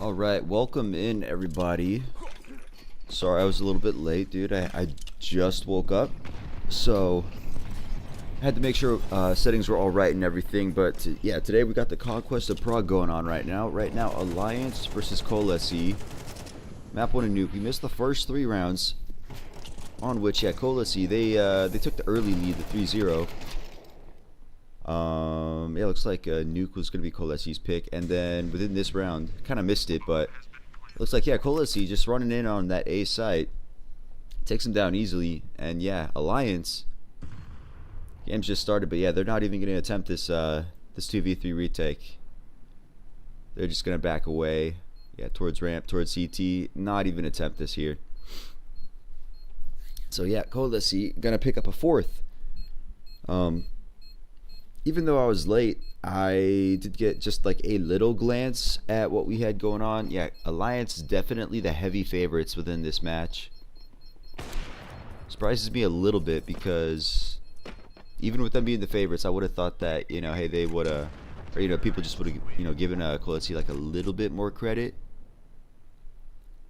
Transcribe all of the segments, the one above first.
Alright, welcome in everybody. Sorry I was a little bit late, dude. I just woke up, so I had to make sure settings were alright and everything. But yeah, today we got the Conquest of Prague going on right now. Right now, Alliance versus KOLESIE. Map 1 and Nuke. We missed the first 3 rounds, on which, yeah, KOLESIE, they took the early lead, the 3-0. Yeah, looks like Nuke was going to be KOLESIE's pick, and then within this round, kind of missed it, but looks like, yeah, KOLESIE just running in on that A site, takes him down easily, and yeah, Alliance, game's just started, but yeah, they're not even going to attempt this, this 2v3 retake. They're just going to back away, yeah, towards ramp, towards CT, not even attempt this here. So yeah, KOLESIE going to pick up a 4th. Even though I was late, I did get just like a little glance at what we had going on. Yeah, Alliance definitely the heavy favorites within this match. Surprises me a little bit because even with them being the favorites, I would have thought that, you know, hey, they would have, or, you know, people just would have, you know, given KOLESIE like a little bit more credit.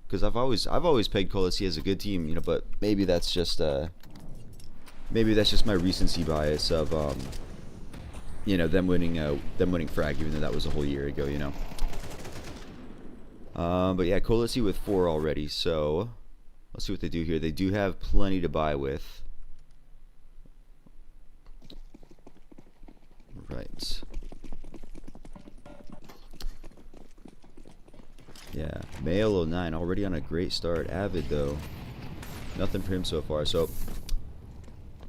Because I've always pegged KOLESIE as a good team, you know, but maybe that's just my recency bias of you know, them winning frag, even though that was a whole year ago, you know. But yeah, KOLESIE with 4 already, so let's see what they do here. They do have plenty to buy with. Right. Yeah, Melo 9 already on a great start. Avid though, nothing for him so far. So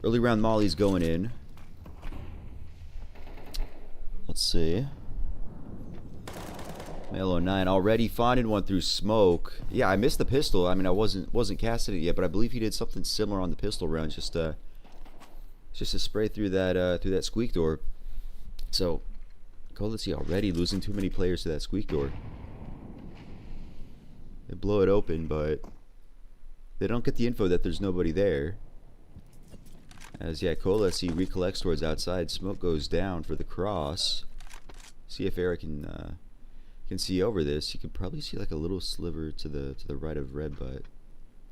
early round molly's going in. Let's see. Melo 9 already finding one through smoke. Yeah, I missed the pistol. I mean, I wasn't casting it yet, but I believe he did something similar on the pistol round, just to spray through that squeak door. So KOLESIE already losing too many players to that squeak door. They blow it open, but they don't get the info that there's nobody there. As yeah, KOLESIE recollects towards outside. Smoke goes down for the cross. See if Eric can see over this. You can probably see like a little sliver to the right of red, but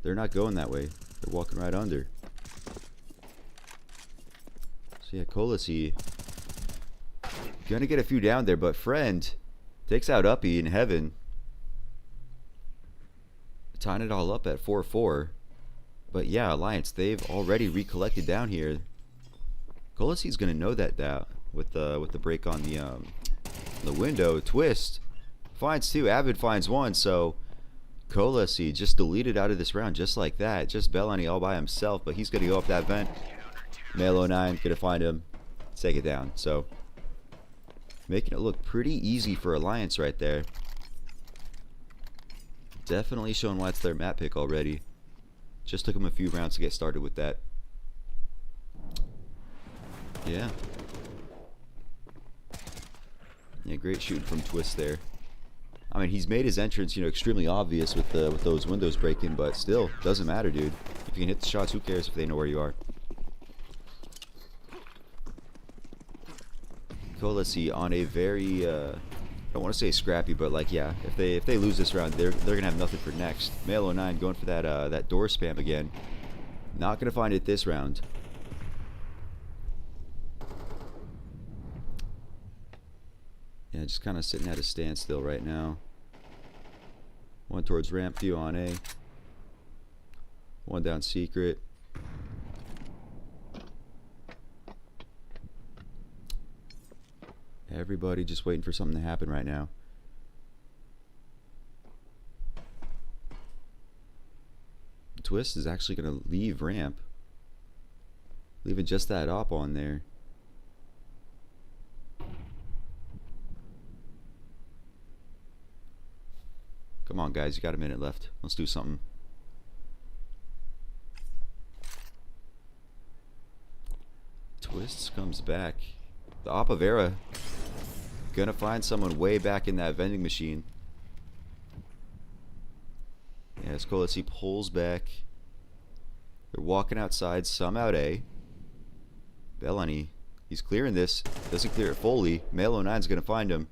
they're not going that way. They're walking right under. So yeah, KOLESIE gonna get a few down there, but Friend takes out Uppy in heaven, tying it all up at 4-4. But yeah, Alliance, they've already recollected down here. KOLESIE's gonna know that with the break on the window. Twist finds 2. Avid finds 1. So KOLESIE just deleted out of this round just like that. Just Bellany all by himself, but he's gonna go up that vent. Melo 9 gonna find him, take it down. So making it look pretty easy for Alliance right there. Definitely showing why it's their map pick already. Just took him a few rounds to get started with that. Yeah. Yeah, great shooting from Twist there. I mean, he's made his entrance, you know, extremely obvious with those windows breaking, but still, doesn't matter, dude. If you can hit the shots, who cares if they know where you are? KOLESIE on a very I don't want to say scrappy, but like, yeah, if they lose this round, they're gonna have nothing for next. Melo 9 going for that door spam again. Not gonna find it this round. Yeah, just kind of sitting at a standstill right now. One towards ramp, few on A. One down secret. Everybody just waiting for something to happen right now. Twist is actually going to leave ramp. Leaving just that op on there. Come on, guys. You got a minute left. Let's do something. Twist comes back. The op of Era gonna find someone way back in that vending machine. Yeah, as KOLESIE pulls back. They're walking outside, some out A. Bellany, he's clearing this. Doesn't clear it fully. Melo 9's gonna find him.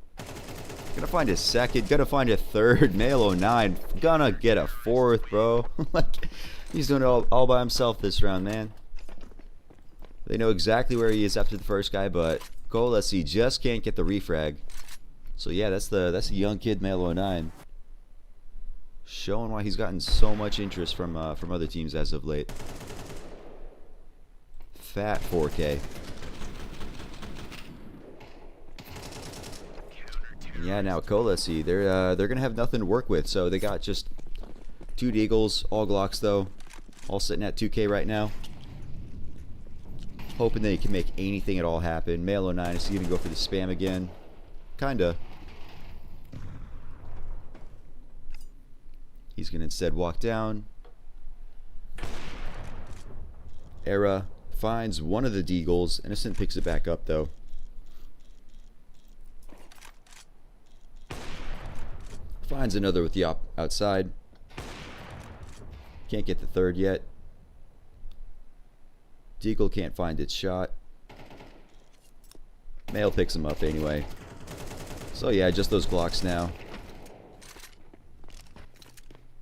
Gonna find a second. Gonna find a third. Melo 9. Gonna get a fourth, bro. Like, he's doing it all by himself this round, man. They know exactly where he is after the first guy, but KOLESIE just can't get the refrag. So yeah, that's the young kid Melo 9. Showing why he's gotten so much interest from other teams as of late. Fat 4K. Yeah, now KOLESIE, they're gonna have nothing to work with, so they got just 2 Deagles, all Glocks though, all sitting at 2K right now. Hoping they can make anything at all happen. Melo 9 is gonna go for the spam again, kinda. He's gonna instead walk down. Era finds one of the Deagles. Innocent picks it back up though. Finds another with the outside. Can't get the third yet. Deagle can't find its shot. Male picks him up anyway. So yeah, just those Glocks now.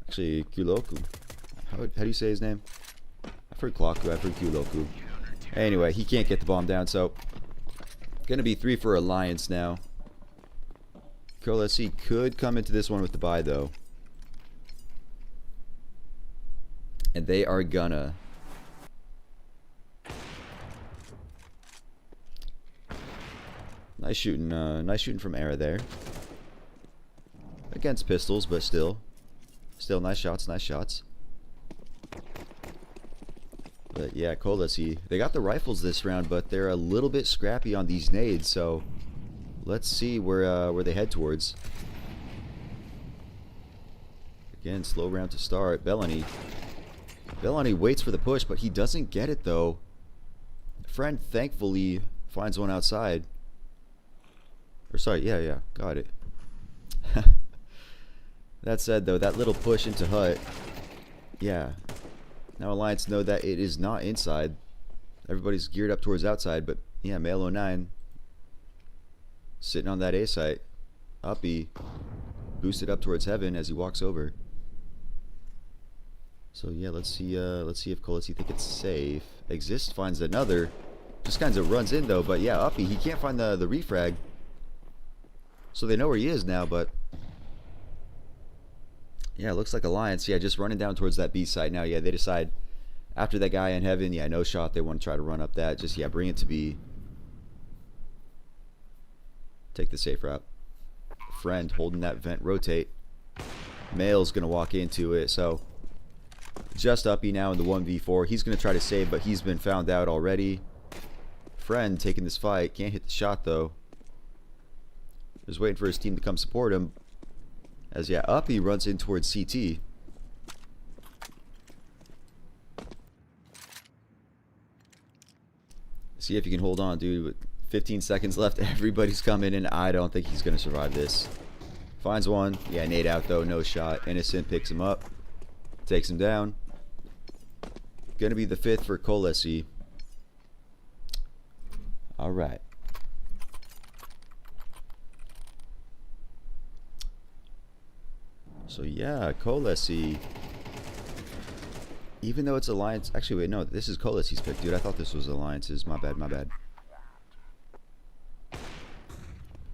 Actually, Kuloku. How do you say his name? I've heard Kloku, I've heard Kuloku. Anyway, he can't get the bomb down, so gonna be 3 for Alliance now. KOLESIE could come into this one with the bye though. And they are gonna. Nice shooting from Era there. Against pistols, but still nice shots, nice shots. But yeah, KOLESIE, they got the rifles this round, but they're a little bit scrappy on these nades, so let's see where they head towards. Again, slow round to start. Bellany waits for the push, but he doesn't get it though. Friend thankfully finds one outside. Or sorry, yeah, got it. That said though, that little push into hut, yeah. Now Alliance know that it is not inside. Everybody's geared up towards outside, but yeah, Melo 9 sitting on that A site. Uppy boosted up towards heaven as he walks over. So yeah, let's see if KOLESIE think it's safe. Exist finds another. Just kind of runs in though, but yeah, Uppy, he can't find the refrag. So they know where he is now, but yeah, it looks like Alliance, yeah, just running down towards that B site now. Yeah, they decide after that guy in heaven, yeah, no shot, they want to try to run up that. Just, yeah, bring it to B. Take the safe route. Friend holding that vent, rotate. Male's going to walk into it, so just Uppy now in the 1v4. He's going to try to save, but he's been found out already. Friend taking this fight, can't hit the shot though. Just waiting for his team to come support him. As yeah, Uppy runs in towards CT. See if you can hold on, dude. With 15 seconds left, everybody's coming in. I don't think he's gonna survive this. Finds one. Yeah, nade out though, no shot. Innocent picks him up, takes him down. Gonna be the 5th for KOLESIE. All right. So yeah, KOLESIE, even though it's Alliance, actually wait, no, this is KOLESIE's pick, dude. I thought this was Alliance's. My bad.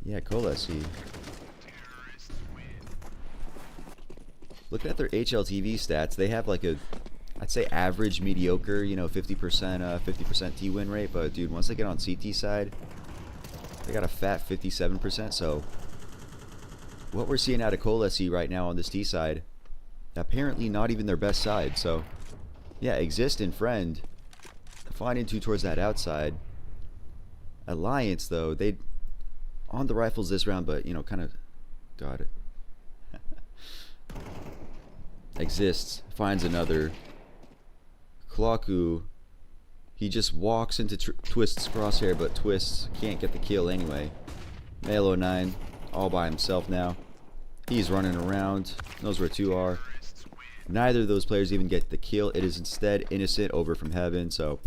Yeah, KOLESIE. Looking at their HLTV stats, they have like a, I'd say average, mediocre, you know, 50% T win rate. But dude, once they get on CT side, they got a fat 57%. So what we're seeing out of KOLESIE right now on this T side, apparently not even their best side. So yeah, Exist and Friend finding 2 towards that outside. Alliance though, they on the rifles this round, but you know, kind of got it. Exists, finds another. Kloku, he just walks into Twist's crosshair, but Twist can't get the kill anyway. Melo 9 all by himself now. He's running around, knows where 2 are. Neither of those players even get the kill. It is instead Innocent over from heaven, so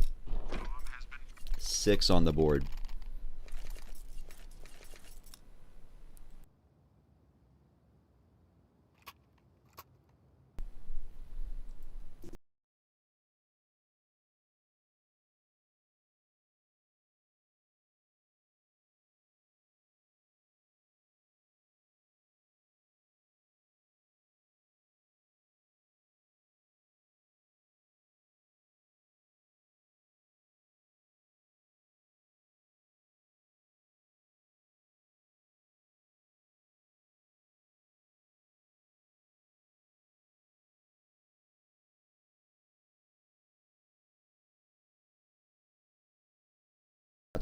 6 on the board.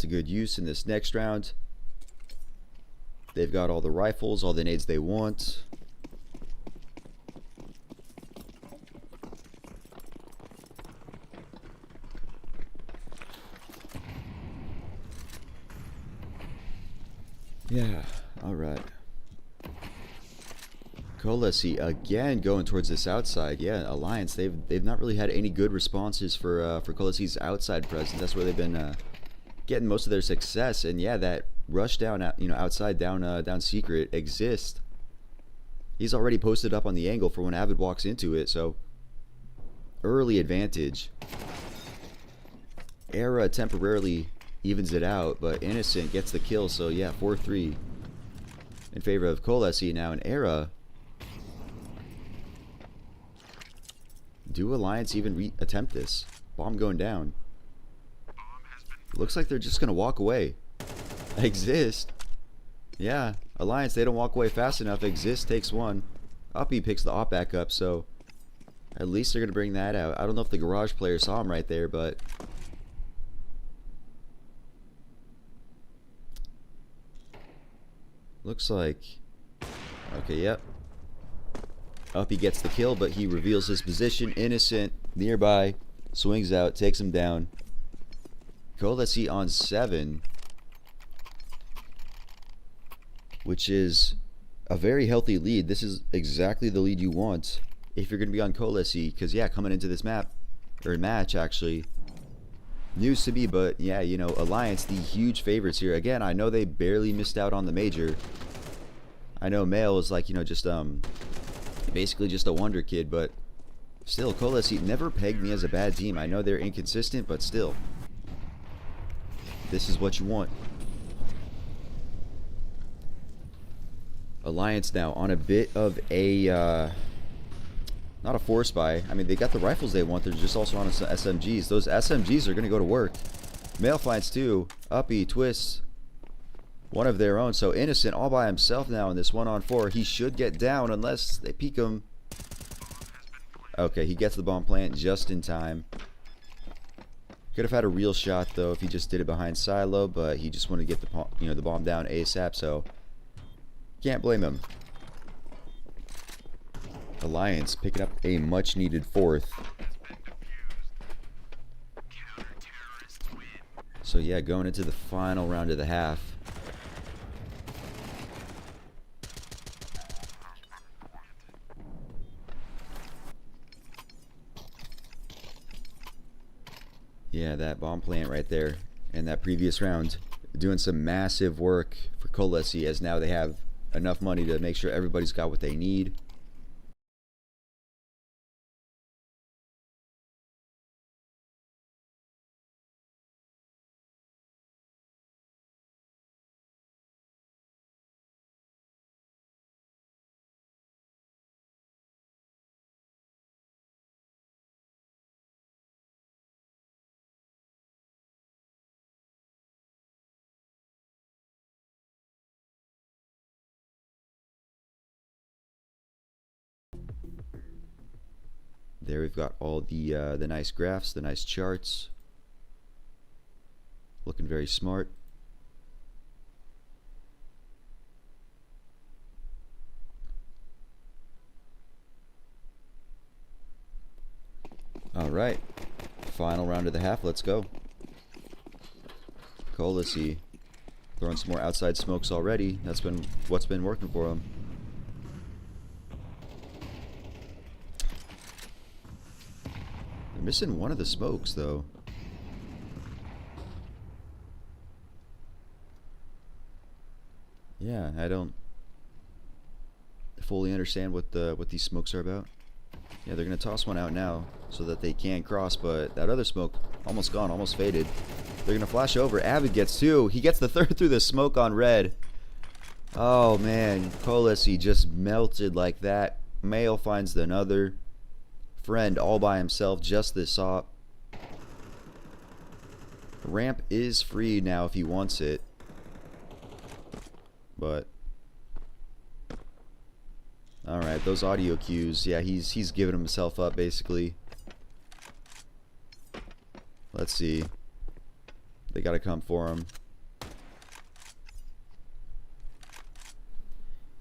to good use in this next round. They've got all the rifles, all the nades they want. Yeah, alright. KOLESIE again going towards this outside. Yeah, Alliance, they've not really had any good responses for KOLESIE's outside presence. That's where they've been getting most of their success. And yeah, that rush down, outside down secret exists. He's already posted up on the angle for when Avid walks into it, so early advantage. Era temporarily evens it out, but Innocent gets the kill, so yeah, 4-3 in favor of KOLESIE now. And Era, do Alliance even attempt this? Bomb going down. Looks like they're just gonna walk away. Exist. Yeah, Alliance, they don't walk away fast enough. Exist takes one. Uppy picks the op back up, so at least they're gonna bring that out. I don't know if the garage player saw him right there, but looks like, okay, yep. Uppy gets the kill, but he reveals his position. Innocent nearby, swings out, takes him down. KOLESIE on 7, which is a very healthy lead. This is exactly the lead you want if you're going to be on KOLESIE, because yeah, coming into this match actually, news to me, but yeah, Alliance, the huge favorites here. Again, I know they barely missed out on the major. I know Melo is like, just basically just a wonder kid, but still, KOLESIE never pegged me as a bad team. I know they're inconsistent, but still, this is what you want. Alliance now on a bit of a not a force buy. I mean, they got the rifles they want. They're just also on SMGs. Those SMGs are going to go to work. Male finds two. Uppy twists one of their own. So Innocent all by himself now in this 1-on-4. He should get down unless they peek him. Okay, he gets the bomb plant just in time. Could have had a real shot though if he just did it behind silo, but he just wanted to get the bomb down ASAP. So can't blame him. Alliance picking up a much needed 4th. So yeah, going into the final round of the half. Yeah, that bomb plant right there in that previous round doing some massive work for KOLESIE, as now they have enough money to make sure everybody's got what they need. There we've got all the nice graphs, the nice charts. Looking very smart. All right, final round of the half. Let's go. KOLESIE throwing some more outside smokes already. That's been what's been working for them. Missing one of the smokes though. Yeah, I don't fully understand what these smokes are about. Yeah, they're gonna toss one out now so that they can cross, but that other smoke almost gone, almost faded. They're gonna flash over. Avid gets 2. He gets the 3rd through the smoke on red. Oh man, KOLESIE just melted like that. Male finds another. Friend all by himself, just this op. Ramp is free now if he wants it, but all right, those audio cues, yeah, he's giving himself up basically. Let's see. They gotta come for him.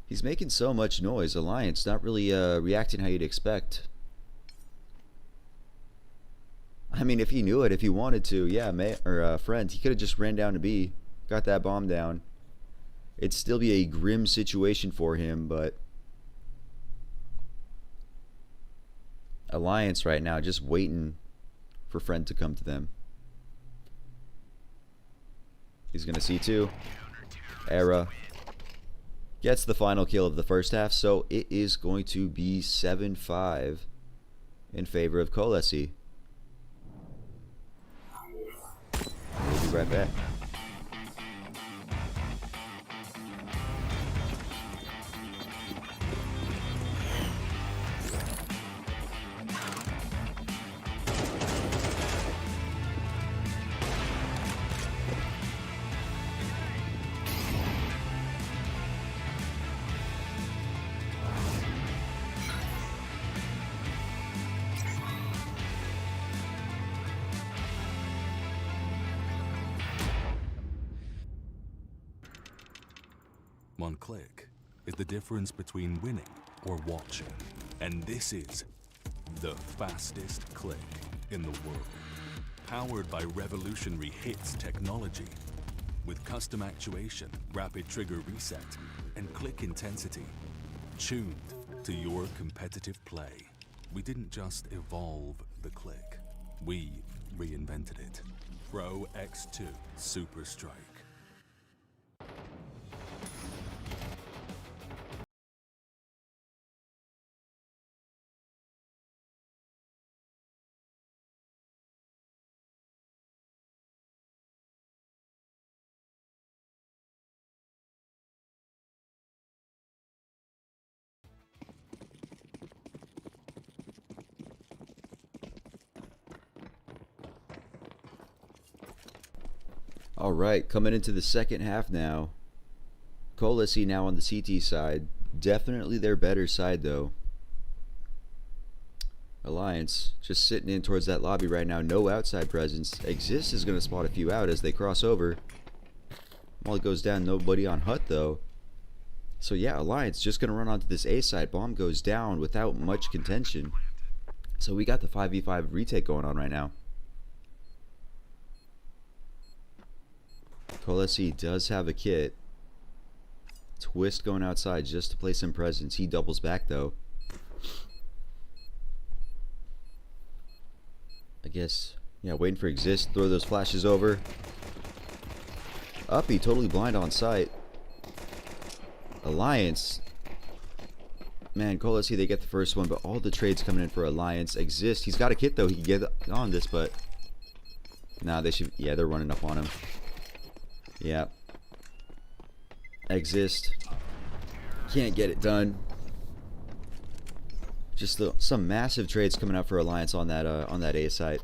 He's making so much noise. Alliance not really reacting how you'd expect. I mean, if he knew it, if he wanted to, yeah, friend, he could have just ran down to B, got that bomb down. It'd still be a grim situation for him, but Alliance right now just waiting for friend to come to them. He's gonna C2. Era gets the final kill of the first half, so it is going to be 7-5 in favor of KOLESIE. We'll be right back. One click is the difference between winning or watching. And this is the fastest click in the world. Powered by revolutionary hits technology. With custom actuation, rapid trigger reset, and click intensity. Tuned to your competitive play. We didn't just evolve the click. We reinvented it. Pro X2 Super Strike. Alright, coming into the second half now. KOLESIE now on the CT side. Definitely their better side though. Alliance just sitting in towards that lobby right now. No outside presence. Exist is going to spot a few out as they cross over. While it goes down, nobody on hut though. So yeah, Alliance just going to run onto this A side. Bomb goes down without much contention. So we got the 5v5 retake going on right now. KOLESIE does have a kit. Twist going outside just to play some presence. He doubles back though. I guess, yeah, waiting for Exist. Throw those flashes over. Uppy totally blind on sight. Alliance. Man, KOLESIE, they get the first one, but all the trades coming in for Alliance. Exist. He's got a kit though. He can get on this, but nah, they should. Yeah, they're running up on him. Yeah. Exist. Can't get it done. Just some massive trades coming out for Alliance on that A site.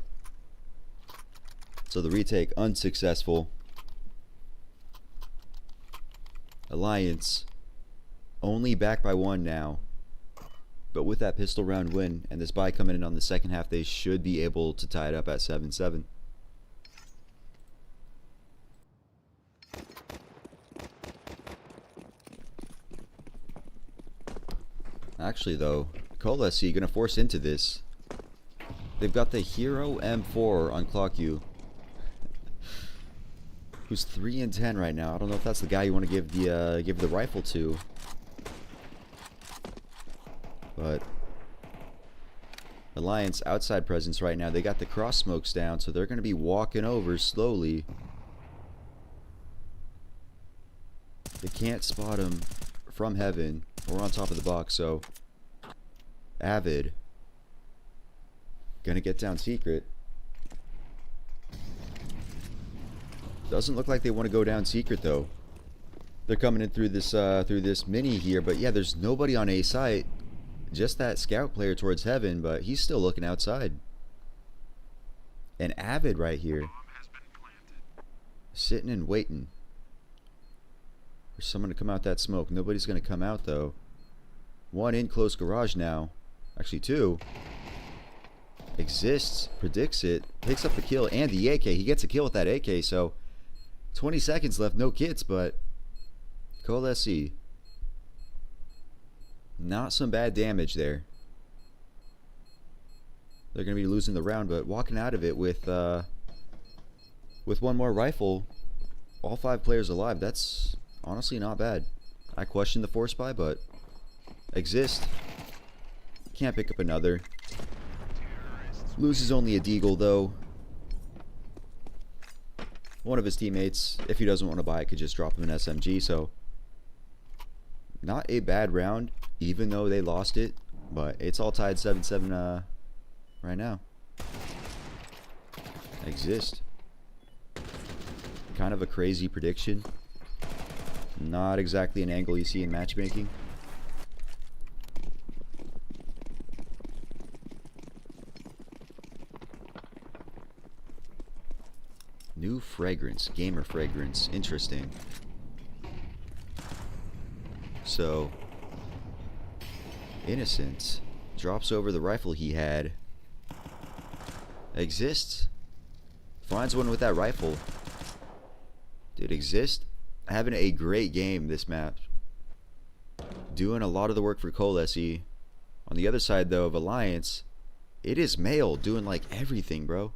So the retake unsuccessful. Alliance only back by 1 now. But with that pistol round win and this buy coming in on the second half, they should be able to tie it up at 7-7. Actually though, KOLESIE gonna force into this. They've got the Hero M4 on Clock-U, who's 3 and 10 right now. I don't know if that's the guy you want to give the rifle to, but Alliance outside presence right now. They got the cross smokes down, so they're gonna be walking over slowly. They can't spot him from heaven or on top of the box, so Avid gonna get down secret. Doesn't look like they want to go down secret though. They're coming in through this mini here, but yeah, there's nobody on A site. Just that scout player towards heaven, but he's still looking outside. And Avid right here, sitting and waiting for someone to come out that smoke. Nobody's gonna come out though. 1 in close garage now. Actually 2. Exists, predicts it, picks up the kill and the AK. He gets a kill with that AK, so 20 seconds left, no kits, but KOLESIE, not some bad damage there. They're going to be losing the round, but walking out of it with one more rifle, all 5 players alive. That's honestly not bad. I question the force buy, but exist. Can't pick up another. Loses only a deagle though. One of his teammates, if he doesn't want to buy it, could just drop him an SMG. So not a bad round, even though they lost it. But it's all tied 7-7 right now. Exist. Kind of a crazy prediction. Not exactly an angle you see in matchmaking. New fragrance, gamer fragrance, interesting. So, Innocent drops over the rifle he had. Exists. Finds one with that rifle. Dude, Exist having a great game this map. Doing a lot of the work for KOLESIE. On the other side though of Alliance, it is Melo doing like everything, bro.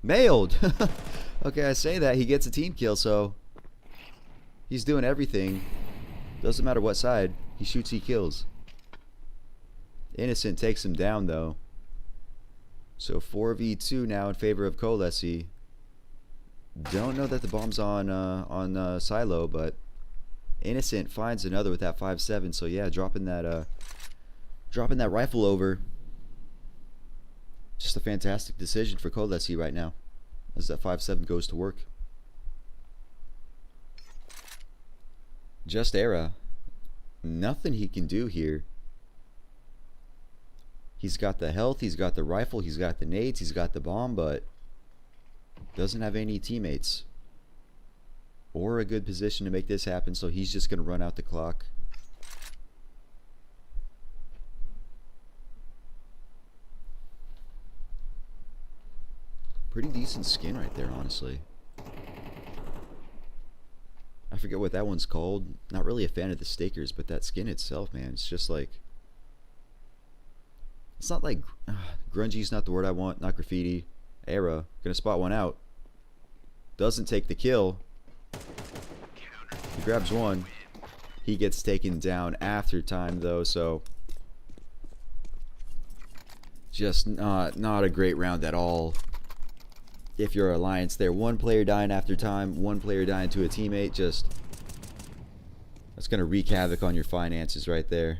Mailed. Okay, I say that, he gets a team kill, so he's doing everything. Doesn't matter what side, he shoots, he kills. Innocent takes him down though. So 4v2 now in favor of KOLESIE. Don't know that the bomb's on Silo, but Innocent finds another with that 5.7. So yeah, dropping that rifle over. Just a fantastic decision for KOLESIE right now, as that 5.7 goes to work. Just Era, nothing he can do here. He's got the health, he's got the rifle, he's got the nades, he's got the bomb, but doesn't have any teammates or a good position to make this happen, so he's just going to run out the clock. Pretty decent skin right there, honestly. I forget what that one's called. Not really a fan of the stakers, but that skin itself, man, it's just like, it's not like grungy's not the word I want, not graffiti. Era gonna spot one out, doesn't take the kill. He grabs one. He gets taken down after time though, so just not a great round at all. If you're Alliance there, one player dying after time, one player dying to a teammate, just that's gonna wreak havoc on your finances right there.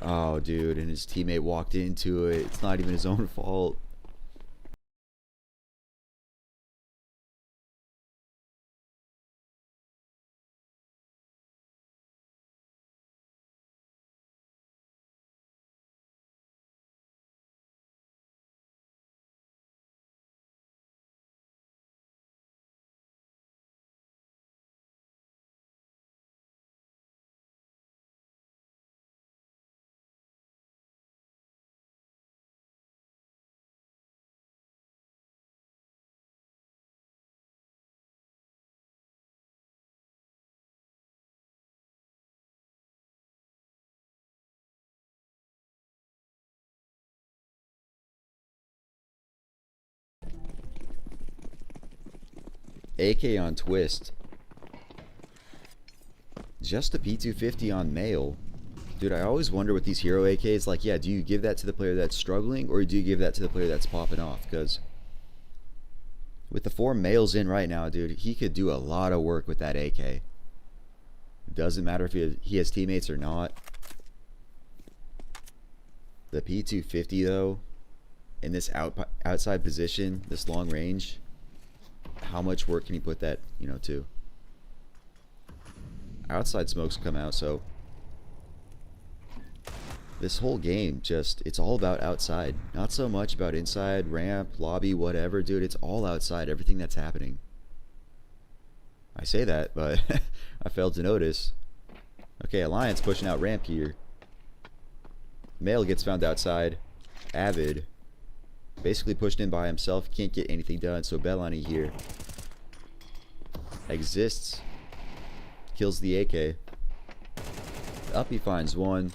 Oh dude, and his teammate walked into it. It's not even his own fault. AK on Twist. Just a P250 on Male. Dude, I always wonder with these hero AKs, like, yeah, do you give that to the player that's struggling, or do you give that to the player that's popping off? Because with the 4 males in right now, dude, he could do a lot of work with that AK. Doesn't matter if he has teammates or not. The P250, though, in this outside position, this long range, how much work can he put that, to? Outside smokes come out, so this whole game it's all about outside. Not so much about inside, ramp, lobby, whatever, dude. It's all outside, everything that's happening. I say that, but I failed to notice. Okay, Alliance pushing out ramp here. Male gets found outside. Avid basically pushed in by himself, can't get anything done. So Bellani here exists, kills the AK. Up he finds one,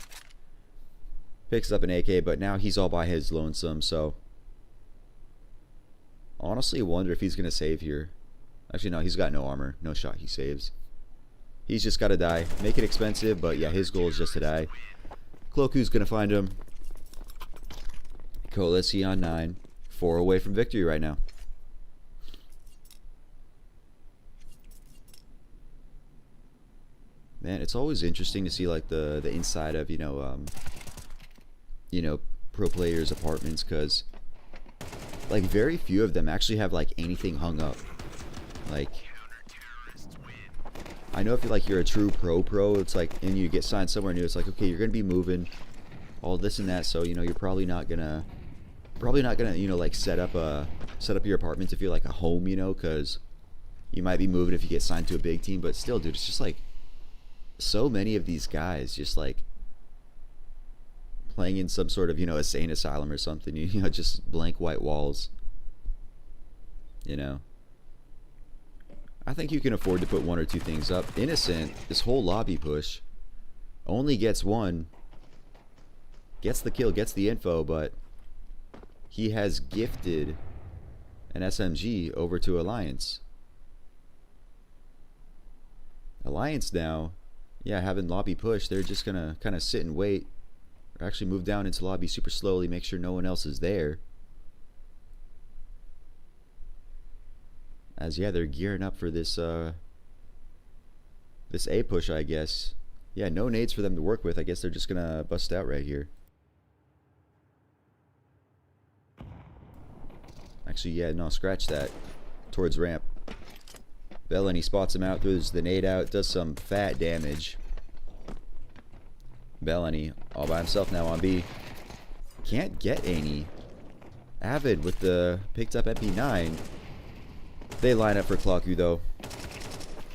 picks up an AK, but now he's all by his lonesome. So honestly wonder if he's gonna save here. Actually no, he's got no armor, no shot he saves. He's just gotta die, make it expensive, but yeah, his goal is just to die. Cloaku's gonna find him. KOLESIE on 9, 4 away from victory right now. Man, it's always interesting to see like the inside of you know pro players' apartments, because like very few of them actually have like anything hung up. Like I know if you're a true pro, it's like, and you get signed somewhere new, it's like, okay, you're gonna be moving, all this and that, so you know you're probably not gonna you know like set up your apartment to feel like a home, you know, because you might be moving if you get signed to a big team. But still, dude, it's just like so many of these guys just like playing in some sort of, you know, insane asylum or something, you know, just blank white walls, you know. I think you can afford to put 1 or 2 things up. Innocent, this whole lobby push, only gets one, gets the kill, gets the info, but he has gifted an SMG over to Alliance. Alliance now, yeah, having lobby push, they're just gonna kind of sit and wait, or actually move down into lobby super slowly, make sure no one else is there. As yeah, they're gearing up for this this A push, I guess. Yeah, no nades for them to work with. I guess they're just gonna bust out right here. Actually, yeah, no, scratch that. Towards ramp. Bellani spots him out, throws the nade out, does some fat damage. Bellani all by himself now on B. Can't get any. Avid with the picked up MP9. They line up for Cloaku though.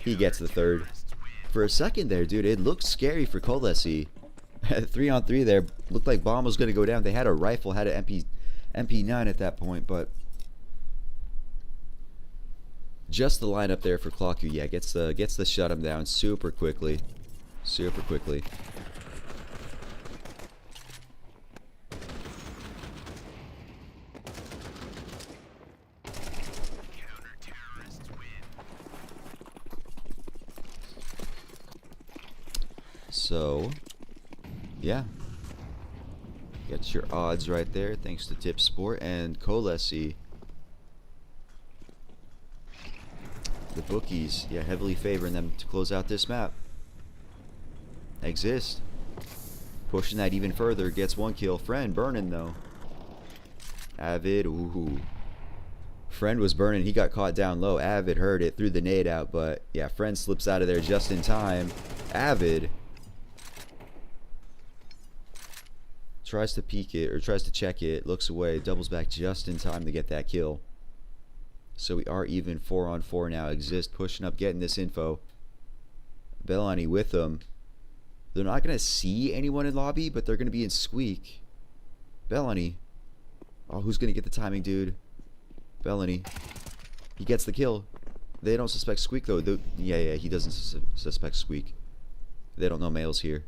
He gets the third. For a second there, dude, it looked scary for KOLESIE. 3-on-3 there. Looked like bomb was going to go down. They had a rifle, had an MP9 at that point, but just the lineup there for Cloaku, yeah, gets the shut him down super quickly. Super quickly. So, yeah. Get your odds right there, thanks to Tipsport and KOLESIE. The bookies, yeah, heavily favoring them to close out this map. Exist. Pushing that even further, gets 1 kill. Friend burning though. Avid, ooh. Friend was burning, he got caught down low. Avid heard it, threw the nade out, but yeah, Friend slips out of there just in time. Avid tries to peek it, or tries to check it, looks away, doubles back just in time to get that kill. So we are even 4-on-4 now. Exist pushing up, getting this info. Bellani with them. They're not going to see anyone in lobby, but they're going to be in squeak. Bellani. Oh, who's going to get the timing, dude? Bellani. He gets the kill. They don't suspect squeak, though. Yeah, he doesn't suspect squeak. They don't know Male's here.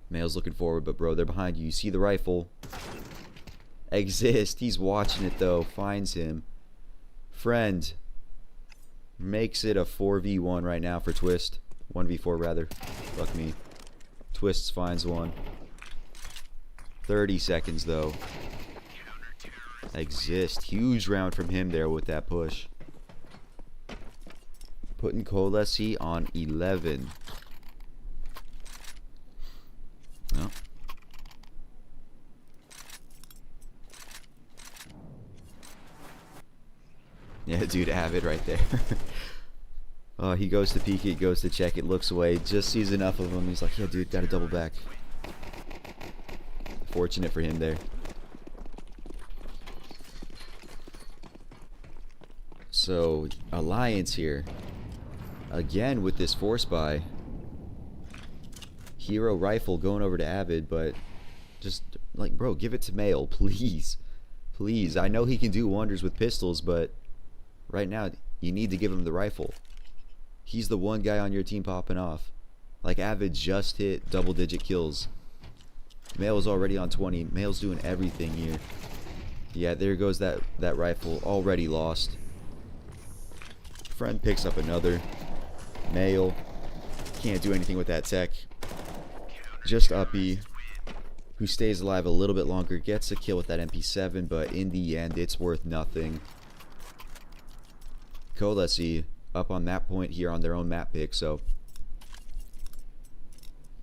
Male's looking forward, but bro, they're behind you. You see the rifle. Exist. He's watching it though. Finds him. Friend makes it a 4v1 right now for Twist. 1v4 rather. Fuck me. Twists finds one. 30 seconds though. Exist. Huge round from him there with that push. Putting KOLESIE on 11. Oh. Yeah, dude, Avid right there. Oh, he goes to peek it, goes to check it, looks away, just sees enough of them. He's like, yeah, dude, gotta double back. Fortunate for him there. So, Alliance here. Again with this force buy. Hero rifle going over to Avid, but Just, like, bro, give it to Melo, please. Please. I know he can do wonders with pistols, but right now, you need to give him the rifle. He's the one guy on your team popping off. Like, Avid just hit double-digit kills. Melo's already on 20. Melo's doing everything here. Yeah, there goes that rifle. Already lost. Friend picks up another. Melo can't do anything with that tech. Just Uppy, who stays alive a little bit longer, gets a kill with that MP7, but in the end, it's worth nothing. KOLESIE up on that point here on their own map pick, so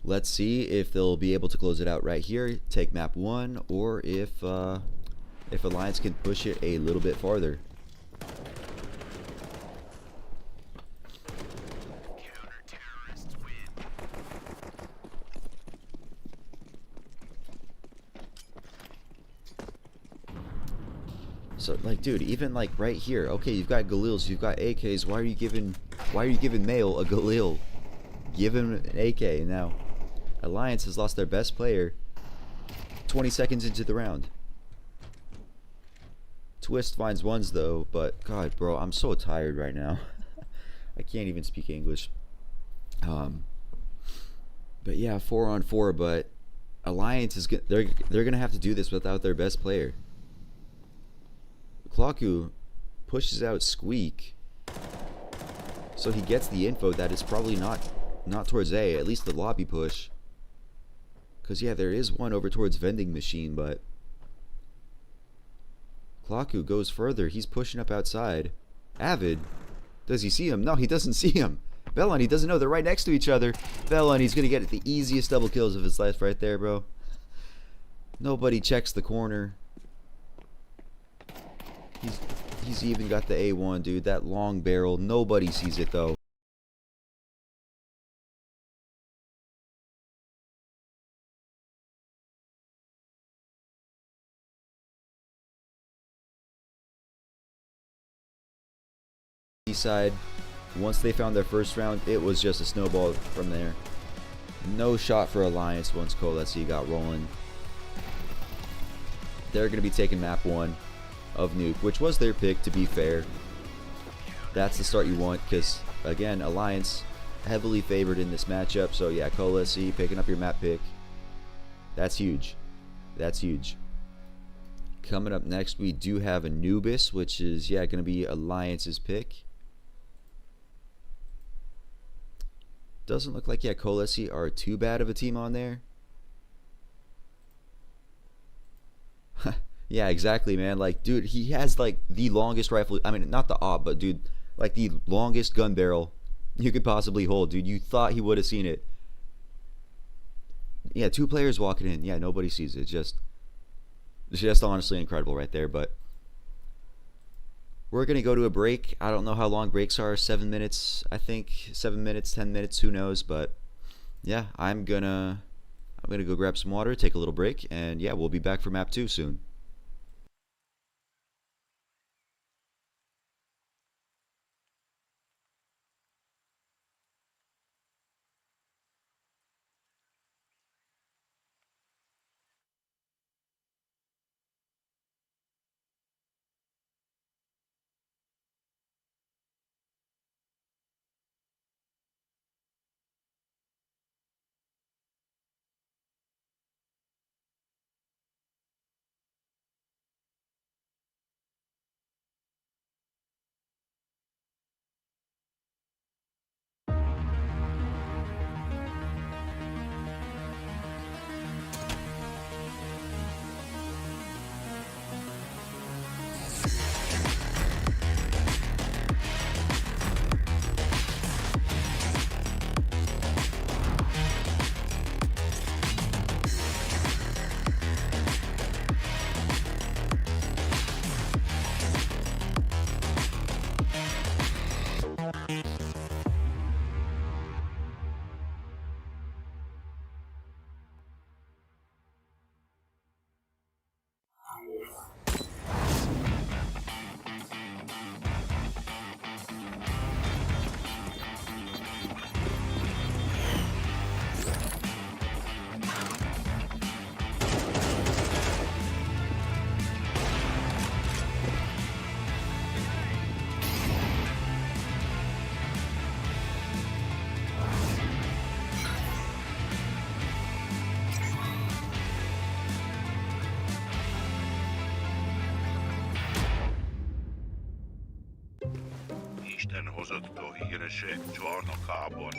let's see if they'll be able to close it out right here, take map 1, or if Alliance can push it a little bit farther. So, like, dude, even like right here, okay, you've got Galils, you've got AKs. Why are you giving Melo a Galil? Give him an AK now. Alliance has lost their best player 20 seconds into the round. Twist finds ones though, but God, bro, I'm so tired right now. I can't even speak English. But yeah, 4-on-4, but Alliance is they're gonna have to do this without their best player. Qual4 pushes out Squeak, so he gets the info that it's probably not towards A, at least the lobby push. Because yeah, there is one over towards vending machine, but Qual4 goes further. He's pushing up outside. Avid, does he see him? No, he doesn't see him. Bellon, he doesn't know. They're right next to each other. Bellon, he's gonna get the easiest double kills of his life right there, bro. Nobody checks the corner. He's even got the A1, dude. That long barrel. Nobody sees it, though. Side, once they found their first round, it was just a snowball from there. No shot for Alliance once KOLESIE got rolling. They're going to be taking map 1 of Nuke, which was their pick, to be fair. That's the start you want, because again, Alliance heavily favored in this matchup. So yeah, KOLESIE picking up your map pick, that's huge. That's huge. Coming up next, we do have Anubis, which is going to be Alliance's pick. Doesn't look like KOLESIE are too bad of a team on there. Yeah, exactly, man. Like, dude, he has like the longest rifle. I mean, not the AWP, but dude, like the longest gun barrel you could possibly hold, dude. You thought he would have seen it. Yeah, 2 players walking in. Yeah, nobody sees it. Just honestly incredible right there. But we're gonna go to a break. I don't know how long breaks are. 7 minutes, I think. 7 minutes, 10 minutes, who knows? But yeah, I'm gonna go grab some water, take a little break, and yeah, we'll be back for map 2 soon. Isten hozott a híresek csarnokában.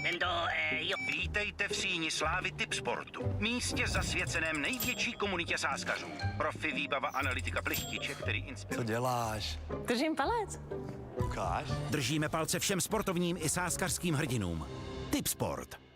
Vítejte v síni slávy Tipsportu, místě zasvěceném největší komunitě sáskařů. Profi, výbava, analytika, plichtiče, který inspiruje. Co děláš? Držím palec. Ukáž? Držíme palce všem sportovním i sázkařským hrdinům. Tipsport.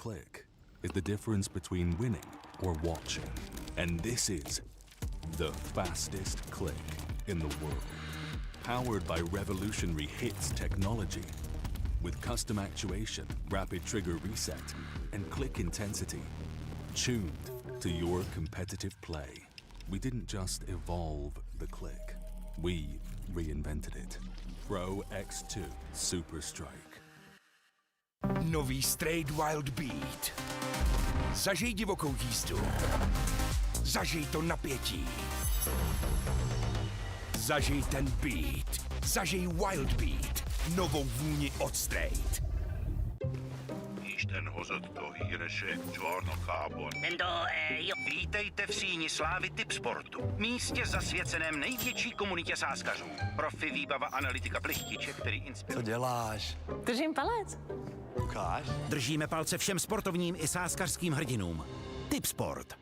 click is the difference between winning or watching. And this is the fastest click in the world. Powered by revolutionary hits technology. With custom actuation, rapid trigger reset, and click intensity. Tuned to your competitive play. We didn't just evolve the click. We reinvented it. Pro X2 Super Strike. Nový Straight Wild Beat. Zažij divokou jízdu. Zažij to napětí. Zažij ten beat. Zažij Wild Beat. Novou vůni od Straight. Isten hozott a híresek csarnokában. Vítejte v síni slávy Tipsportu, místě zasvěceném největší komunitě sáskařů. Profi výbava analytika plichtiče, který inspiruje. Co děláš? Držím palec. Ukáž? Držíme palce všem sportovním i sáskařským hrdinům. Tipsport.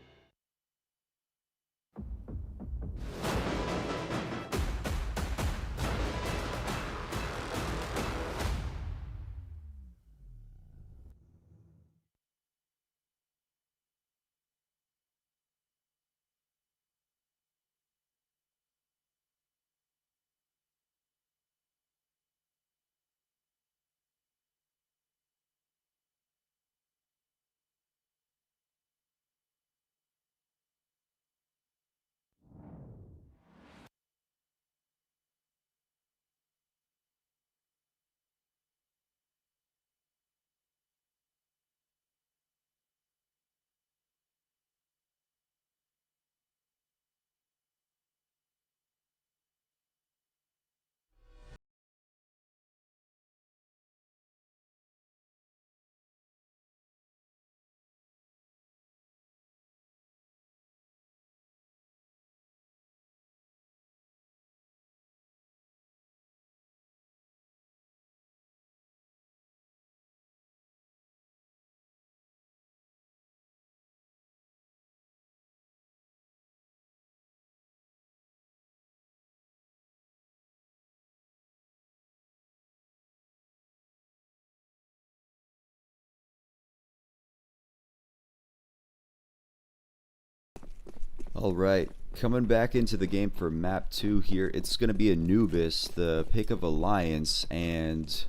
All right, coming back into the game for map 2 here. It's going to be Anubis, the pick of Alliance, and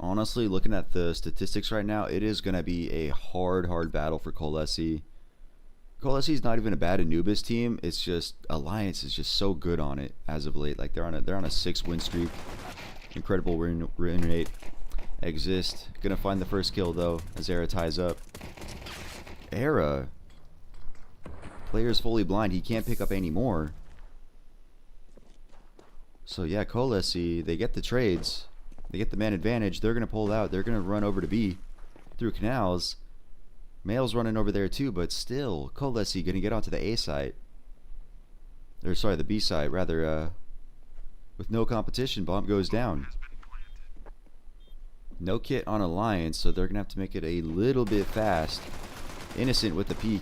honestly, looking at the statistics right now, it is going to be a hard battle for KOLESIE. KOLESIE is not even a bad Anubis team. It's just Alliance is just so good on it as of late. Like they're on a 6-win streak. Incredible win rate. Exist. Gonna find the first kill though as Era ties up. Era. Player's fully blind. He can't pick up any more. So yeah, KOLESIE, they get the trades. They get the man advantage. They're going to pull out. They're going to run over to B through canals. Melo's running over there too, but still, KOLESIE going to get onto the A side. Or sorry, the B side, rather. With no competition, bomb goes down. No kit on Alliance, so they're going to have to make it a little bit fast. Innocent with the peek.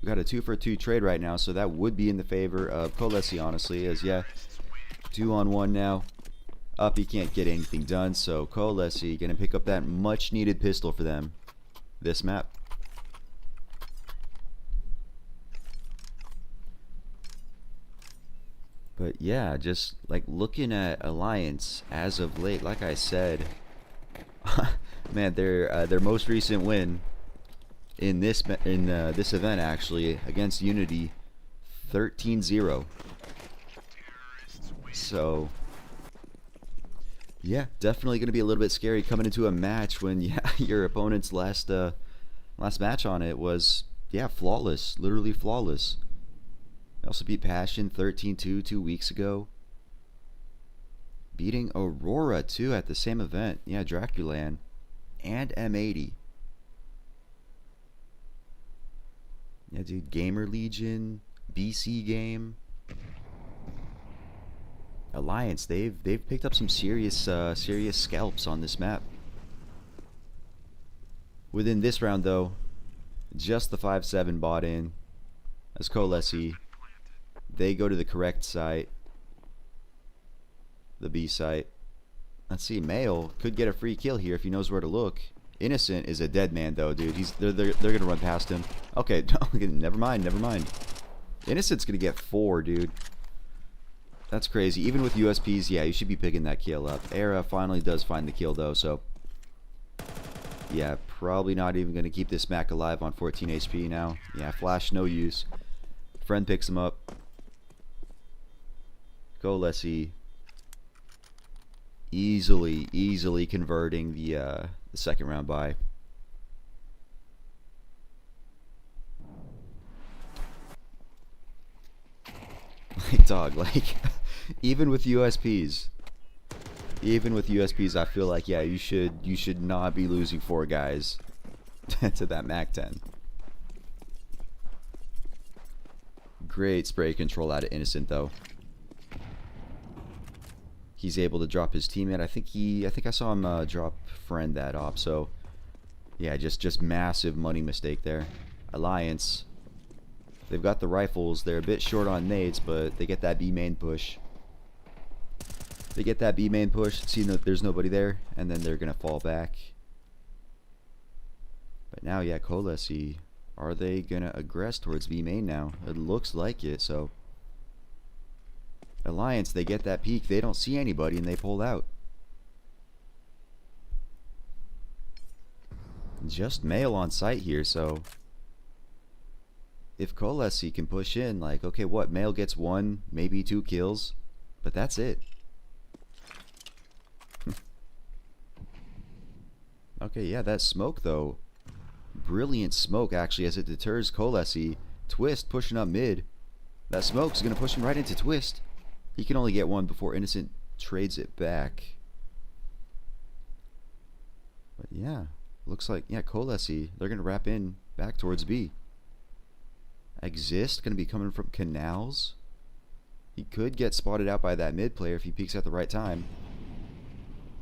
We got a 2-for-2 trade right now, so that would be in the favor of KOLESIE, honestly, as yeah, 2-on-1 now. Up, he can't get anything done, so KOLESIE gonna pick up that much needed pistol for them this map. But yeah, just like looking at Alliance as of late, like I said, man, their most recent win in this event actually against Unity, 13-0. So yeah, definitely going to be a little bit scary coming into a match when yeah your opponent's last match on it was yeah flawless, literally flawless. They also beat Passion 13-2 2 weeks ago. Beating Aurora too at the same event. Yeah, Draculan and M80. Yeah, dude, Gamer Legion, BC Game, Alliance. They've picked up some serious scalps on this map. Within this round, though, just the 5-7 bought in as KOLESIE. They go to the correct site, the B site. Let's see. Male could get a free kill here if he knows where to look. Innocent is a dead man though, dude. They're gonna run past him. Okay, never mind. Innocent's gonna get 4, dude. That's crazy. Even with USPs, yeah, you should be picking that kill up. Era finally does find the kill though, so yeah, probably not even gonna keep this Mac alive on 14 HP now. Yeah, flash no use. Friend picks him up. KOLESIE easily converting the second round bye. Like, dog, like even with USPs, I feel like, yeah, you should not be losing 4 guys to that Mac 10. Great spray control out of Innocent though. He's able to drop his teammate. I think I saw him drop friend that op. So yeah, just massive money mistake there. Alliance, they've got the rifles. They're a bit short on nades, but they get that B main push. They get that B main push, see that there's nobody there, and then they're gonna fall back. But now, yeah, KOLESIE, are they gonna aggress towards B main now? It looks like it. So Alliance, they get that peek, they don't see anybody, and they pull out. Just Male on site here, so if KOLESIE can push in, like, okay, what, Male gets 1, maybe 2 kills, but that's it. Okay, yeah, that smoke though, brilliant smoke actually, as it deters KOLESIE. Twist pushing up mid. That smoke's gonna push him right into Twist. He can only get 1 before Innocent trades it back. But yeah, looks like, yeah, KOLESIE, they're gonna wrap in back towards B. Exist gonna be coming from Canals. He could get spotted out by that mid player if he peeks at the right time.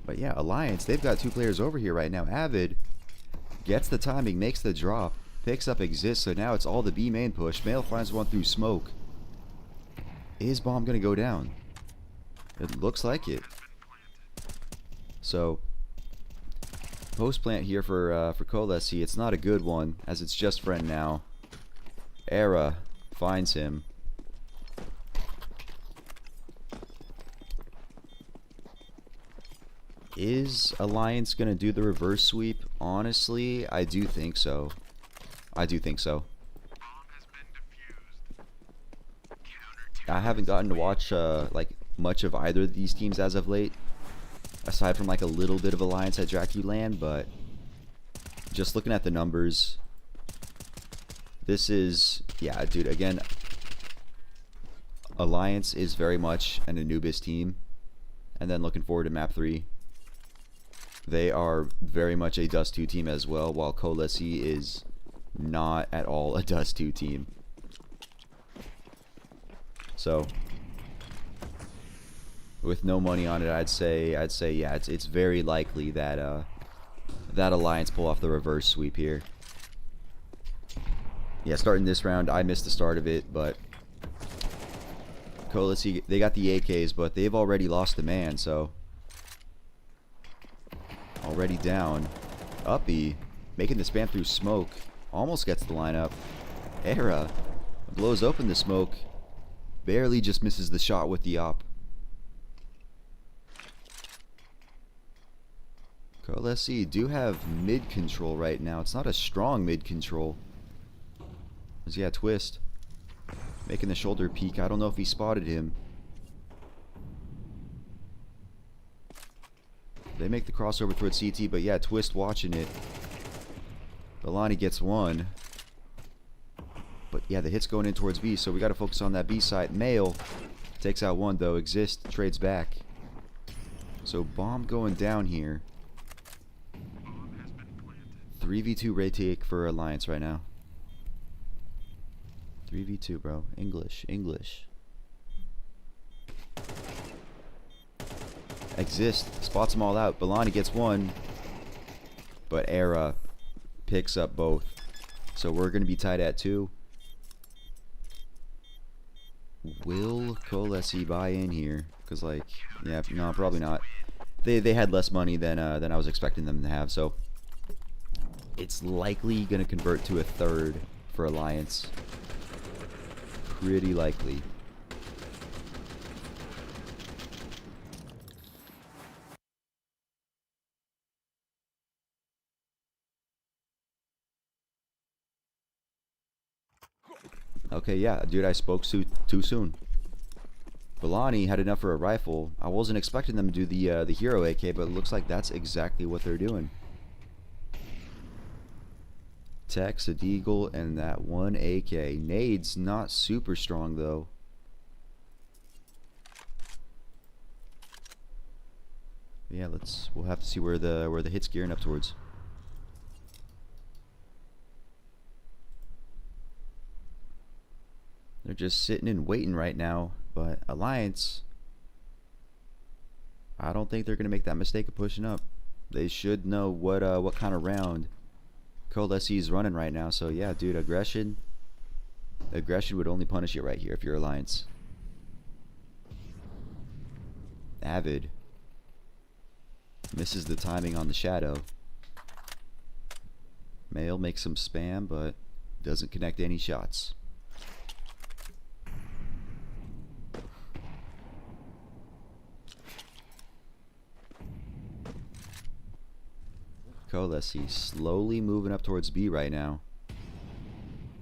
But yeah, Alliance, they've got 2 players over here right now. Avid gets the timing, makes the drop, picks up Exist, so now it's all the B main push. Male finds one through smoke. Is bomb gonna go down? It looks like it. So post plant here for KOLESIE. It's not a good one, as it's just friend now. Era finds him. Is Alliance gonna do the reverse sweep? Honestly, I do think so. I haven't gotten to watch like much of either of these teams as of late, aside from like a little bit of Alliance at Draculand, but just looking at the numbers, this is, yeah, dude, again, Alliance is very much an Anubis team. And then looking forward to map 3, they are very much a Dust 2 team as well, while KOLESIE is not at all a Dust 2 team. So with no money on it, I'd say yeah, it's very likely that that Alliance pull off the reverse sweep here. Yeah, starting this round, I missed the start of it, but KOLESIE, they got the AKs, but they've already lost a man, so already down. Uppy making the spam through smoke, almost gets the lineup. Era blows open the smoke, barely just misses the shot with the op. KOLESIE do have mid control right now. It's not a strong mid control. Yeah, Twist making the shoulder peek. I don't know if he spotted him. They make the crossover towards CT, but yeah, Twist watching it. Belani gets 1. But yeah, the hit's going in towards B, so we got to focus on that B side. Male takes out 1 though. Exist trades back. So bomb going down here. 3v2 retake for Alliance right now. 3v2, bro. English. Exist spots them all out. Belani gets 1, but Era picks up both. So we're going to be tied at 2. Will KOLESIE buy in here? Because, like, yeah, no, probably not. they had less money than I was expecting them to have, so it's likely going to convert to a third for Alliance. Pretty likely. Okay, yeah, dude, I spoke too soon. Villani had enough for a rifle. I wasn't expecting them to do the hero AK, but it looks like that's exactly what they're doing. Tex, a deagle, and that one AK. Nade's not super strong though. Yeah, we'll have to see where the hit's gearing up towards. They're just sitting and waiting right now, but Alliance, I don't think they're gonna make that mistake of pushing up. They should know what kind of round KOLESIE is running right now. So yeah, dude, aggression would only punish you right here if you're Alliance. Avid misses the timing on the shadow. Male makes some spam, but doesn't connect any shots. KOLESIE slowly moving up towards B right now.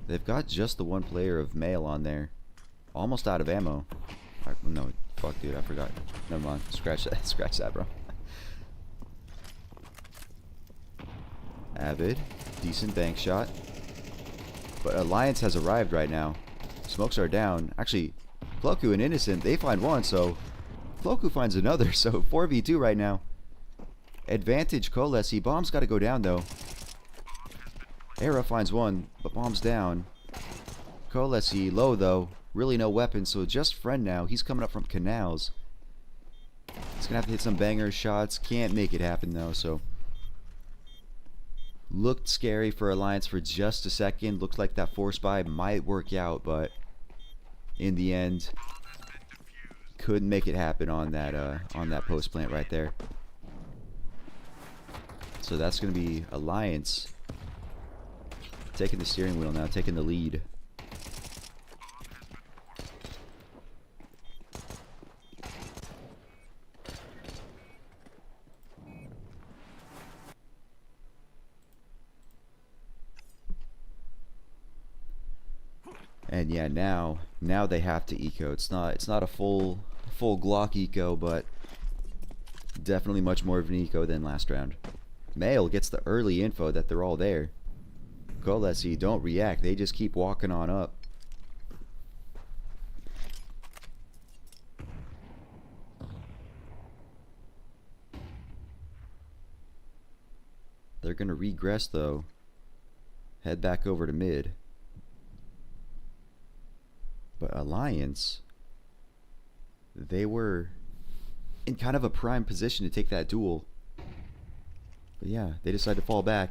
They've got just the one player of Male on there. Almost out of ammo. No, fuck, dude, I forgot. Never mind. Scratch that. Scratch that, bro. Avid. Decent bank shot. But Alliance has arrived right now. Smokes are down. Actually, Floku and Innocent, they find one, so Floku finds another. So 4v2 right now. Advantage KOLESIE. Bomb's got to go down though. Era finds one, but bomb's down. KOLESIE low though. Really no weapons, so just friend now. He's coming up from canals. He's gonna have to hit some banger shots. Can't make it happen though, so looked scary for Alliance for just a second. Looks like that force buy might work out, but in the end, couldn't make it happen on that post plant right there. So that's going to be Alliance taking the steering wheel now, taking the lead. And yeah, now they have to eco. It's not a full Glock eco, but definitely much more of an eco than last round. Male gets the early info that they're all there. KOLESIE don't react. They just keep walking on up. They're going to regress though. Head back over to mid. But Alliance, they were in kind of a prime position to take that duel. But yeah, they decide to fall back.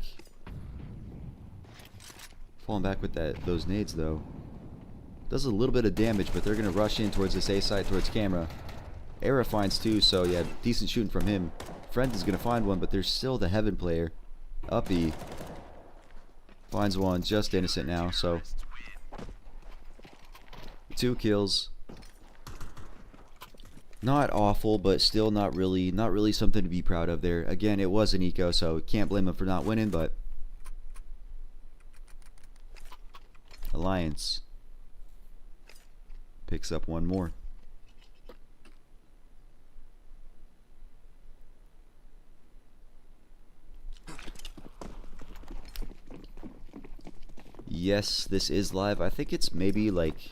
Falling back with those nades though. Does a little bit of damage, but they're going to rush in towards this A side, towards camera. Era finds two, so yeah, decent shooting from him. Friend is going to find one, but there's still the Heaven player. Uppy finds one, just Innocent now, so 2 kills. Not awful, but still not really something to be proud of there. Again, it was an eco, so can't blame them for not winning, but Alliance picks up one more. Yes, this is live. I think it's maybe like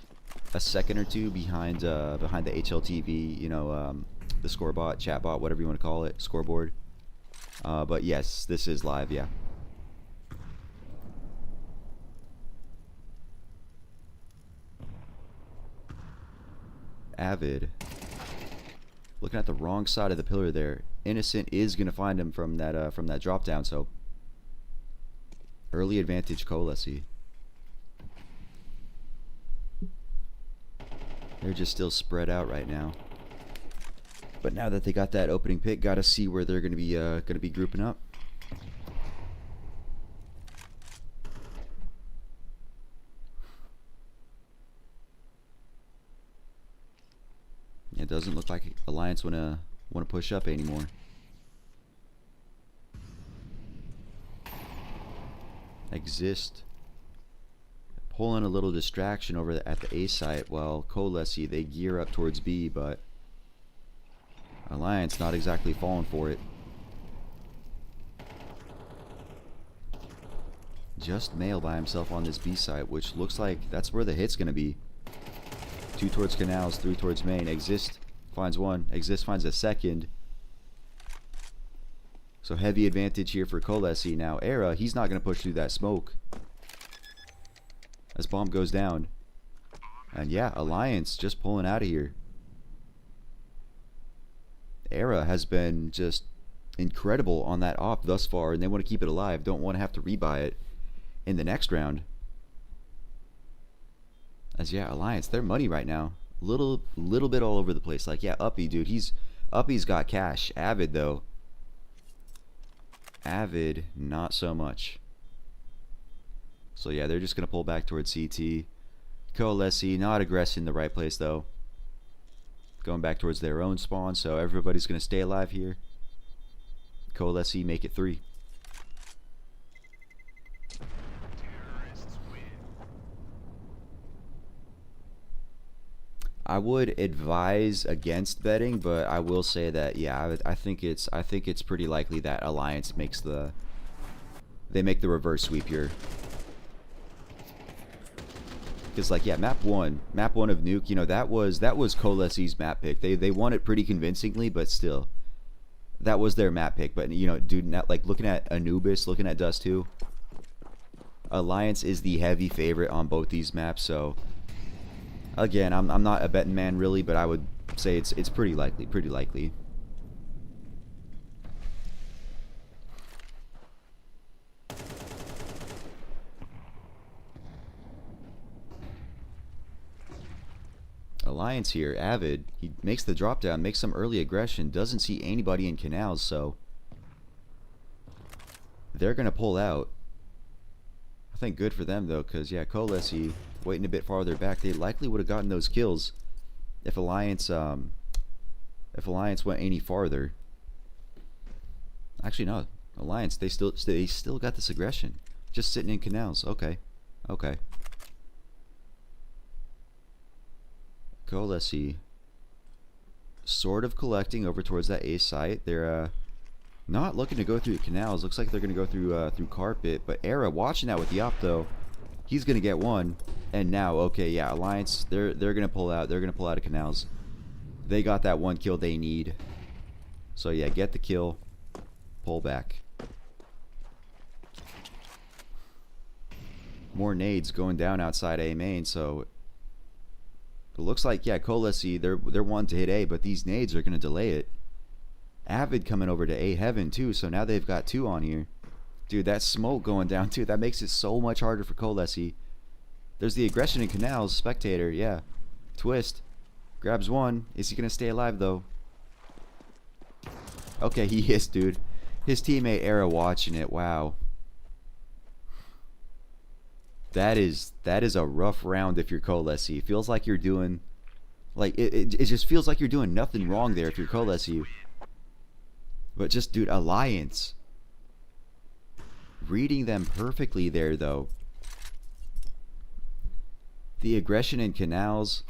a second or two behind the HLTV, you know, the scorebot, chatbot, whatever you want to call it, scoreboard. But yes, this is live, yeah. Avid looking at the wrong side of the pillar there. Innocent is gonna find him from that drop down, so early advantage KOLESIE. They're just still spread out right now. But now that they got that opening pick, gotta see where they're gonna be grouping up. It doesn't look like Alliance wanna push up anymore. Exist pulling a little distraction over at the A site while KOLESIE, they gear up towards B, but Alliance not exactly falling for it. Just Melo by himself on this B site, which looks like that's where the hit's gonna be. 2 towards canals, 3 towards main. Exist finds one. Exist finds a second. So heavy advantage here for KOLESIE. Now Era, he's not gonna push through that smoke as bomb goes down. And yeah, Alliance just pulling out of here. Era has been just incredible on that op thus far, and they want to keep it alive. Don't want to have to rebuy it in the next round. As yeah, Alliance, they're money right now. Little bit all over the place. Like yeah, Uppy, dude, Uppy's got cash. Avid though. Avid, not so much. So yeah, they're just gonna pull back towards CT. KOLESIE not aggressing the right place though. Going back towards their own spawn, so everybody's gonna stay alive here. KOLESIE make it 3. I would advise against betting, but I will say that yeah, I think it's pretty likely that Alliance makes the make the reverse sweep here. Because like yeah, map one of Nuke, you know, that was KOLESIE's map pick. They won it pretty convincingly, but still, that was their map pick. But you know, dude, not like looking at Anubis, looking at Dust 2, Alliance is the heavy favorite on both these maps. So again, I'm not a betting man really, but I would say it's pretty likely. Alliance here, Avid, he makes the drop down, makes some early aggression, doesn't see anybody in canals, so they're gonna pull out. I think good for them though, because yeah, KOLESIE waiting a bit farther back. They likely would have gotten those kills if Alliance went any farther. Actually no, Alliance, they still got this aggression, just sitting in canals. Okay. KOLESIE sort of collecting over towards that A site. They're not looking to go through the canals. Looks like they're gonna go through carpet. But Era watching that with the op though, he's gonna get one. And now okay, yeah, Alliance, they're gonna pull out. They're gonna pull out of canals. They got that one kill they need. So yeah, get the kill, pull back. More nades going down outside A main. So it looks like yeah, KOLESIE, they're wanting to hit A, but these nades are gonna delay it. Avid coming over to A heaven too, so now they've got 2 on here. Dude, that smoke going down too, that makes it so much harder for KOLESIE. There's the aggression in canals. Spectator, yeah. Twist grabs one. Is he gonna stay alive though? Okay, he is, dude. His teammate Era watching it. Wow. That is a rough round if you're KOLESIE. It feels like you're doing, like it just feels like you're doing nothing wrong there if you're KOLESIE. But just dude, Alliance reading them perfectly there though. The aggression in canals,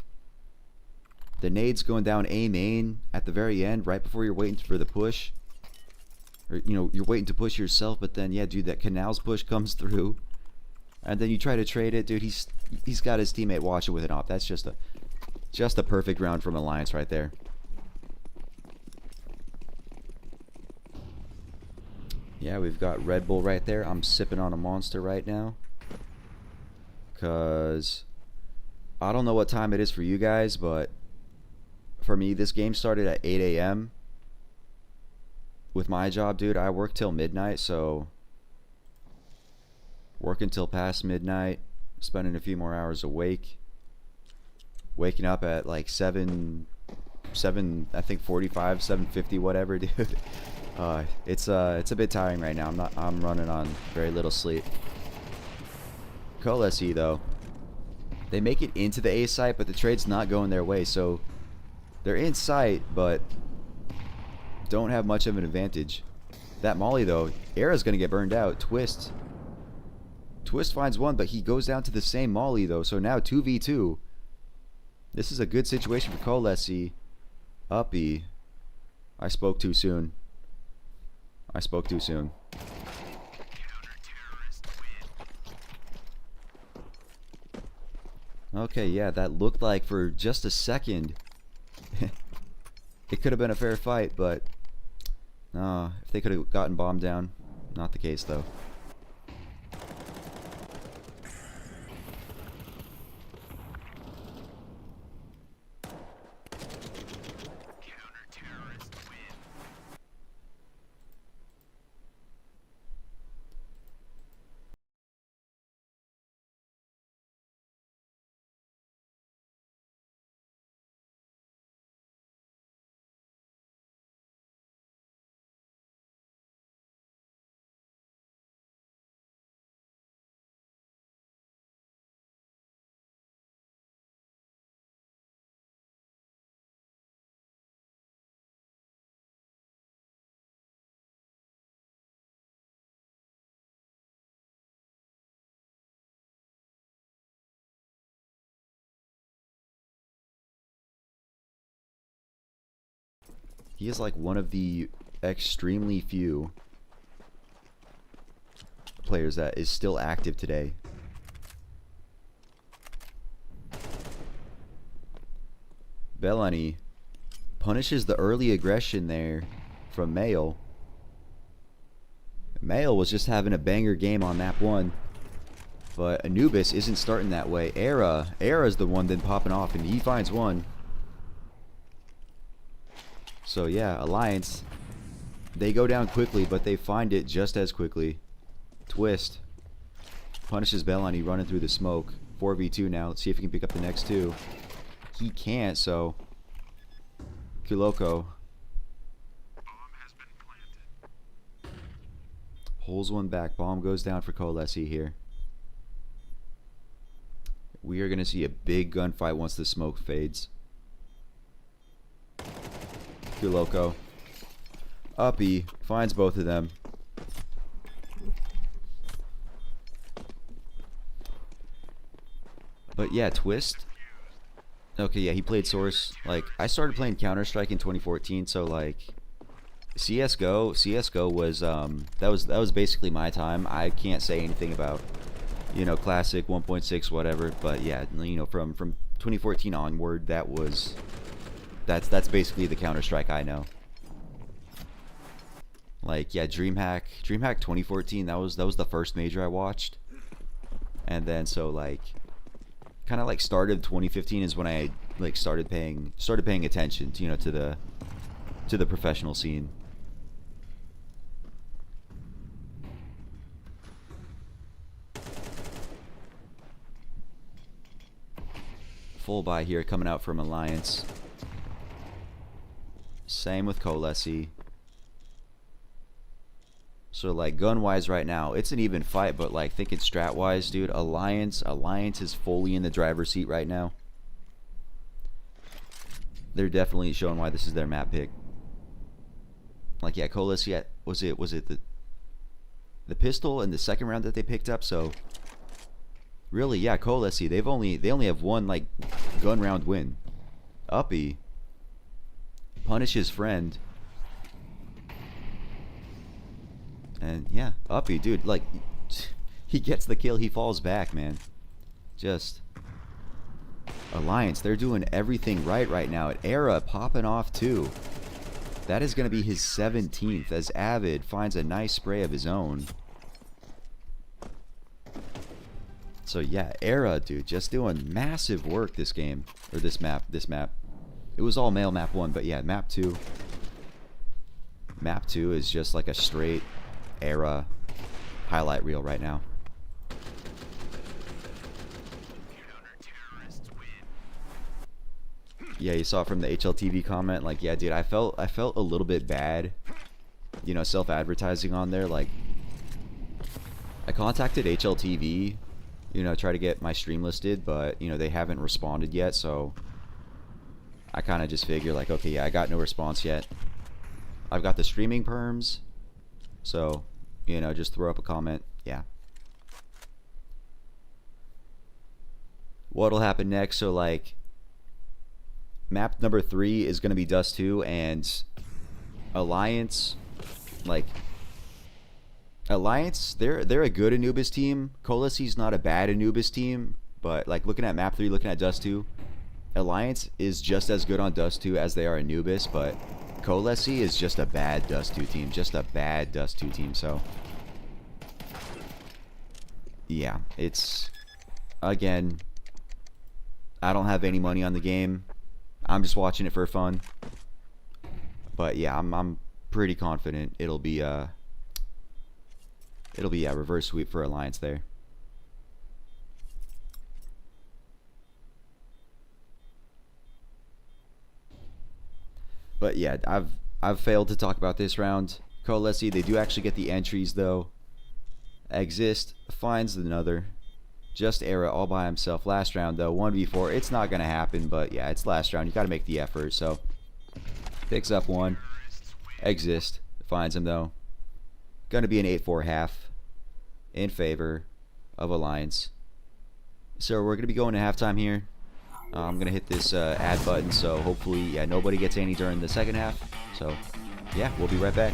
the nades going down A main at the very end, right before you're waiting for the push, or you know, you're waiting to push yourself, but then yeah, dude, that canals push comes through. And then you try to trade it, dude. He's got his teammate watching with an op. That's just a perfect round from Alliance right there. Yeah, we've got Red Bull right there. I'm sipping on a Monster right now, cause I don't know what time it is for you guys, but for me, this game started at 8 a.m. With my job, dude, I work till midnight, so working till past midnight, spending a few more hours awake, waking up at like 7 I think 45, 750, whatever, dude. It's a bit tiring right now. I'm running on very little sleep. KOLESIE though, they make it into the A site, but the trade's not going their way, so they're in sight, but don't have much of an advantage. That molly though, Era's gonna get burned out. Twist finds one, but he goes down to the same molly though, so now 2v2. This is a good situation for KOLESIE. Uppy. I spoke too soon. I spoke too soon. Okay, yeah, that looked like for just a second it could have been a fair fight, but if they could have gotten bombed down, not the case though. He is like one of the extremely few players that is still active today. Bellani punishes the early aggression there from Melo. Melo was just having a banger game on map 1. But Anubis isn't starting that way. Era's the one then popping off, and he finds one. So yeah, Alliance, they go down quickly, but they find it just as quickly. Twist punishes Bellani running through the smoke. 4v2 now. Let's see if he can pick up the next two. He can't, so Kuloko pulls one back. Bomb goes down for KOLESIE here. We are going to see a big gunfight once the smoke fades. Kuloko. Uppy finds both of them. But yeah, Twist. Okay, yeah, he played Source. Like, I started playing Counter-Strike in 2014, so like CS:GO was that was basically my time. I can't say anything about, you know, Classic 1.6 whatever, but yeah, you know, from 2014 onward, that's basically the Counter-Strike I know. Like, yeah, DreamHack 2014, that was the first major I watched. And then so like kind of like started 2015 is when I like started paying attention to, you know, to the professional scene. Full buy here coming out from Alliance. Same with KOLESIE. So like gun wise right now, it's an even fight, but like thinking strat wise, dude, Alliance is fully in the driver's seat right now. They're definitely showing why this is their map pick. Like yeah, KOLESIE, was it the pistol in the second round that they picked up? So really, yeah, KOLESIE, they only have one like gun round win. Uppy punish his friend. And yeah, Uppy, dude, like he gets the kill, he falls back, man. Just Alliance, they're doing everything right now. Era popping off too. That is going to be his 17th as Avid finds a nice spray of his own. So yeah, Era, dude, just doing massive work this game, or this map. It was all male map 1, but yeah, map 2. Map 2 is just like a straight Era highlight reel right now. Yeah, you saw from the HLTV comment, like, yeah, dude, I felt a little bit bad, you know, self-advertising on there. Like, I contacted HLTV, you know, try to get my stream listed, but, you know, they haven't responded yet, so I kind of just figure, like, okay, yeah, I got no response yet. I've got the streaming perms, so, you know, just throw up a comment, yeah. What'll happen next, so, like, map number 3 is going to be Dust 2, and Alliance, like, Alliance, they're a good Anubis team. KOLESIE's not a bad Anubis team, but, like, looking at map 3, looking at Dust 2, Alliance is just as good on Dust 2 as they are Anubis, but KOLESIE is just a bad Dust 2 team, just a bad Dust 2 team, so yeah, it's, again, I don't have any money on the game. I'm just watching it for fun. But yeah, I'm pretty confident it'll be a reverse sweep for Alliance there. But yeah, I've failed to talk about this round. KOLESIE, they do actually get the entries though. Exist finds another. Just Era all by himself. Last round though, 1v4. It's not gonna happen, but yeah, it's last round. You gotta make the effort. So picks up one. Exist finds him though. Gonna be an 8-4 half in favor of Alliance. So we're gonna be going to halftime here. I'm gonna hit this add button, so hopefully, yeah, nobody gets any during the second half. So yeah, we'll be right back.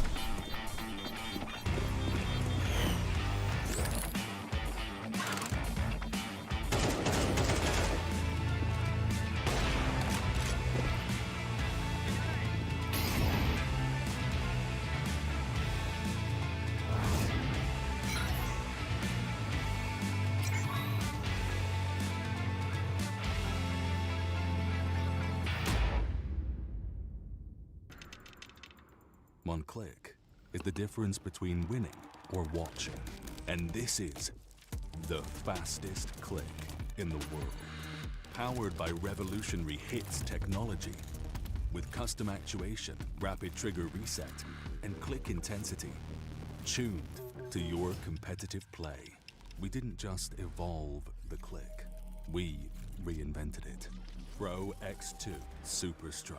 One click is the difference between winning or watching. And this is the fastest click in the world. Powered by revolutionary hits technology. With custom actuation, rapid trigger reset, and click intensity. Tuned to your competitive play. We didn't just evolve the click. We reinvented it. Pro X2 Super Strike.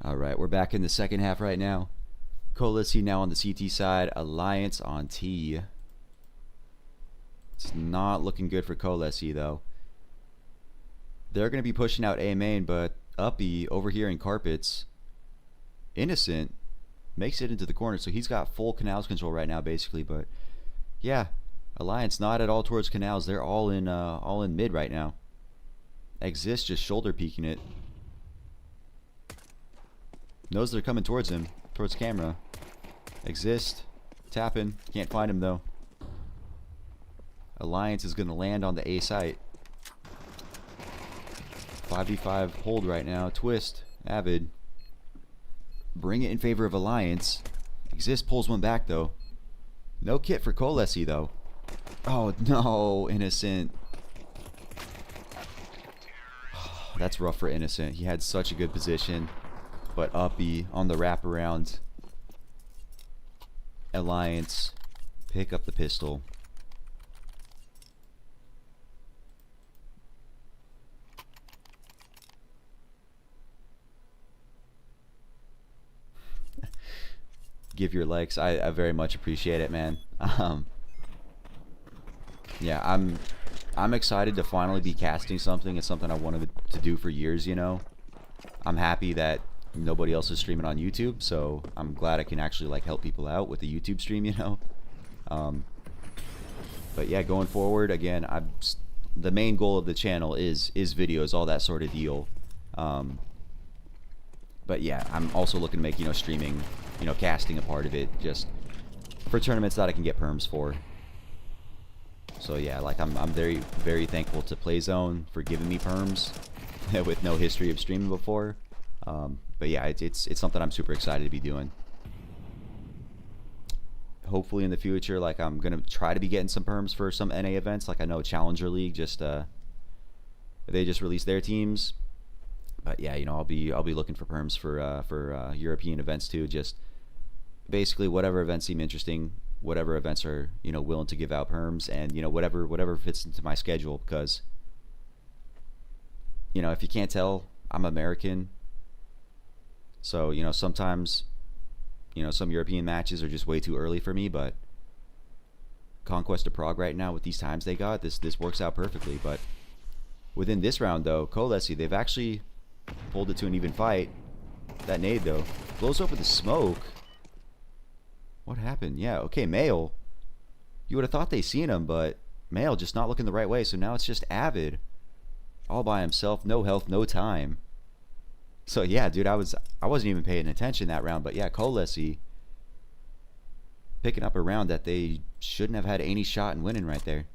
Alright, we're back in the second half right now. KOLESIE now on the CT side, Alliance on T. It's not looking good for KOLESIE though. They're going to be pushing out A main, but Uppy over here in carpets, Innocent makes it into the corner, so he's got full canals control right now basically. But yeah, Alliance not at all towards canals. They're all in mid right now. Exist just shoulder peeking it. Knows they're coming towards him, towards camera. Exist, tapping, can't find him though. Alliance is gonna land on the A site. 5v5 hold right now. Twist, Avid. Bring it in favor of Alliance. Exist pulls one back though. No kit for KOLESIE though. Oh no, Innocent. That's rough for Innocent. He had such a good position. But Uppy on the wraparound. Alliance pick up the pistol. Give your likes. I very much appreciate it, man. Yeah, I'm excited to finally be casting something. It's something I wanted to do for years, you know. I'm happy that nobody else is streaming on YouTube, so I'm glad I can actually like help people out with the YouTube stream, you know. But yeah, going forward, again, the main goal of the channel is videos, all that sort of deal. But yeah, I'm also looking to make, you know, streaming, you know, casting a part of it, just for tournaments that I can get perms for. So yeah, like I'm very, very thankful to PlayZone for giving me perms with no history of streaming before. But yeah, it's something I'm super excited to be doing. Hopefully in the future, like I'm gonna try to be getting some perms for some NA events. Like I know Challenger League just they just released their teams. But yeah, you know, I'll be looking for perms for European events too. Just basically whatever events seem interesting, whatever events are, you know, willing to give out perms, and you know, whatever fits into my schedule. Because you know, if you can't tell, I'm American, so you know, sometimes, you know, some European matches are just way too early for me. But Conquest of Prague right now, with these times they got, this works out perfectly. But within this round though, KOLESIE, they've actually pulled it to an even fight. That nade though blows over the smoke. What happened? Yeah, okay, Melo. You would have thought they seen him, but Melo just not looking the right way. So now it's just Avid all by himself, no health, no time. So yeah, dude, I wasn't even paying attention that round. But yeah, KOLESIE picking up a round that they shouldn't have had any shot in winning right there.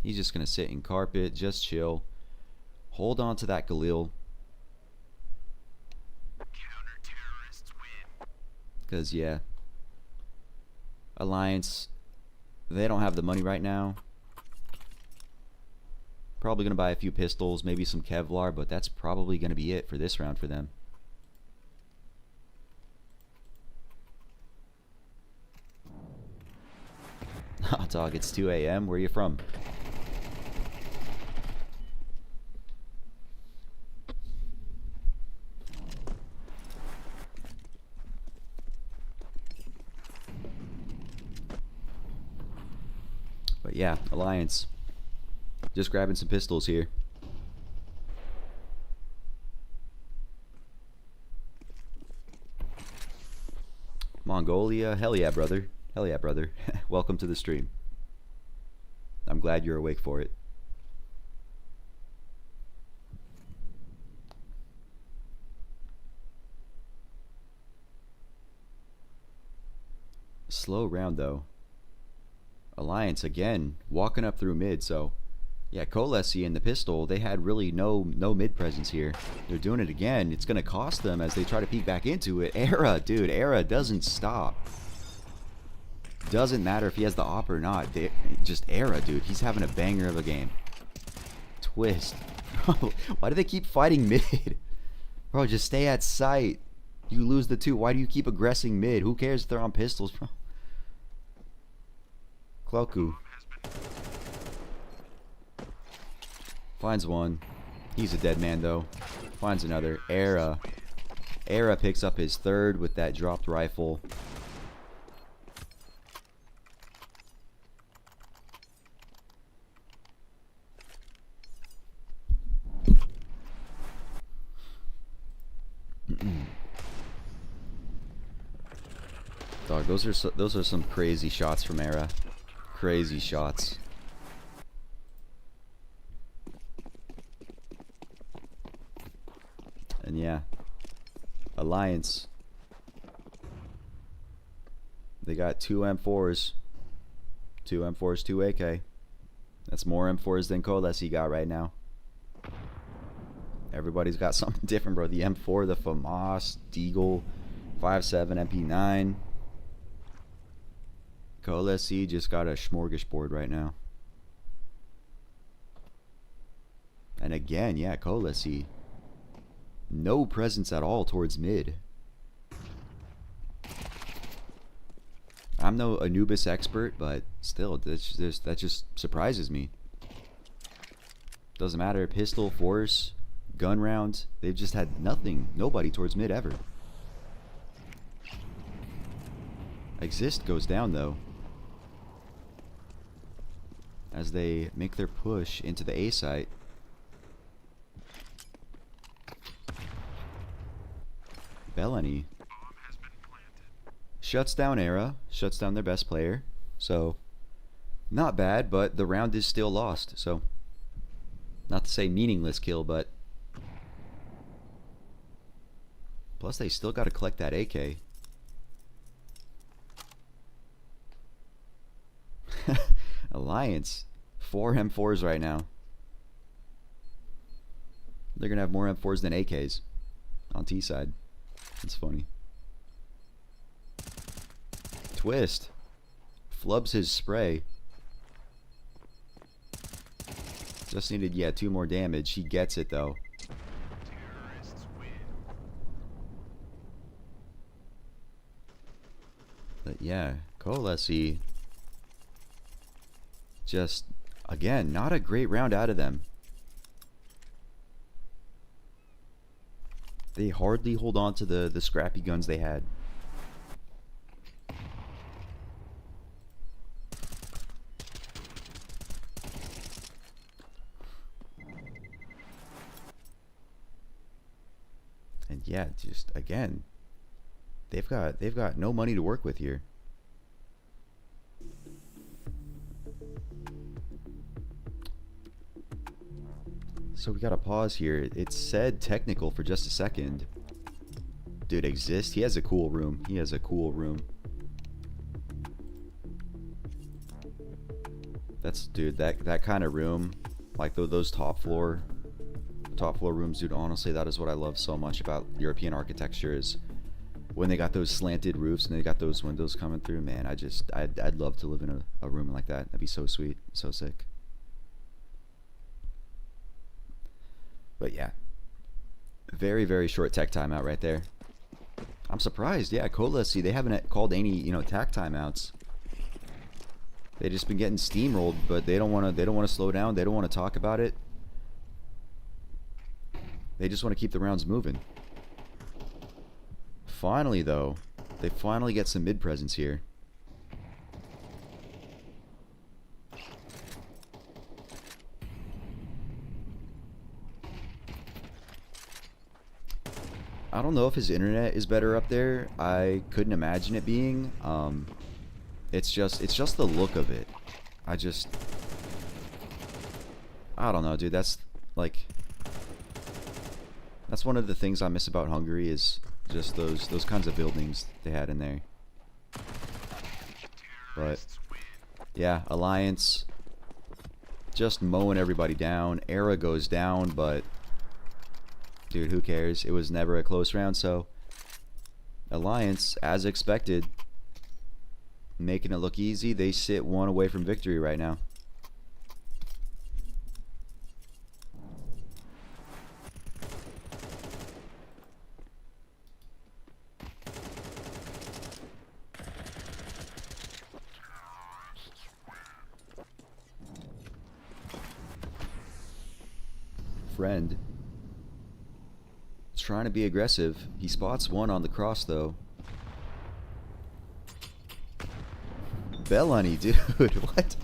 He's just gonna sit in carpet, just chill, hold on to that Galil. Because yeah, Alliance, they don't have the money right now. Probably gonna buy a few pistols, maybe some Kevlar, but that's probably gonna be it for this round for them. Hot dog, it's 2 a.m. Where are you from? But yeah, Alliance just grabbing some pistols here. Mongolia, hell yeah, brother. Hell yeah, brother. Welcome to the stream. I'm glad you're awake for it. Slow round though. Alliance again walking up through mid. So yeah, KOLESIE and the pistol, they had really no mid presence here. They're doing it again. It's gonna cost them as they try to peek back into it. Era, dude, Era doesn't stop. Doesn't matter if he has the op or not. Just Era, dude, he's having a banger of a game. Twist. Why do they keep fighting mid? Bro, just stay at sight. You lose the 2. Why do you keep aggressing mid? Who cares if they're on pistols, bro? Cloku finds one. He's a dead man though. Finds another. Era picks up his 3rd with that dropped rifle. Dog, those are some crazy shots from Era. Crazy shots. And yeah, Alliance, they got 2 M4s. 2 M4s, 2 AK. That's more M4s than KOLESIE got right now. Everybody's got something different, bro. The M4, the FAMAS, Deagle, 5.7, MP9. KOLESIE just got a smorgasbord right now. And again, yeah, KOLESIE, no presence at all towards mid. I'm no Anubis expert, but still, that just surprises me. Doesn't matter, pistol, force, gun round, they've just had nothing, nobody towards mid ever. Exist goes down though, as they make their push into the A site. Bellany shuts down Era, shuts down their best player. So Not bad, but the round is still lost, so not to say meaningless kill, but plus they still got to collect that AK. Alliance, 4 M4s right now. They're gonna have more M4s than AKs on T side. It's funny. Twist flubs his spray. Just needed, yeah, 2 more damage. He gets it though. But yeah, KOLESIE just, again, not a great round out of them. They hardly hold on to the scrappy guns they had. And yeah, just again, they've got no money to work with here. So we gotta pause here. It said technical for just a second. Dude, exist. He has a cool room. He has a cool room. That's, dude, that kind of room, like those top floor rooms, dude. Honestly, that is what I love so much about European architecture, is when they got those slanted roofs and they got those windows coming through. Man, I'd love to live in a room like that. That'd be so sweet, so sick. But yeah, very, very short tech timeout right there. I'm surprised. Yeah, KOLESIE, they haven't called any, you know, tech timeouts. They've just been getting steamrolled, but they don't want to slow down. They don't want to talk about it. They just want to keep the rounds moving. Finally, though, they finally get some mid presence here. I don't know if his internet is better up there. I couldn't imagine it being. It's just the look of it. I don't know, dude. That's like, that's one of the things I miss about Hungary, is just those kinds of buildings they had in there. But yeah, Alliance just mowing everybody down. Era goes down, but dude, who cares? It was never a close round, so Alliance, as expected, making it look easy. They sit 1 away from victory right now. Friend is trying to be aggressive. He spots 1 on the cross though. Bellunny, dude, what?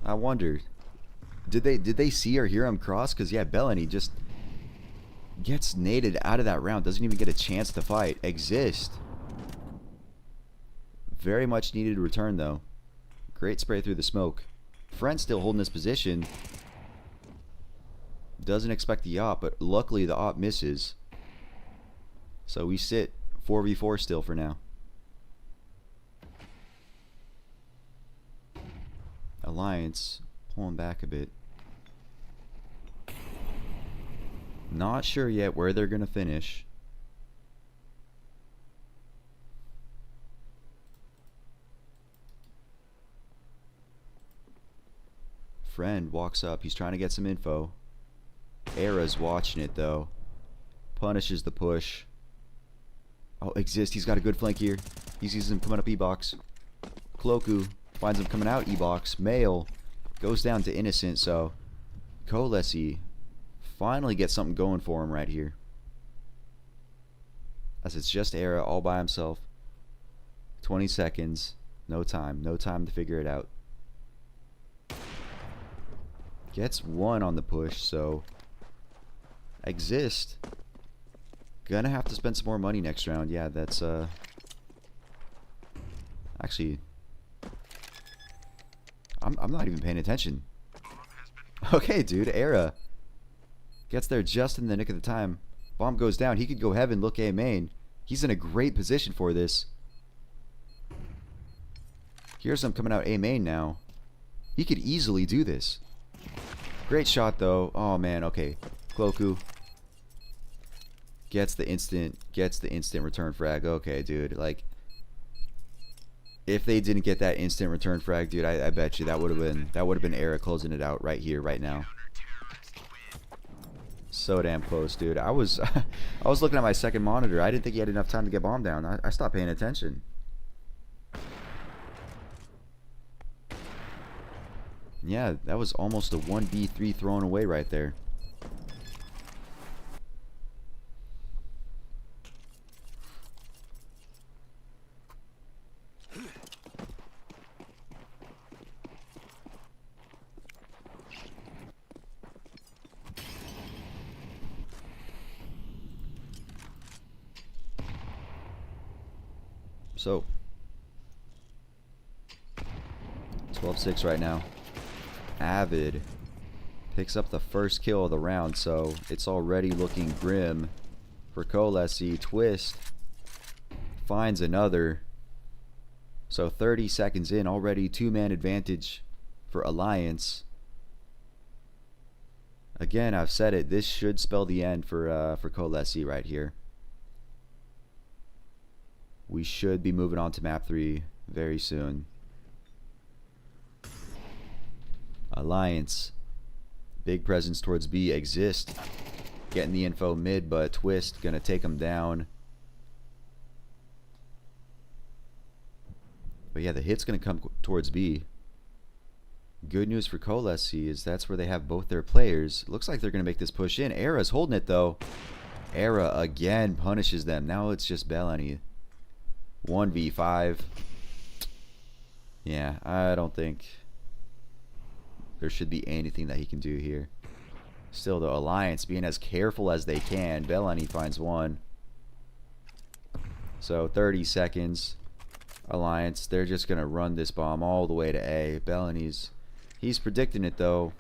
I wonder, did they see or hear him cross? Cause yeah, Bellunny just gets naded out of that round. Doesn't even get a chance to fight. Exist. Very much needed return though. Great spray through the smoke. Friend still holding his position. Doesn't expect the op, but luckily the op misses. So we sit 4v4 still for now. Alliance pulling back a bit. Not sure yet where they're gonna finish. Friend walks up. He's trying to get some info. Era's watching it though. Punishes the push. Oh, Exist. He's got a good flank here. He sees him coming up E-box. Cloaku finds him coming out E-box. Male goes down to Innocent, so KOLESIE finally gets something going for him right here. As it's just Era all by himself. 20 seconds. No time. No time to figure it out. Gets 1 on the push, so Exist gonna have to spend some more money next round. Yeah, that's actually, I'm not even paying attention. Okay, dude, Era gets there just in the nick of the time. Bomb goes down. He could go heaven, look A main. He's in a great position for this. Here's him coming out A main now. He could easily do this. Great shot, though. Oh, man, okay. Cloku gets the instant return frag. Okay, dude, like, if they didn't get that instant return frag, dude, I bet you that would have been Era closing it out right here, right now. So damn close, dude. I was I was looking at my second monitor. I didn't think he had enough time to get bomb down. I stopped paying attention. Yeah, that was almost a 1v3 thrown away right there. So 12-6 right now. Avid picks up the first kill of the round, so it's already looking grim for KOLESIE. Twist finds another. So 30 seconds in, already 2-man advantage for Alliance. Again, I've said it, this should spell the end for KOLESIE right here. We should be moving on to map 3 very soon. Alliance, big presence towards B exists. Getting the info mid, but Twist gonna take him down. But yeah, the hit's gonna come towards B. Good news for KOLESIE is that's where they have both their players. Looks like they're gonna make this push in. Era's holding it though. Era again punishes them. Now it's just Bellany. 1v5. Yeah, I don't think there should be anything that he can do here. Still, the Alliance being as careful as they can. Bellany finds one. So 30 seconds. Alliance, they're just gonna run this bomb all the way to A. He's predicting it though.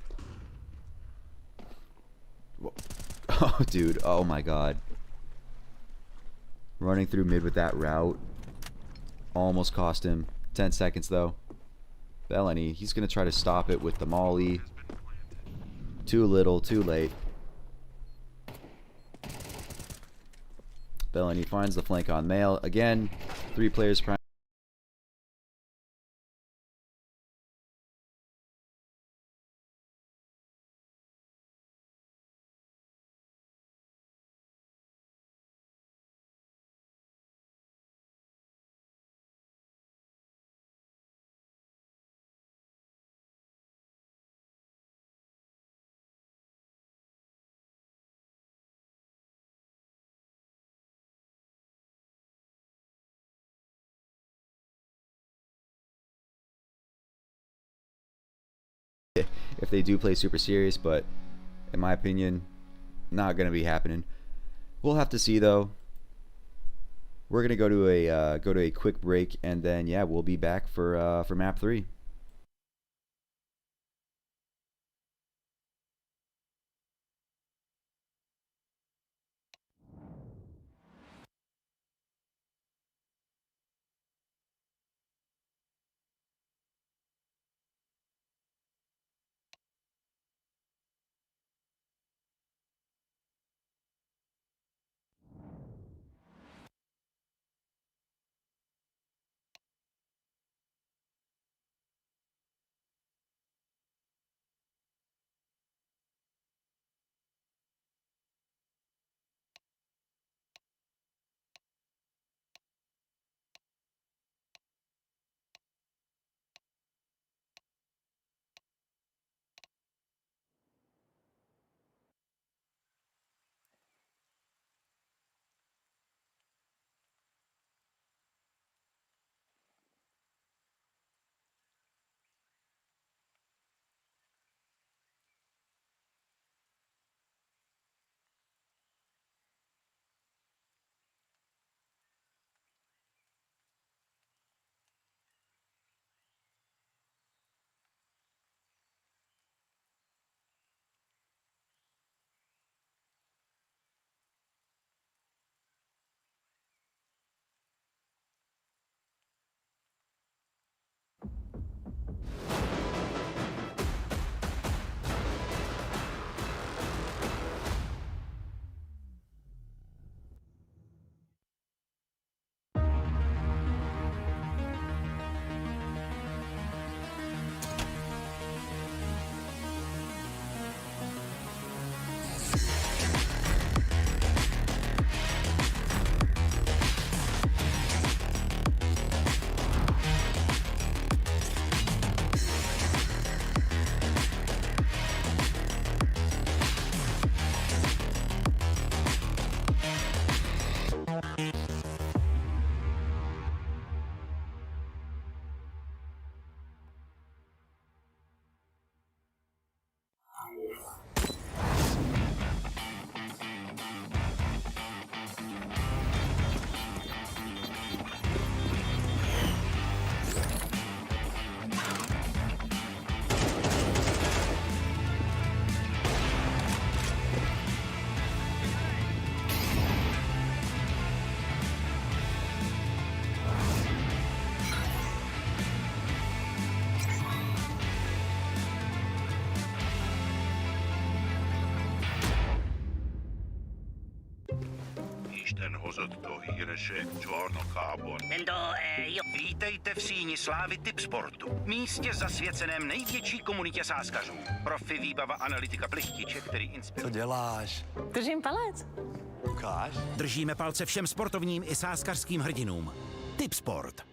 Oh, dude. Oh my god. Running through mid with that route almost cost him. 10 seconds though. Bellany, he's gonna try to stop it with the molly. Too little, too late. Bellany finds the flank on Male. Again, 3 players prime. If they do play super serious, but in my opinion, not gonna be happening. We'll have to see though. We're gonna go to a quick break, and then yeah, we'll be back for map 3. se čornokábon. Vítejte v síni slávy Tipsportu, místě zasvěceném největší komunitě sáskařů. Profi výbava analytika plichtiče, který inspiruje. děláš? Držím palec. Ukáž? Držíme palce všem sportovním i sáskařským hrdinům. Tipsport.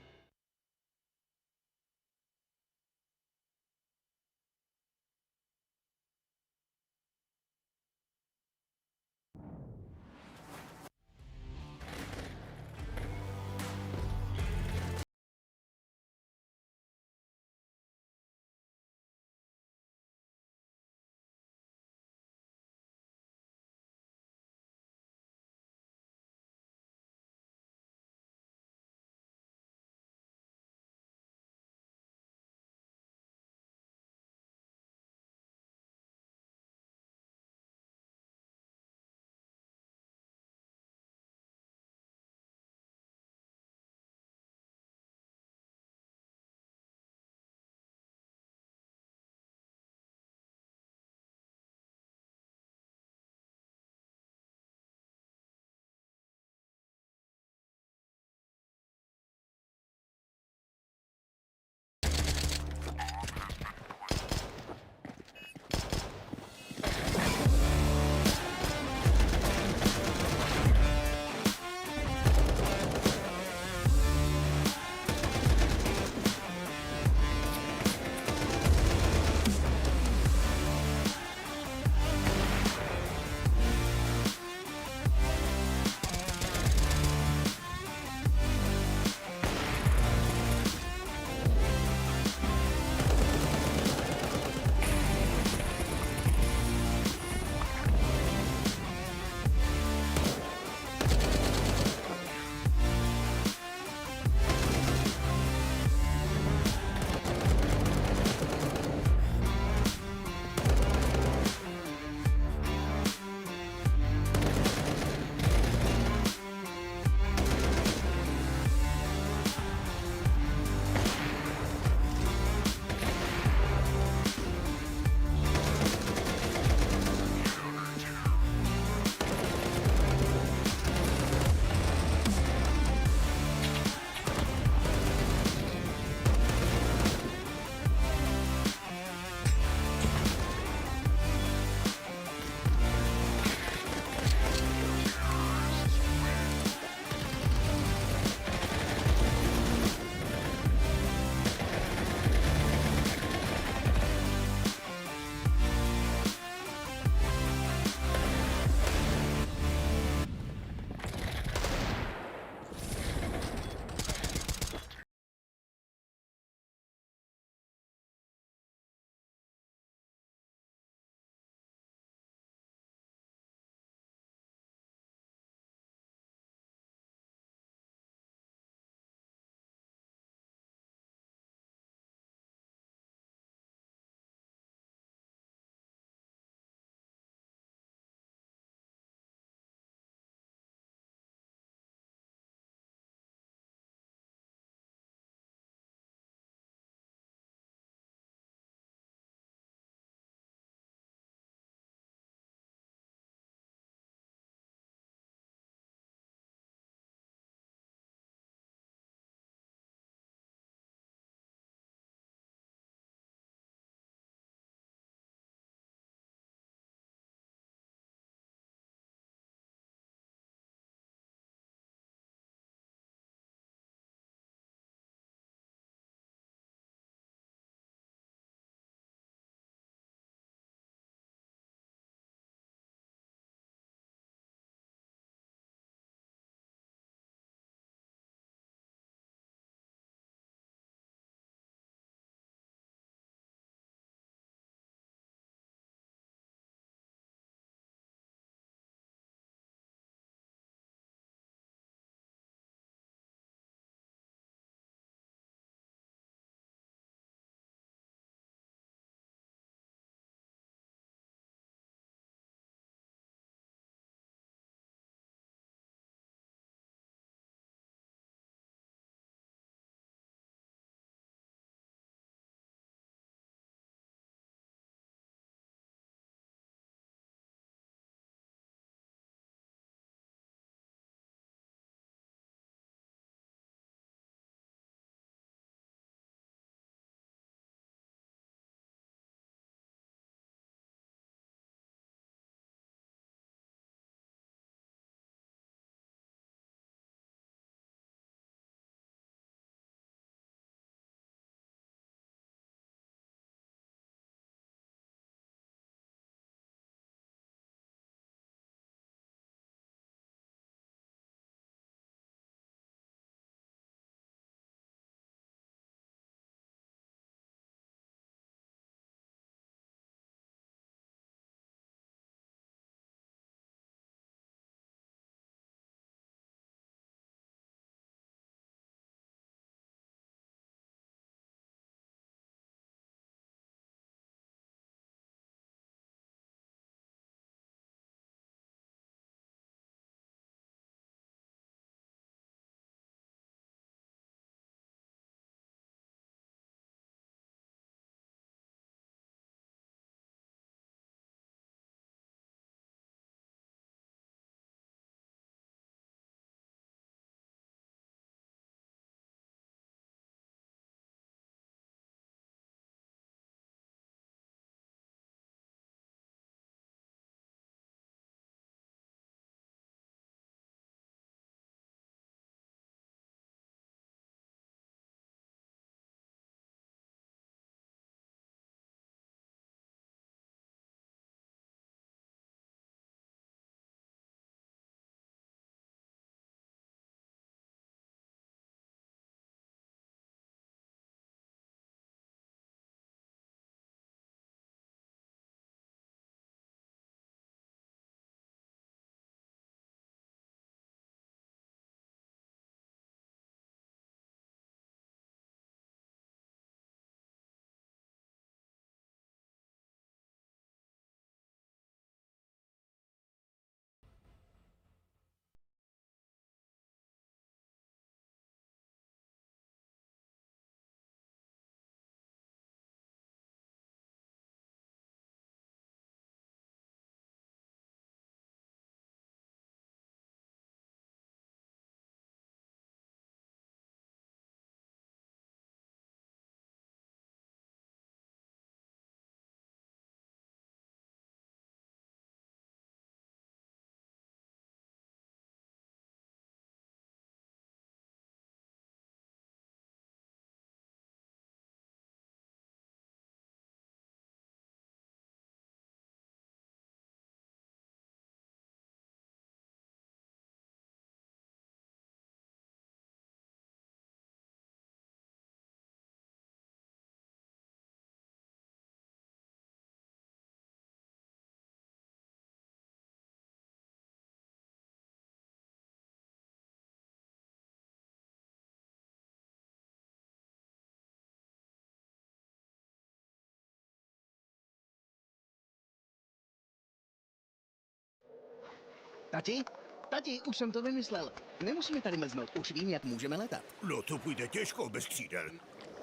Tati? Tati, už jsem to vymyslel. Nemusíme tady mrznout, už vím, jak můžeme letat. No to půjde těžko bez křídel.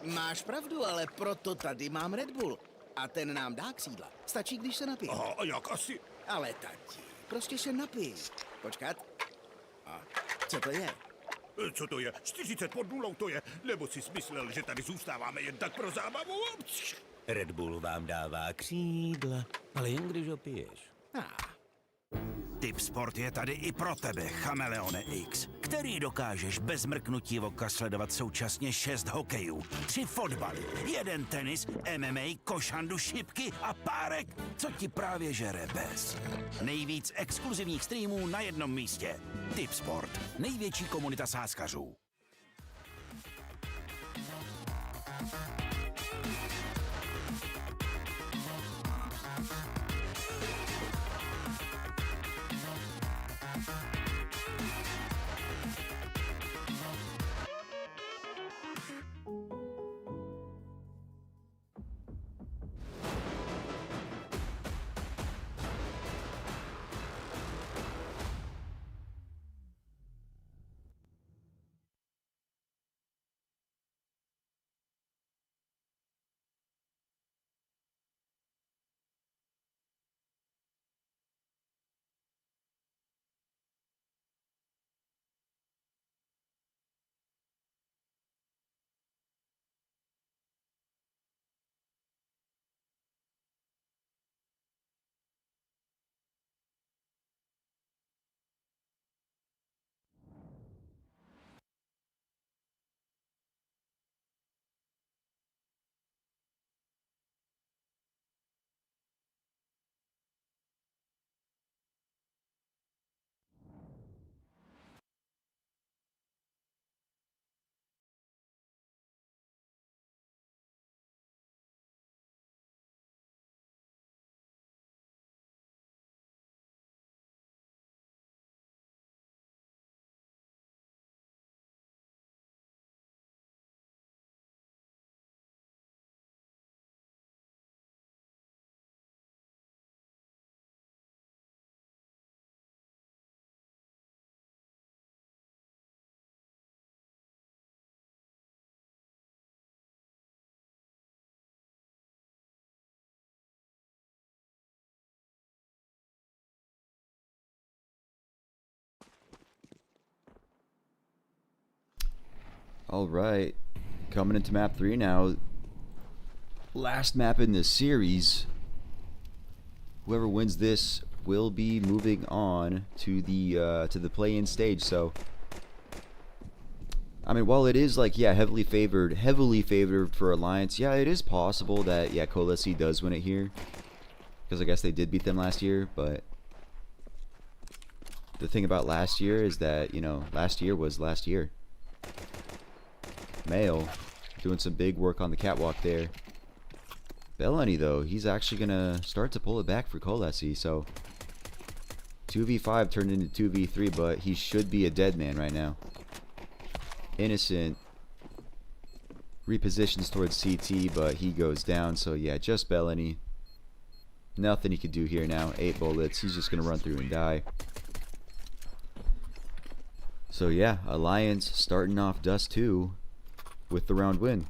Máš pravdu, ale proto tady mám Red Bull. A ten nám dá křídla. Stačí, když se napije. Aha, a jak asi? Ale tati, prostě se napij. Počkat. A co to je? Co to je? 40 pod nulou to je? Nebo jsi smyslel, že tady zůstáváme jen tak pro zábavu? Red Bull vám dává křídla, ale jen když ho piješ. Tipsport je tady i pro tebe, Chameleone X, který dokážeš bez mrknutí oka sledovat současně 6 hokejů, 3 fotbaly, 1 tenis, MMA, košandu, šipky a párek, co ti právě žere bez. Nejvíc exkluzivních streamů na jednom místě. Tipsport, největší komunita sázkařů. All right, coming into map 3 now. Last map in this series. Whoever wins this will be moving on to the play-in stage. So, I mean, while it is like heavily favored for Alliance, yeah, it is possible that KOLESIE does win it here, because I guess they did beat them last year. But the thing about last year is that last year was last year. Melo doing some big work on the catwalk there. Bellany, though, he's actually gonna start to pull it back for KOLESIE. So 2v5 turned into 2v3, but he should be a dead man right now. Innocent repositions towards CT, but he goes down. So yeah, just Bellany. Nothing he could do here now. 8 bullets. He's just gonna run through and die. So yeah, Alliance starting off Dust 2 with the round win.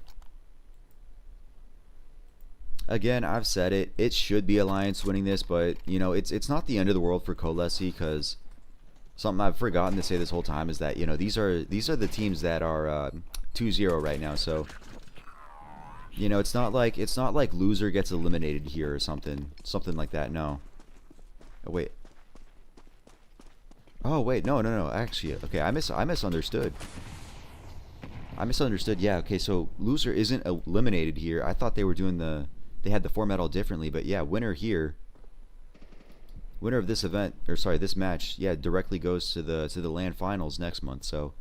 Again, I've said it. It should be Alliance winning this, but it's not the end of the world for KOLESIE, because something I've forgotten to say this whole time is that these are the teams that are 2-0 right now. So it's not like loser gets eliminated here or something like that. No. Oh wait. Oh wait, no. Actually, okay, I misunderstood. Yeah, okay, so loser isn't eliminated here. I thought they were doing they had the format all differently, but yeah, winner here. Winner of this event, or sorry, this match, yeah, directly goes to the LAN finals next month. So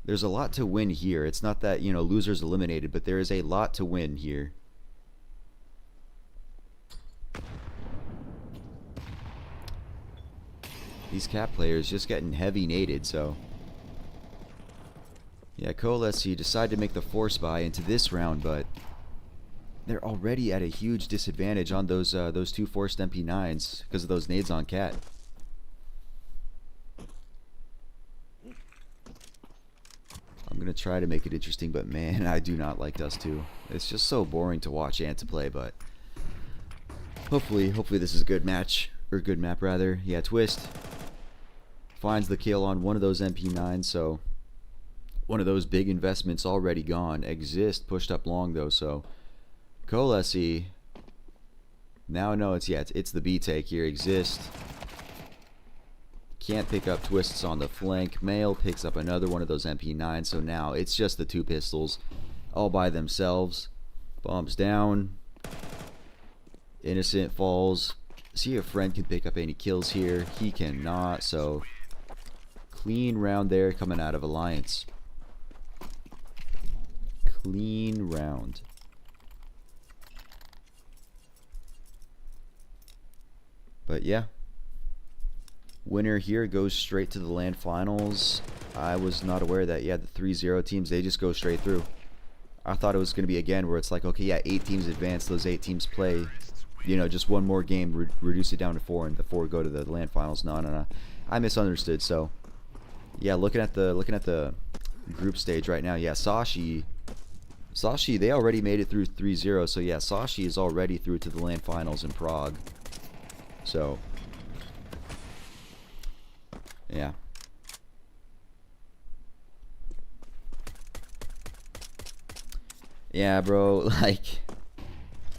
there's a lot to win here. It's not that, loser's eliminated, but there is a lot to win here. These cap players just getting heavy naded, so yeah, KOLESIE decided to make the force buy into this round, but they're already at a huge disadvantage on those 2 forced MP9s because of those nades on Cat. I'm gonna try to make it interesting, but man, I do not like Dust 2. It's just so boring to watch and to play, but hopefully this is a good match, or good map rather. Yeah, Twist finds the kill on one of those MP9s, so one of those big investments already gone. Exist pushed up long though, so KOLESIE now no, it's the B take here. Exist can't pick up Twists on the flank. Male picks up another one of those MP9s, so now it's just the two pistols all by themselves. Bombs down. Innocent falls. See if Friend can pick up any kills here. He cannot, so clean round there coming out of Alliance. Clean round. But yeah, winner here goes straight to the LAN finals. I was not aware that, yeah, the 3-0 teams, they just go straight through. I thought it was going to be again where it's like, okay, yeah, 8 teams advance, those 8 teams play, you know, just one more game, reduce it down to 4, and the 4 go to the LAN finals. No. I misunderstood. So yeah, looking at the group stage right now, yeah, Sashi, they already made it through 3-0, so yeah, Sashi is already through to the LAN finals in Prague. So yeah. Yeah, bro, like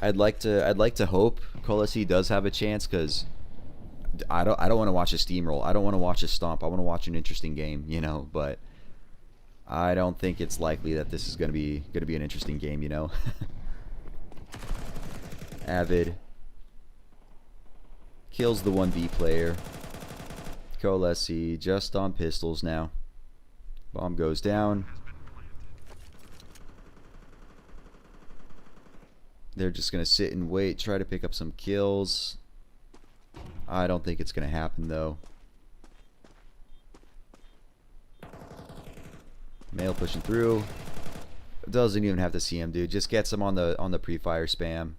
I'd like to hope KOLESIE does have a chance, cuz I don't want to watch a steamroll. I don't want to watch a stomp. I want to watch an interesting game, you know, but I don't think it's likely that this is going to be an interesting game, you know. Avid kills the 1B player. KOLESIE just on pistols now. Bomb goes down. They're just going to sit and wait, try to pick up some kills. I don't think it's going to happen though. Male pushing through. Doesn't even have to see him, dude. Just gets him on the pre-fire spam.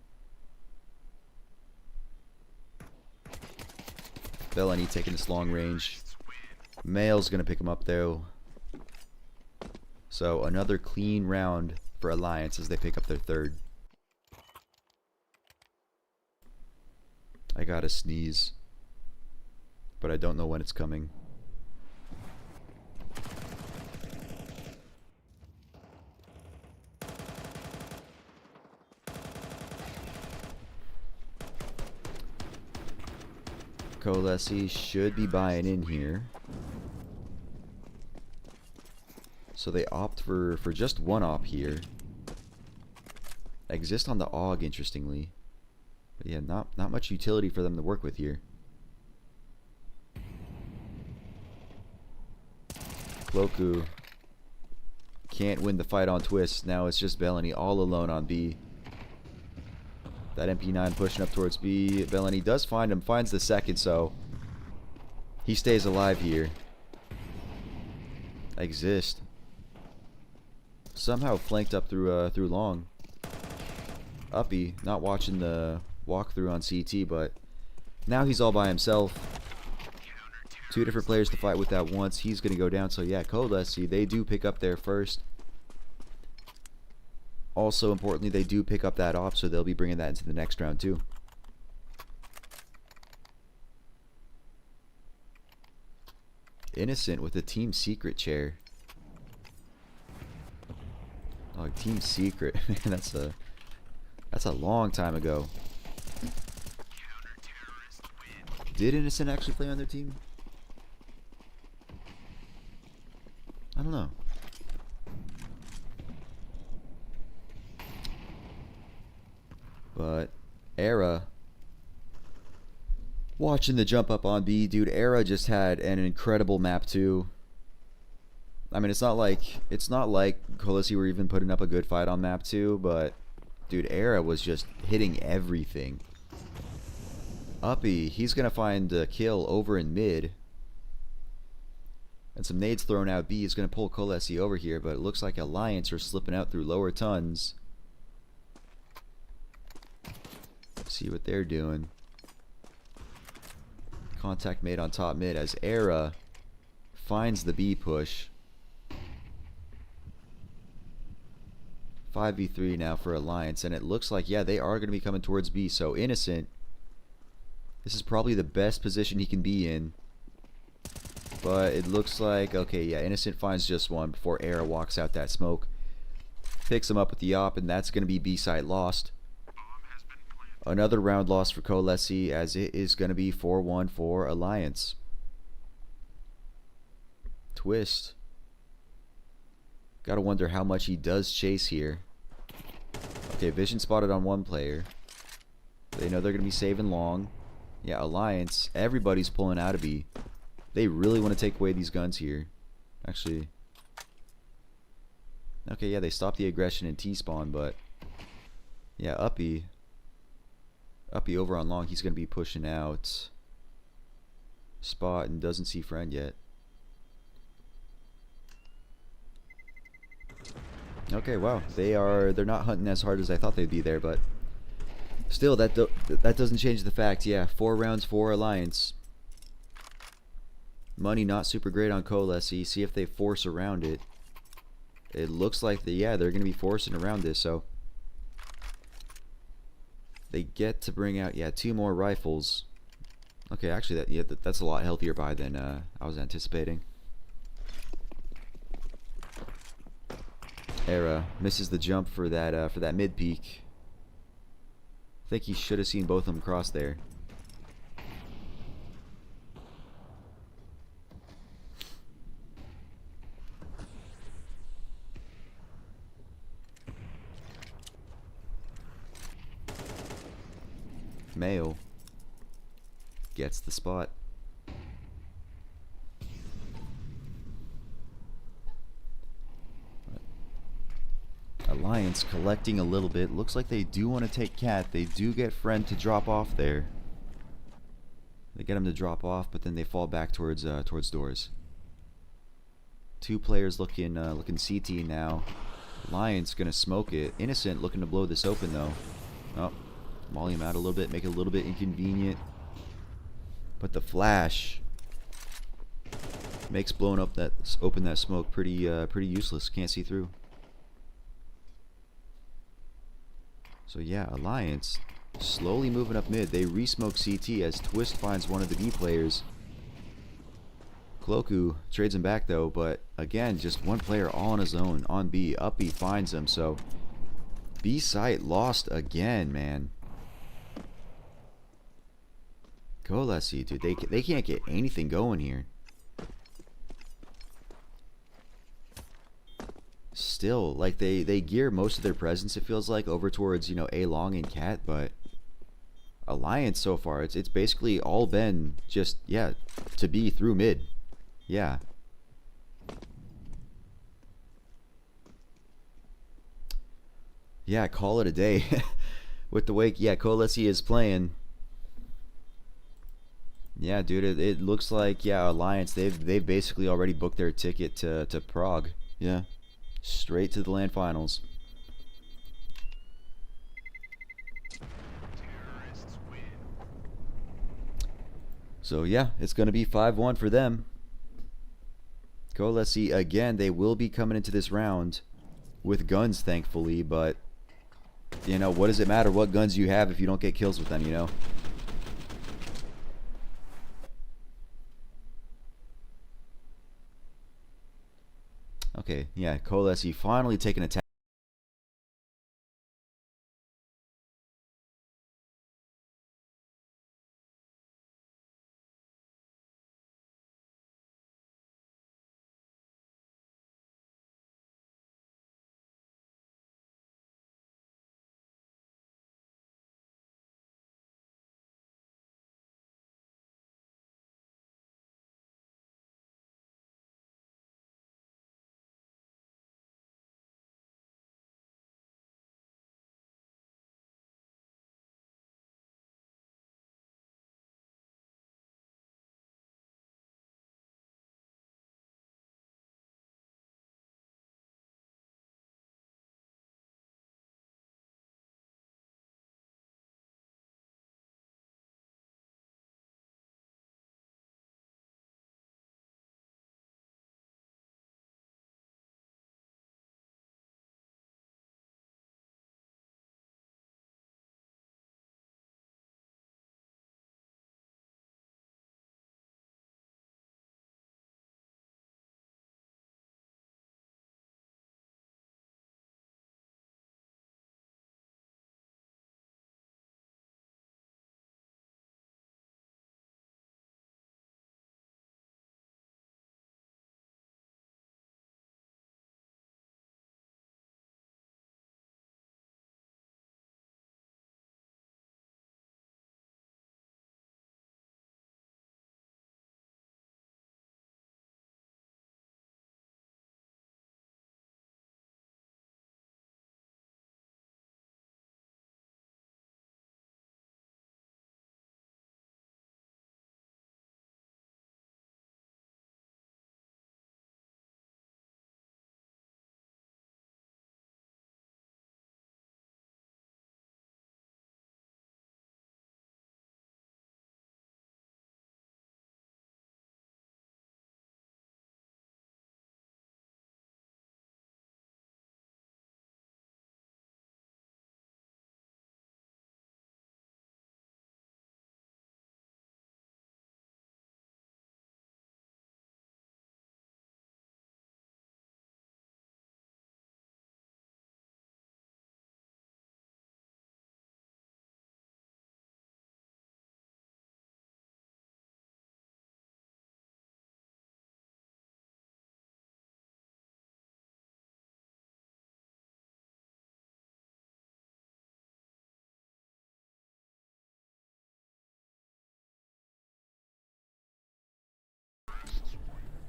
Bellany taking this long range. Male's gonna pick him up though. So another clean round for Alliance as they pick up their 3rd. I gotta sneeze, but I don't know when it's coming. KOLESIE should be buying in here. So they opt for just one op here. Exist on the AUG, interestingly. But yeah, not much utility for them to work with here. Cloku can't win the fight on Twist. Now it's just Bellany all alone on B. That MP9 pushing up towards B. Bellany does find him, finds the second, so he stays alive here. Exist somehow flanked up through long. Uppy not watching the walkthrough on CT, but now he's all by himself. 2 different players to fight with at once. He's gonna go down. So yeah, KOLESIE, they do pick up their first. Also importantly, they do pick up that op, so they'll be bringing that into the next round too. Innocent with a team secret chair. Oh, team secret. Man, that's a long time ago. Did Innocent actually play on their team? I don't know. But Era watching the jump up on B, dude. Era just had an incredible map too. I mean, it's not like KOLESIE were even putting up a good fight on map 2, but dude, Era was just hitting everything. Uppy, he's gonna find a kill over in mid. And some nades thrown out. B is gonna pull KOLESIE over here, but it looks like Alliance are slipping out through lower tons. See what they're doing. Contact made on top mid as Era finds the B push. 5v3 now for Alliance, and it looks like, yeah, they are going to be coming towards B. So Innocent, this is probably the best position he can be in. But it looks like, okay, yeah, Innocent finds just one before Era walks out that smoke. Picks him up with the op, and that's going to be B site lost. Another round loss for KOLESIE, as it is going to be 4-1 for Alliance. Twist. Gotta wonder how much he does chase here. Okay, vision spotted on one player. They know they're going to be saving long. Yeah, Alliance, everybody's pulling out of B. They really want to take away these guns here. Actually. Okay, yeah, they stopped the aggression in T-spawn, but yeah, Uppy over on long, he's going to be pushing out spot and doesn't see friend yet. Okay, wow, they're not hunting as hard as I thought they'd be there, but still, that doesn't change the fact. Yeah, 4 rounds for Alliance. Money not super great on KOLESIE. See if they force around it. It looks like they're going to be forcing around this, so they get to bring out 2 more rifles. Okay, actually that's a lot healthier buy than I was anticipating. Era misses the jump for that mid peak. I think he should have seen both of them cross there. Melo gets the spot. Alliance collecting a little bit. Looks like they do want to take Cat. They do get friend to drop off there. They get him to drop off, but then they fall back towards doors. 2 players looking CT now. Alliance gonna smoke it. Innocent looking to blow this open though. Oh, molly him out a little bit, make it a little bit inconvenient. But the flash makes blowing up open that smoke pretty useless. Can't see through. So yeah, Alliance slowly moving up mid. They re-smoke CT as Twist finds one of the B players. Cloku trades him back though, but again, just one player all on his own on B. Uppy finds him, so B site lost again, man. KOLESIE, dude, they can't get anything going here. Still, like they gear most of their presence, it feels like, over towards, A long and Cat, but Alliance so far, it's basically all been just to be through mid. Yeah. Yeah, call it a day. With the way KOLESIE is playing. Yeah, dude, it looks like Alliance, they've basically already booked their ticket to Prague. Yeah. Straight to the LAN finals. So yeah, it's going to be 5-1 for them. KOLESIE, again, they will be coming into this round with guns, thankfully, but what does it matter what guns you have if you don't get kills with them, Okay, yeah, KOLESIE finally taking a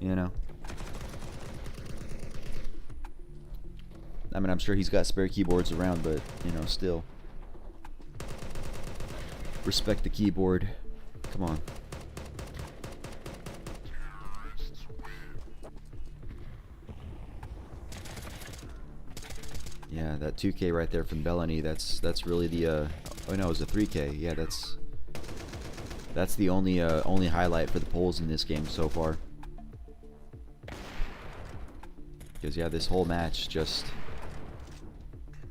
you know. I mean, I'm sure he's got spare keyboards around, but, you know, still. Respect the keyboard. Come on. Yeah, that 2K right there from Bellany, that's really the oh no, it was a 3K. Yeah, that's the only highlight for the polls in this game so far. Because yeah, this whole match just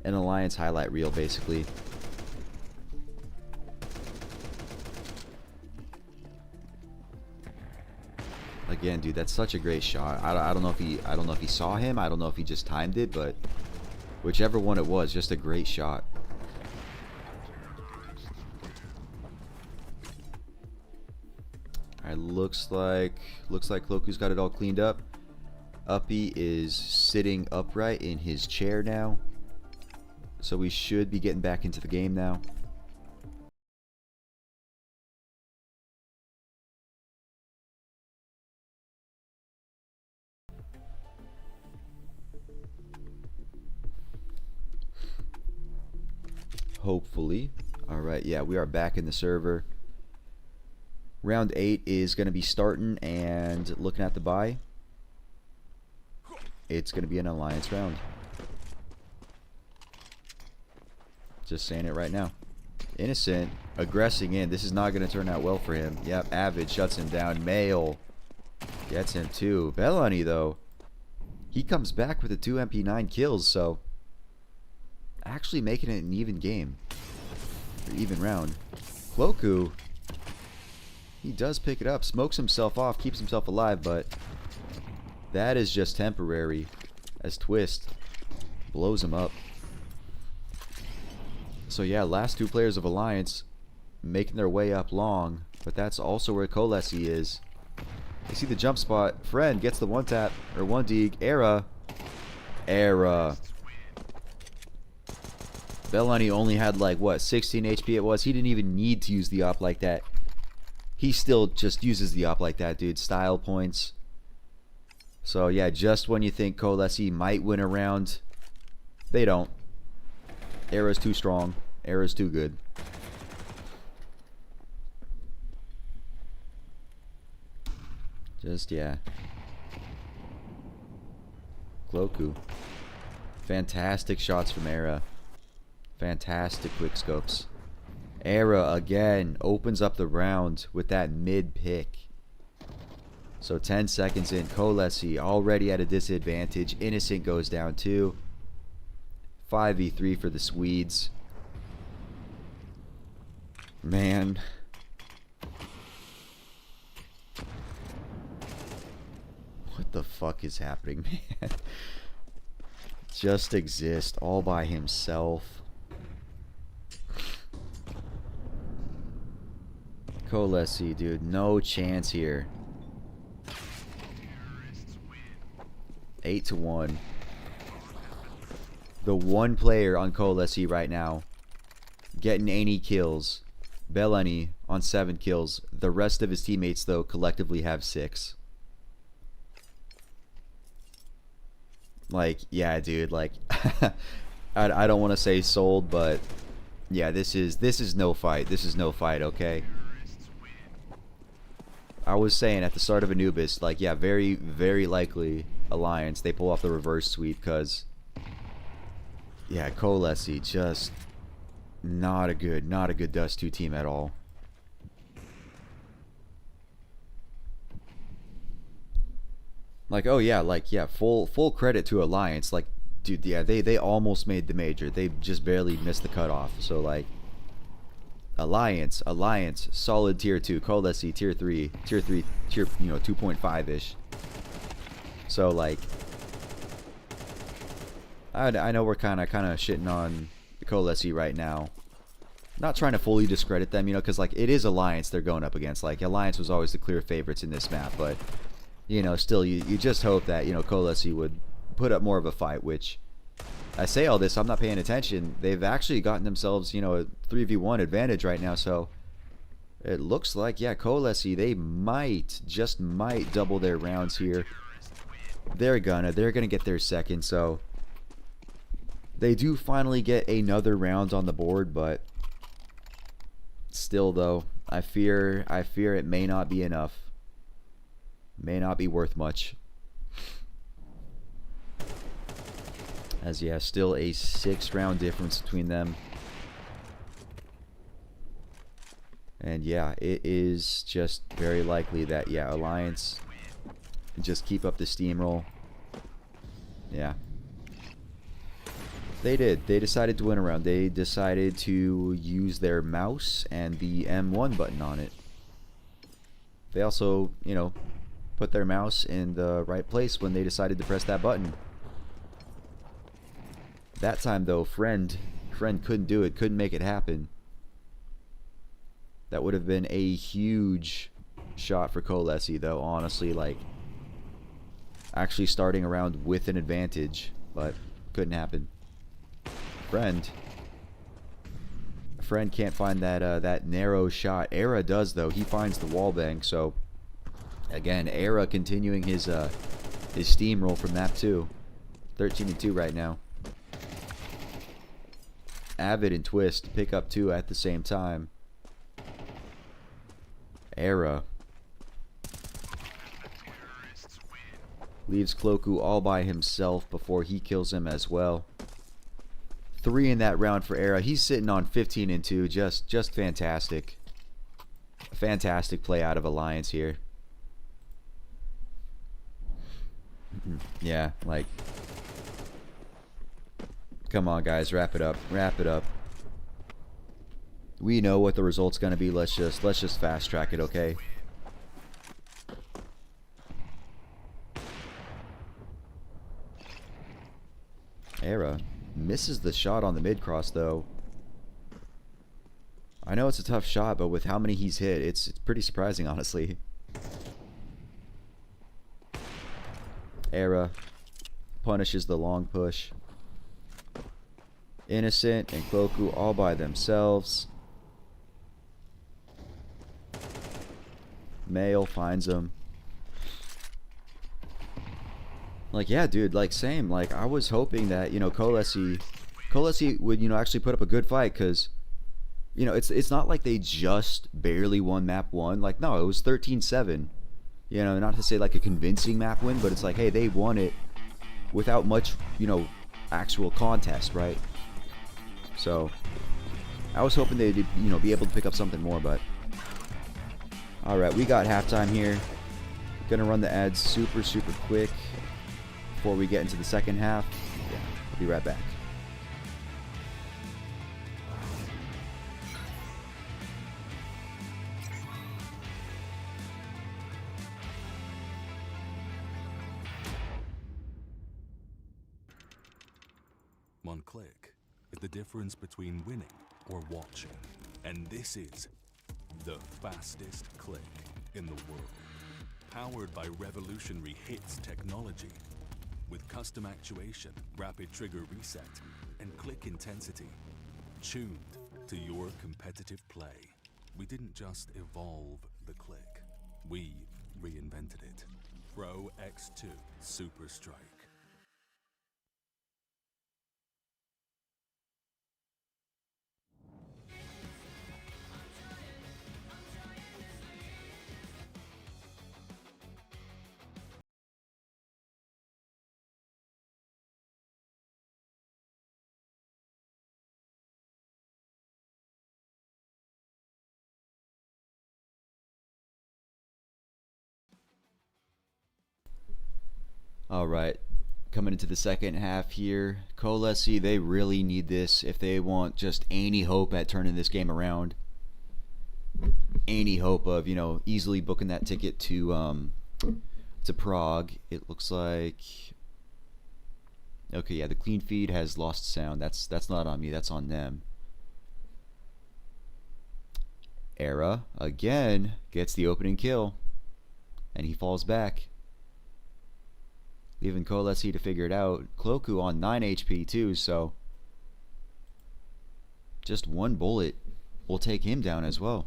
an Alliance highlight reel basically. Again, dude, that's such a great shot. I don't know if he saw him. I don't know if he just timed it, but whichever one it was, just a great shot. Alright, looks like Cloaku's got it all cleaned up. Uppy is sitting upright in his chair now. So we should be getting back into the game now. Hopefully. Alright, yeah, we are back in the server. Round 8 is going to be starting, and looking at the buy, it's going to be an Alliance round. Just saying it right now. Innocent, aggressing in. This is not going to turn out well for him. Yep, Avid shuts him down. Male gets him too. Bellany, though, he comes back with the 2 MP9 kills, so actually making it an even game. Or even round. Cloaku, he does pick it up, smokes himself off, keeps himself alive, but that is just temporary as Twist blows him up. So yeah, last 2 players of Alliance making their way up long, but that's also where KOLESIE is. They see the jump spot. Friend gets the 1-tap, or 1-dig. Era. Bellany only had like, what, 16 HP it was. He didn't even need to use the op like that. He still just uses the op like that, dude. Style points. So yeah, just when you think KOLESIE might win a round, they don't. Era's too strong. Era's too good. Just, yeah. Cloaku. Fantastic shots from Era. Fantastic quick scopes. Era again opens up the round with that mid pick. So 10 seconds in, KOLESIE already at a disadvantage. Innocent goes down too. 5v3 for the Swedes. Man. What the fuck is happening, man? Just exist all by himself. KOLESIE, dude, no chance here. 8-1. The one player on KOLESIE right now getting any kills. Bellany on 7 kills. The rest of his teammates, though, collectively have 6. Like, yeah, dude, like, I don't want to say sold, but yeah, this is no fight. This is no fight, okay? I was saying at the start of Anubis, like, yeah, very, very likely Alliance, they pull off the reverse sweep, because yeah, KOLESIE just not a good Dust 2 team at all. Like, oh yeah, like, yeah, full credit to Alliance. Like, dude, yeah, they almost made the major. They just barely missed the cutoff. So like, Alliance, solid tier 2. KOLESIE tier 3, tier 2.5-ish. So like, I know we're kind of shitting on KOLESIE right now. Not trying to fully discredit them, you know, because like, it is Alliance they're going up against. Like, Alliance was always the clear favorites in this map, but you know, still, you just hope that, you know, KOLESIE would put up more of a fight, which, I say all this, I'm not paying attention. They've actually gotten themselves, you know, a 3v1 advantage right now, so It looks like, yeah, KOLESIE, they might, just might double their rounds here. They're gonna get their second, so they do finally get another round on the board, but still though, I fear it may not be enough. May not be worth much. As yeah, still a 6-round difference between them. And yeah, it is just very likely that, yeah, Alliance just keep up the steamroll. Yeah. They did. They decided to win a round. They decided to use their mouse and the M1 button on it. They also, you know, put their mouse in the right place when they decided to press that button. That time though, friend couldn't do it, couldn't make it happen. That would have been a huge shot for KOLESIE though, honestly, like actually starting around with an advantage, but couldn't happen. Friend can't find that that narrow shot. Era does though. He finds the wall bang. So again, Era continuing his steamroll from map 2. 13-2 right now. Avid and Twist pick up 2 at the same time. Era leaves Cloku all by himself before he kills him as well. 3 in that round for Era. He's sitting on 15-2. Just fantastic. Fantastic play out of Alliance here. Yeah, like, come on guys, wrap it up. Wrap it up. We know what the result's gonna be. Let's just fast track it, okay? Era misses the shot on the mid cross though. I know it's a tough shot, but with how many he's hit, it's pretty surprising, honestly. Era punishes the long push. Innocent and Cloku all by themselves. Male finds him. Like, yeah, dude, like, same. Like, I was hoping that, you know, KOLESIE would, you know, actually put up a good fight, because, you know, it's not like they just barely won map 1. Like, no, it was 13-7. You know, not to say like a convincing map win, but it's like, hey, they won it without much, you know, actual contest, right? So I was hoping they'd, you know, be able to pick up something more, but alright, we got halftime here. Gonna run the ads super quick before we get into the second half. Yeah, I'll be right back. One click is the difference between winning or watching. And this is the fastest click in the world. Powered by revolutionary hits technology. With custom actuation, rapid trigger reset, and click intensity. Tuned to your competitive play. We didn't just evolve the click. We reinvented it. Pro X2 Super Strike. Alright, coming into the second half here. KOLESIE, they really need this if they want just any hope at turning this game around. Any hope of, you know, easily booking that ticket to Prague. It looks like, okay, yeah, the clean feed has lost sound. That's not on me, that's on them. Era again gets the opening kill, and he falls back, leaving KOLESIE to figure it out. Cloku on 9 HP too, so just one bullet will take him down as well.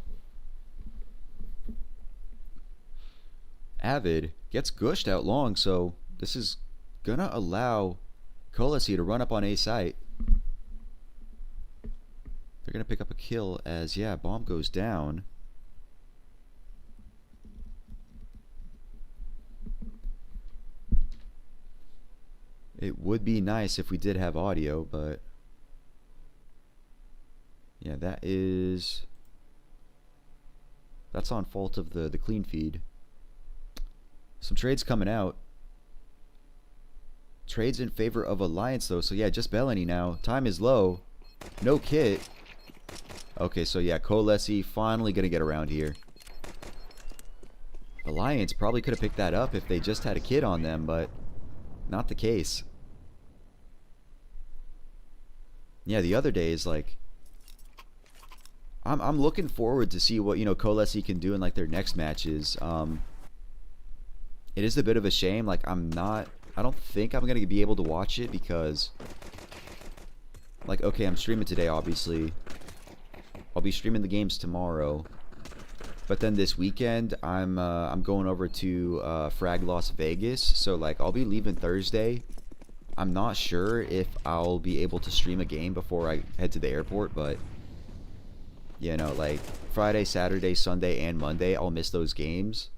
Avid gets gushed out long, so this is gonna allow KOLESIE to run up on A site. They're gonna pick up a kill as, yeah, bomb goes down. It would be nice if we did have audio, but yeah, that's on fault of the clean feed. Some trades coming out. Trades in favor of Alliance though, so yeah, just Bellany now. Time is low. No kit. Okay, so yeah, KOLESIE finally gonna get around here. Alliance probably could have picked that up if they just had a kit on them, but not the case. Yeah, the other day is like, I'm looking forward to see what, you know, KOLESIE can do in like their next matches. It is a bit of a shame, like I don't think I'm gonna be able to watch it because, like, okay, I'm streaming today, obviously. I'll be streaming the games tomorrow, but then this weekend I'm going over to Frag Las Vegas, so like I'll be leaving Thursday. I'm not sure if I'll be able to stream a game before I head to the airport, but you know, like Friday, Saturday, Sunday, and Monday I'll miss those games.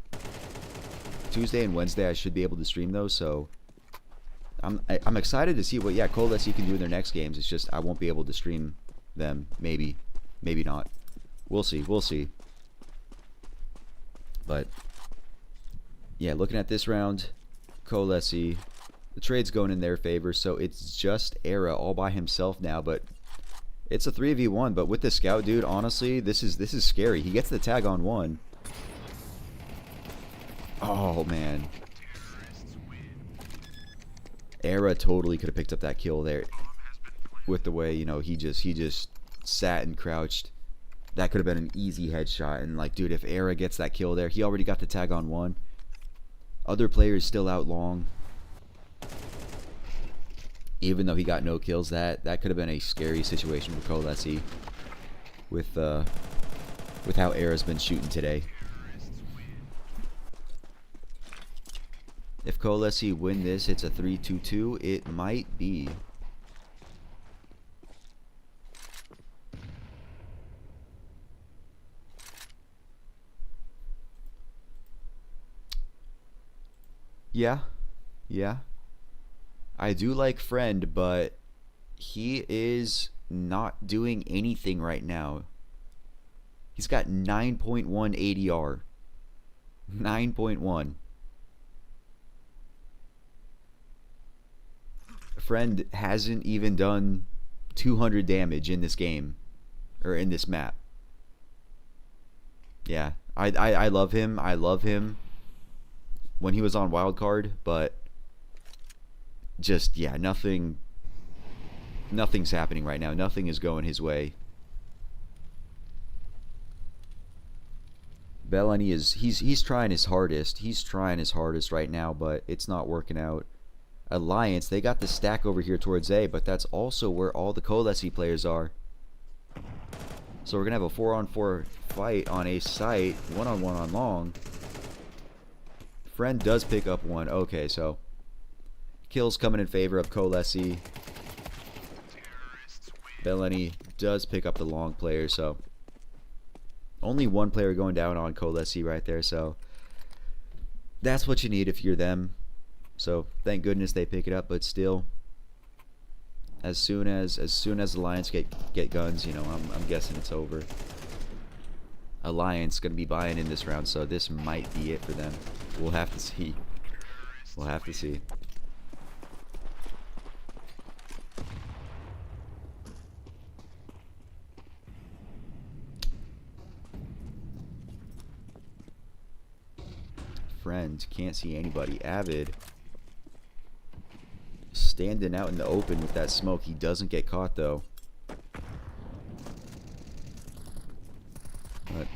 Tuesday and Wednesday I should be able to stream those, so I'm excited to see what, yeah, KOLESIE can do in their next games. It's just I won't be able to stream them. Maybe not. We'll see. But yeah, looking at this round, KOLESIE, the trade's going in their favor, so it's just Era all by himself now. But it's a 3v1. But with the scout dude, honestly, this is scary. He gets the tag on one. Oh man. Era totally could have picked up that kill there with the way, you know, he just sat and crouched. That could have been an easy headshot. And like, dude, if Era gets that kill there, he already got the tag on one. Other players still out long. Even though he got no kills, that could have been a scary situation for KOLESIE with how Era's been shooting today. If KOLESIE win this, it's a 3-2-2. It might be. Yeah. I do like Friend, but he is not doing anything right now. He's got 9.1 ADR. 9.1. Friend hasn't even done 200 damage in this game, or in this map. Yeah, I love him. I love him when he was on wildcard, but just, yeah, nothing's happening right now. Nothing is going his way. Bellany he's trying his hardest. He's trying his hardest right now, but it's not working out. Alliance, they got the stack over here towards A, but that's also where all the KOLESIE players are. So we're gonna have a 4-on-4 fight on A site, 1-on-1 on long. Friend does pick up one. Okay, so kills coming in favor of KOLESIE. Bellany does pick up the long player, so only one player going down on KOLESIE right there, so that's what you need if you're them. So thank goodness they pick it up, but still, as soon as Alliance get guns, you know, I'm guessing it's over. Alliance gonna be buying in this round, so this might be it for them. We'll have to see. We'll have to see. Friend can't see anybody. Avid standing out in the open with that smoke. He doesn't get caught though. But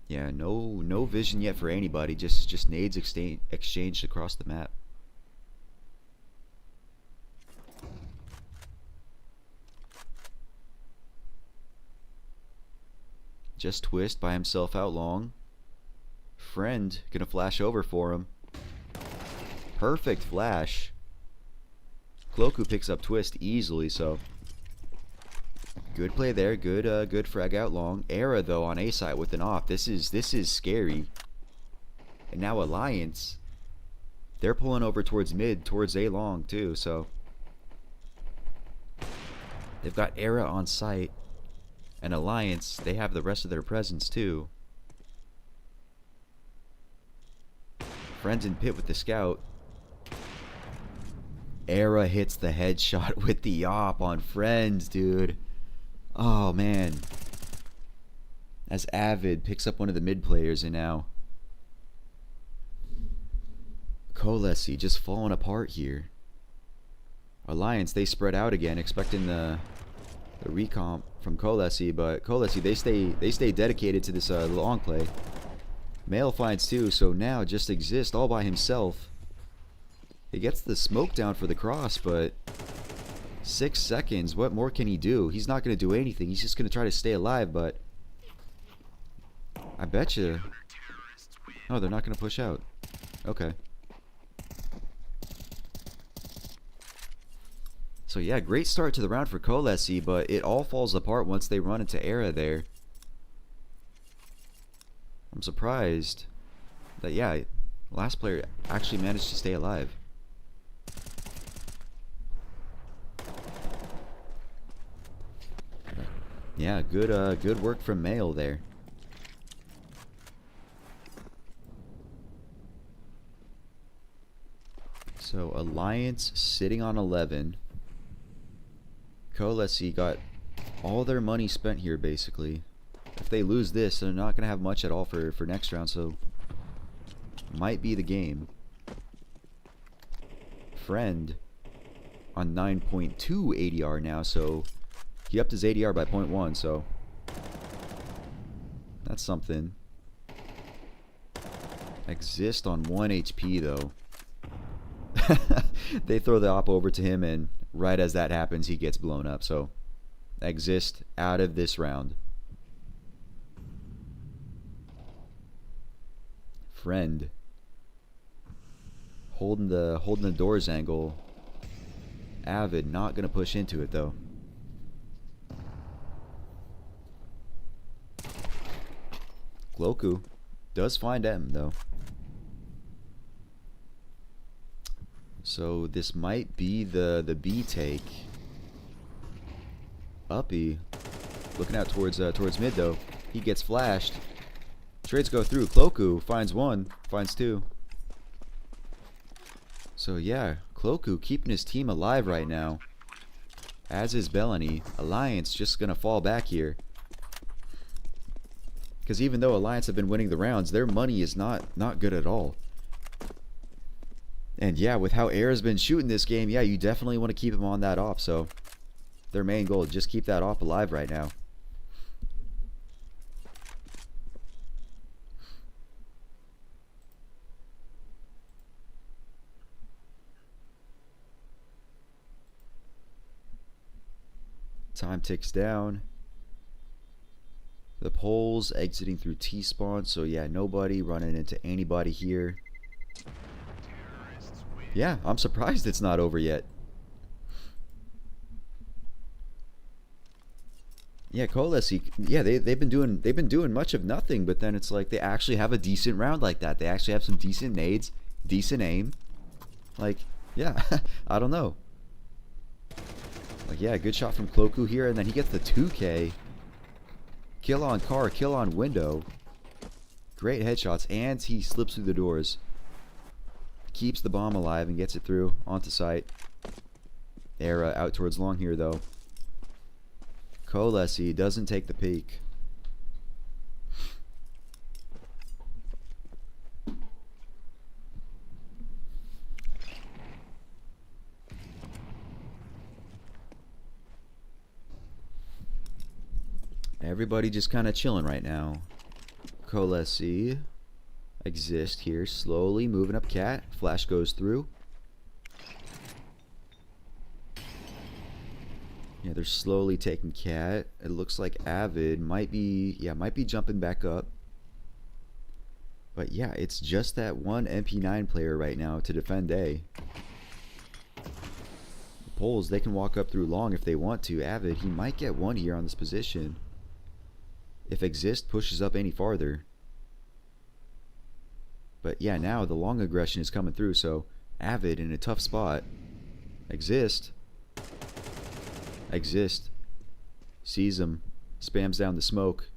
yeah, no vision yet for anybody. Just nades exchanged across the map. Just Twist by himself out long. Friend gonna flash over for him. Perfect flash. Cloku picks up Twist easily, so good play there. Good frag out long. Era though on A side with an off. This is scary. And now Alliance, they're pulling over towards mid, towards A long too. So they've got Era on site, and Alliance, they have the rest of their presence too. Friends in pit with the scout. Era hits the headshot with the op on Friends, dude. Oh, man. As Avid picks up one of the mid players, and now KOLESIE just falling apart here. Alliance, they spread out again, expecting the recomp from KOLESIE, but KOLESIE, they stay dedicated to this long play. Melo finds two, so now just Exist all by himself. He gets the smoke down for the cross, but 6 seconds, what more can he do? He's not going to do anything. He's just going to try to stay alive, but I bet you. Oh, they're not going to push out. Okay. So yeah, great start to the round for KOLESIE, but it all falls apart once they run into Era there. I'm surprised that, yeah, last player actually managed to stay alive. Yeah, good work from Melo there. So Alliance sitting on 11. KOLESIE got all their money spent here basically. If they lose this, they're not gonna have much at all for next round, so might be the game. Friend on 9.2 ADR now, so he upped his ADR by 0.1, so that's something. Exist on 1 HP though. They throw the op over to him, and right as that happens, he gets blown up. So Exist out of this round. Friend holding the doors angle. Avid not gonna push into it though. Cloku does find M though. So this might be the B take. Uppy looking out towards mid though. He gets flashed. Trades go through. Cloku finds one, finds two. So yeah, Cloku keeping his team alive right now. As is Bellany. Alliance just gonna fall back here. Because even though Alliance have been winning the rounds, their money is not good at all. And yeah, with how Era's been shooting this game, yeah, you definitely want to keep him on that op. So their main goal, just keep that op alive right now. Time ticks down. The poles exiting through T-spawn, so yeah, nobody running into anybody here. Yeah, I'm surprised it's not over yet. Yeah, KOLESIE, yeah, they've been doing much of nothing, but then it's like they actually have a decent round like that. They actually have some decent nades, decent aim. Like, yeah, I don't know. Like, yeah, good shot from Cloku here, and then he gets the 2K. Kill on car, kill on window. Great headshots, and he slips through the doors. Keeps the bomb alive and gets it through onto site. Era out towards long here though. KOLESIE doesn't take the peek. Everybody just kind of chilling right now. KOLESIE Exist here, slowly moving up cat. Flash goes through. Yeah, they're slowly taking cat. It looks like Avid might be jumping back up. But yeah, it's just that one MP9 player right now to defend A. The Poles, they can walk up through long if they want to. Avid, he might get one here on this position if Exist pushes up any farther. But yeah, now the long aggression is coming through, so Avid in a tough spot. Exist sees him, spams down the smoke.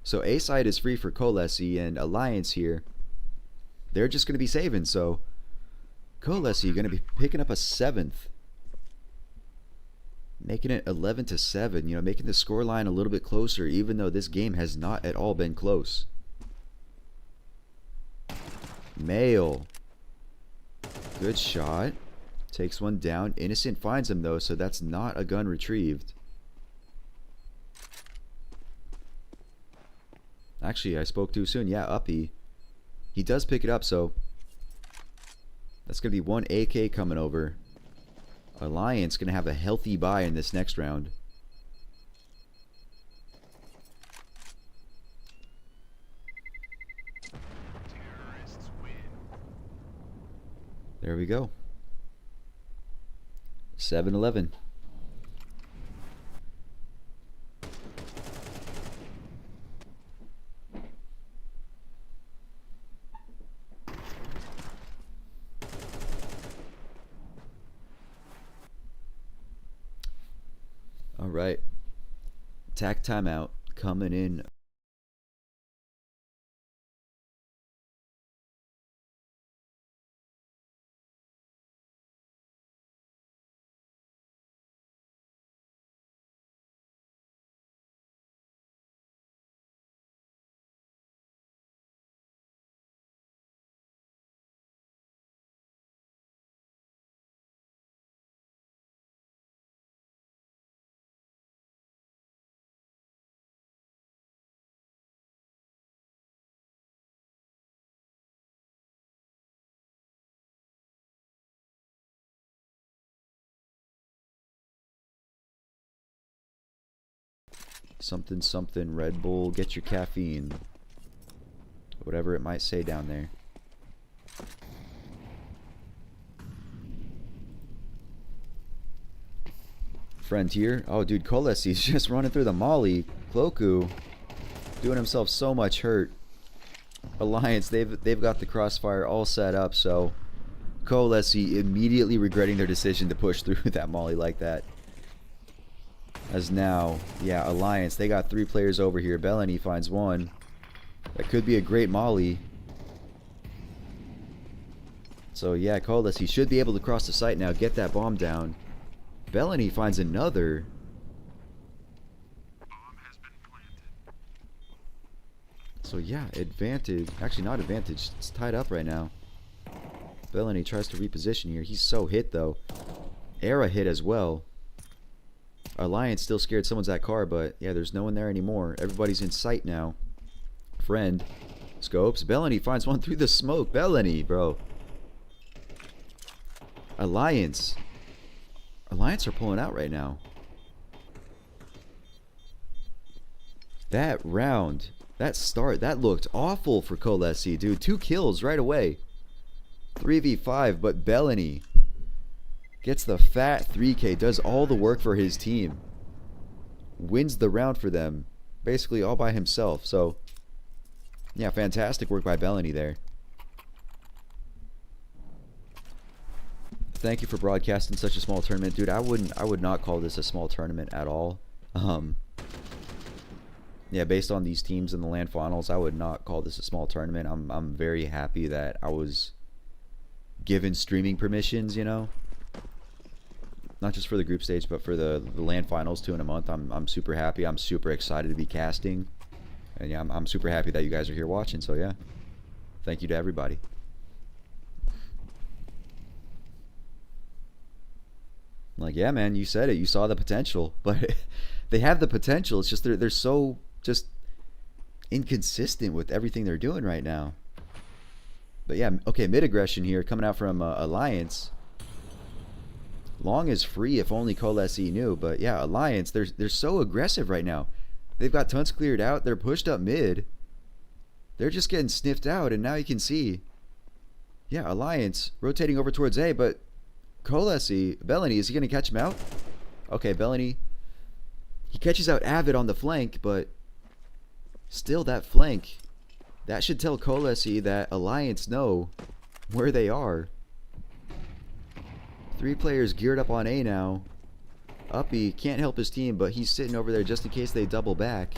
So A side is free for KOLESIE, and Alliance here, they're just going to be saving. So KOLESIE going to be picking up a 7th, making it 11-7. You know, making the scoreline a little bit closer, even though this game has not at all been close. Melo, good shot, takes one down. Innocent finds him though, so that's not a gun retrieved. Actually, I spoke too soon. Yeah, Uppy. He does pick it up, so that's going to be one AK coming over. Alliance going to have a healthy buy in this next round. There we go. 7-11. All right. Attack timeout coming in. Something something Red Bull, get your caffeine. Whatever it might say down there. Frontier. Oh dude, KOLESIE's just running through the molly. Cloku doing himself so much hurt. Alliance, they've got the crossfire all set up, so KOLESIE immediately regretting their decision to push through that molly like that. As now, yeah, Alliance, they got 3 players over here. Bellany finds one. That could be a great molly. So yeah, KOLESIE should be able to cross the site now, get that bomb down. Bellany finds another. So yeah, advantage. Actually, not advantage. It's tied up right now. Bellany tries to reposition here. He's so hit though. Era hit as well. Alliance still scared someone's at car, but yeah, there's no one there anymore. Everybody's in sight now. Friend. Scopes. Bellany finds one through the smoke. Bellany, bro. Alliance. Alliance are pulling out right now. That round, that start, that looked awful for KOLESIE, dude. 2 kills right away. 3v5, but Bellany gets the fat 3K, does all the work for his team. Wins the round for them, basically all by himself. So, yeah, fantastic work by Bellany there. Thank you for broadcasting such a small tournament, dude. I would not call this a small tournament at all. Yeah, based on these teams in the LAN finals, I would not call this a small tournament. I'm very happy that I was given streaming permissions, you know. Not just for the group stage, but for the LAN finals 2 in a month. I'm super happy. I'm super excited to be casting. And yeah, I'm super happy that you guys are here watching. So yeah, thank you to everybody. Like, yeah, man, you said it. You saw the potential. But they have the potential. It's just they're so just inconsistent with everything they're doing right now. But yeah, okay, mid aggression here coming out from Alliance. Long is free if only KOLESIE knew. But yeah, Alliance, they're so aggressive right now. They've got tons cleared out. They're pushed up mid. They're just getting sniffed out, and now you can see, yeah, Alliance rotating over towards A, but KOLESIE, Bellany, is he going to catch him out? Okay, Bellany, he catches out Avid on the flank, but still that flank, that should tell KOLESIE that Alliance know where they are. 3 players geared up on A now. Uppy can't help his team, but he's sitting over there just in case they double back.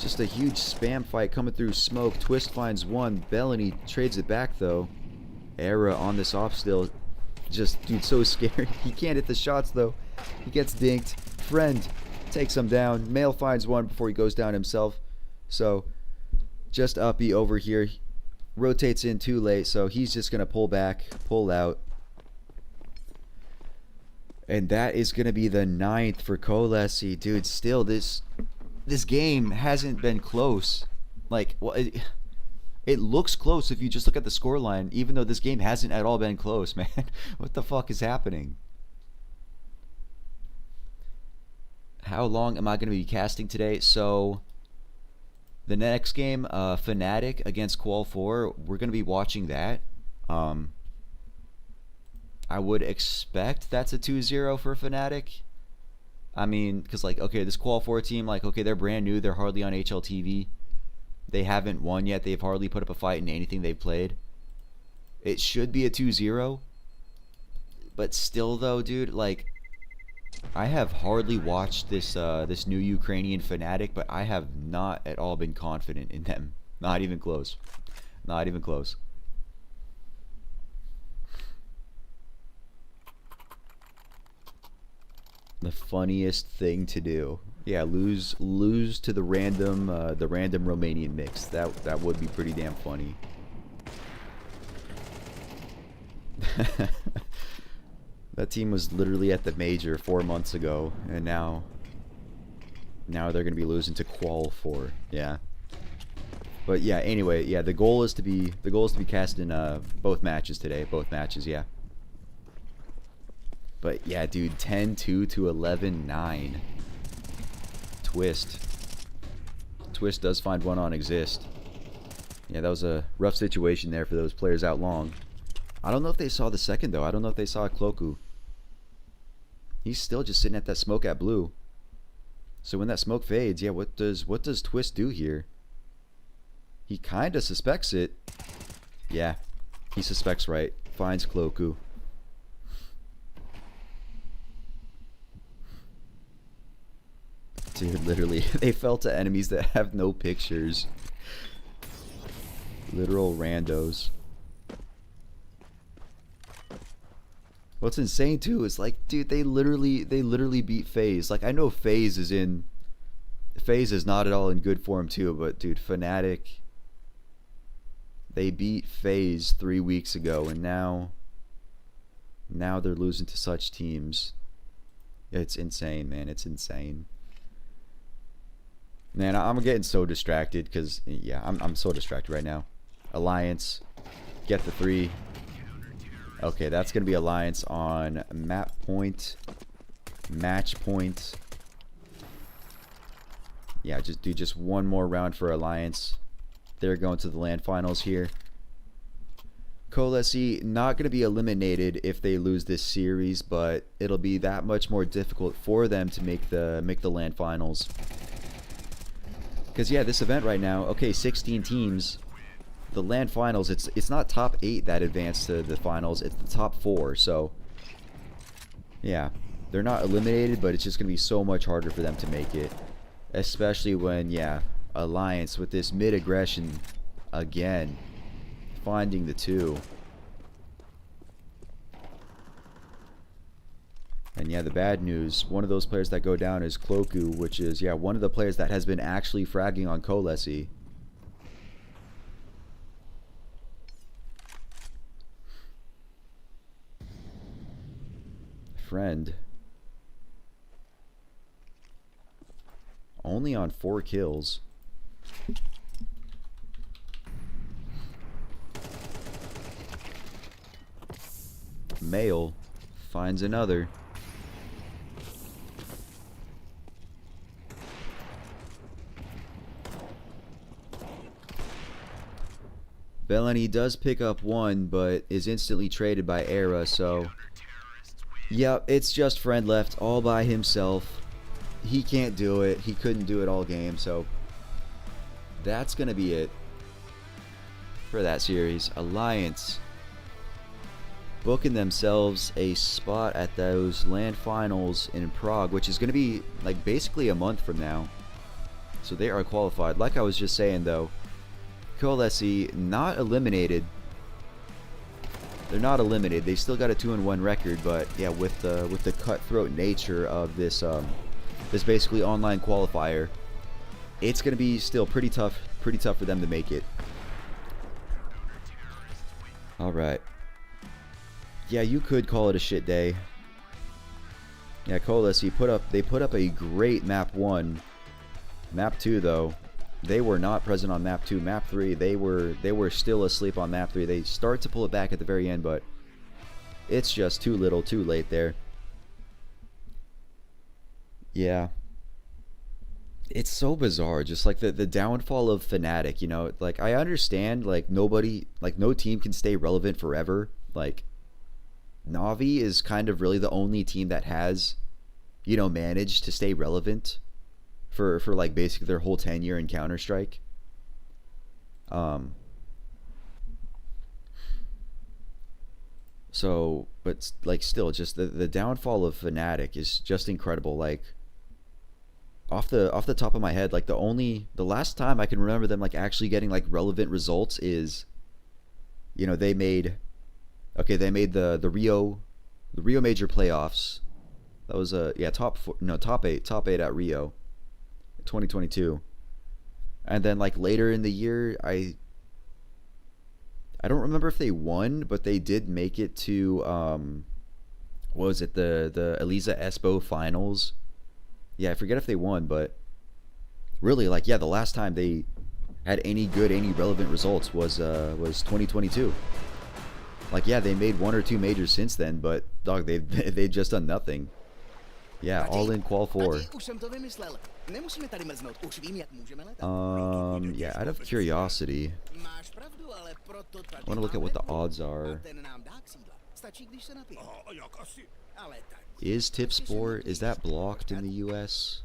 Just a huge spam fight coming through smoke. Twist finds one. Bellany trades it back though. Era on this off still. Just, dude, so scary. He can't hit the shots though. He gets dinked. Friend takes him down. Male finds one before he goes down himself. So, just Uppy over here. Rotates in too late, so he's just going to pull back, pull out. And that is going to be the 9th for KOLESIE. Dude, still, this game hasn't been close. Like, well, it looks close if you just look at the scoreline, even though this game hasn't at all been close, man. What the fuck is happening? How long am I going to be casting today? So, the next game, Fnatic against Qual4, we're going to be watching that. I would expect that's a 2-0 for Fnatic. I mean, because, like, okay, this Qual4 team, like, okay, they're brand new. They're hardly on HLTV. They haven't won yet. They've hardly put up a fight in anything they've played. It should be a 2-0. But still, though, dude, like, I have hardly watched this this new Ukrainian Fnatic, but I have not at all been confident in them. Not even close. Not even close. The funniest thing to do. Yeah, lose to the random Romanian mix. That would be pretty damn funny. That team was literally at the major 4 months ago, and now they're gonna be losing to Qual4. Yeah. But yeah, anyway, yeah, the goal is to be cast in both matches today. Both matches, yeah. But yeah, dude, 10-2 to 11-9. Twist does find one on exist. Yeah, that was a rough situation there for those players out long. I don't know if they saw the second though. I don't know if they saw Cloku. He's still just sitting at that smoke at blue. So when that smoke fades, yeah, what does Twist do here? He kinda suspects it. Yeah, he suspects right. Finds Cloku. Dude, literally, they fell to enemies that have no pictures. Literal randos. What's insane too is, like, dude, they literally beat FaZe. Like, I know FaZe is not at all in good form too, but dude, Fnatic, they beat FaZe 3 weeks ago, and now they're losing to such teams. It's insane, man. It's insane. Man, I'm getting so distracted because, yeah, I'm so distracted right now. Alliance, get the 3. Okay, that's going to be Alliance on map point, match point. Yeah, just one more round for Alliance. They're going to the LAN finals here. KOLESIE not going to be eliminated if they lose this series, but it'll be that much more difficult for them to make the LAN finals. Because yeah, this event right now, okay, 16 teams. The LAN finals, it's not top 8 that advance to the finals, it's the top 4. So yeah, they're not eliminated, but it's just gonna be so much harder for them to make it, especially when, yeah, Alliance with this mid aggression again, finding the 2. And yeah, the bad news, one of those players that go down is Cloku, which is, yeah, one of the players that has been actually fragging on KOLESIE. Friend. Only on 4 kills. Male finds another. Bellany does pick up one, but is instantly traded by Era, so... Yep, it's just Friend left all by himself. He can't do it. He couldn't do it all game, so... That's going to be it for that series. Alliance booking themselves a spot at those LAN finals in Prague, which is going to be like basically a month from now. So they are qualified. Like I was just saying though, KOLESIE not eliminated. They're not eliminated. They still got a 2-1 record, but yeah, with the cutthroat nature of this this basically online qualifier, it's going to be still pretty tough for them to make it. All right. Yeah, you could call it a shit day. Yeah, KOLESIE put up a great map 1. Map 2 though, they were not present on map 2. Map 3, they were still asleep on map 3. They start to pull it back at the very end, but it's just too little, too late there. Yeah. It's so bizarre, just like the downfall of Fnatic, you know, like I understand like nobody, like no team can stay relevant forever. Like Na'Vi is kind of really the only team that has, you know, managed to stay relevant for like basically their whole tenure in Counter-Strike. So, but like still, just the downfall of Fnatic is just incredible. Like off the top of my head, like the last time I can remember them like actually getting like relevant results is, you know, they made the Rio major playoffs. That was yeah, top 8 at Rio 2022. And then like later in the year, I don't remember if they won, but they did make it to what was it, the Elisa Espo finals. Yeah, I forget if they won, but really, like, yeah, the last time they had any relevant results was 2022. Like, yeah, they made 1 or 2 majors since then, but dog, they've just done nothing. Yeah, all in Qual4. Yeah, out of curiosity, I want to look at what the odds are. Is Tipsport, is that blocked in the US?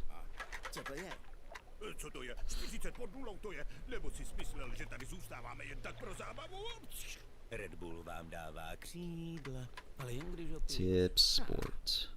Tipsport.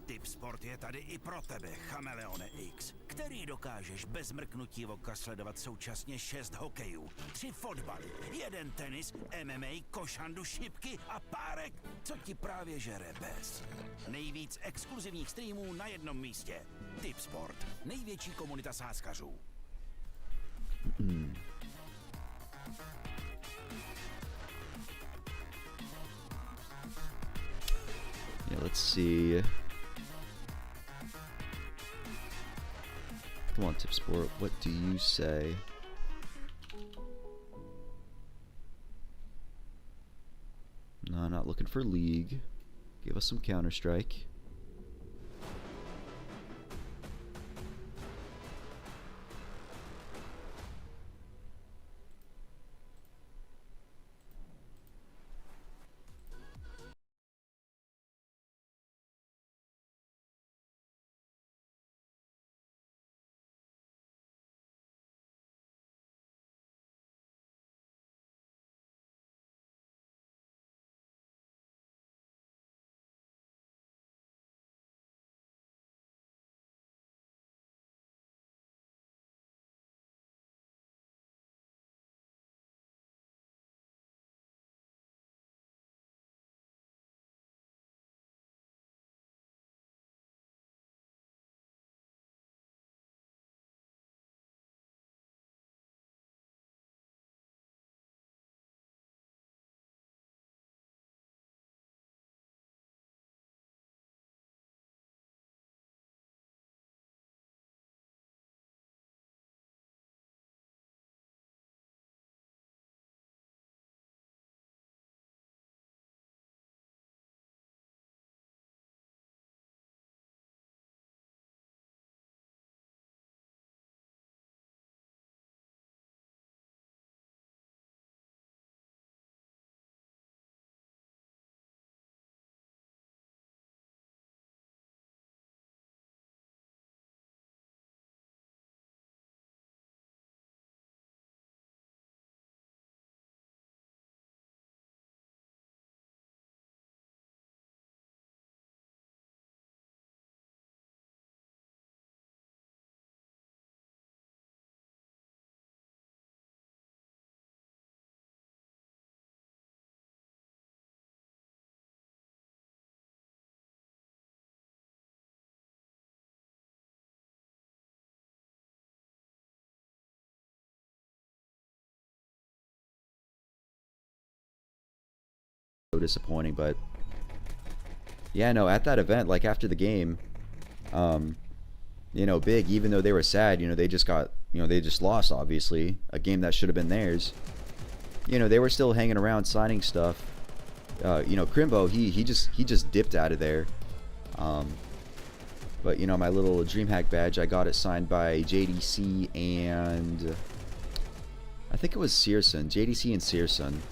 Tipsport je tady i pro tebe, Chameleone X, který dokážeš bez mrknutí oka sledovat současně 6 hokejů, 3 fotbaly, 1 tenis, MMA, košandu, šipky a párek, co ti právě žere bez. Nejvíc exkluzivních streamů na jednom místě. Tipsport, největší komunita sázkařů. Yeah, let's see. Come on, Tipsport, what do you say? No, not looking for League. Give us some Counter-Strike. so disappointing. But yeah, no, at that event, like after the game, you know, Big, even though they were sad, you know, they just got, you know, they just lost, obviously, a game that should have been theirs. You know, they were still hanging around signing stuff. You know, Crimbo, he just dipped out of there. But you know, my little DreamHack badge, I got it signed by JDC and I think it was Searson, JDC and Searson.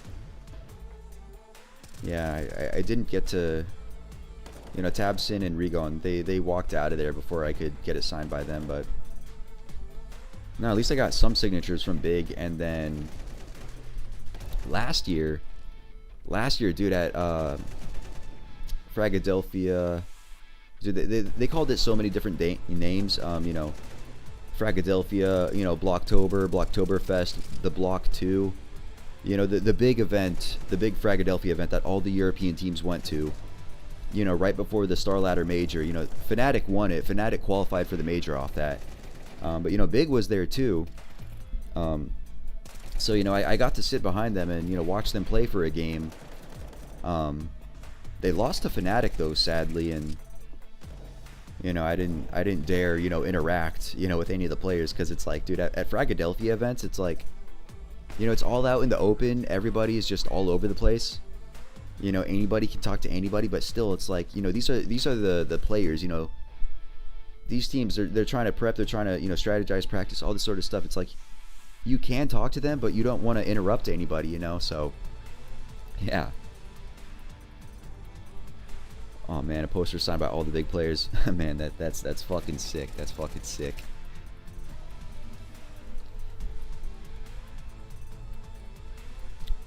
Yeah, I didn't get to, you know, Tabson and Regon, they walked out of there before I could get it signed by them. But no, at least I got some signatures from Big. And then last year, dude, at Fragadelphia, dude, they called it so many different names. You know, Fragadelphia, you know, Blocktoberfest, the Block 2. You know, the big event, the big Fragadelphia event that all the European teams went to. You know, right before the Star Ladder Major. You know, Fnatic won it. Fnatic qualified for the Major off that. But, you know, Big was there too. So, you know, I got to sit behind them and, you know, watch them play for a game. They lost to Fnatic, though, sadly. And, you know, I didn't dare, you know, interact, you know, with any of the players. Because it's like, dude, at Fragadelphia events, it's like, you know, it's all out in the open. Everybody is just all over the place. You know, anybody can talk to anybody, but still, it's like, you know, these are the players. You know, these teams, they're trying to prep, they're trying to, you know, strategize, practice, all this sort of stuff. It's like you can talk to them, but you don't want to interrupt anybody, you know. So, yeah. Oh man, a poster signed by all the big players. Man, that's fucking sick. That's fucking sick.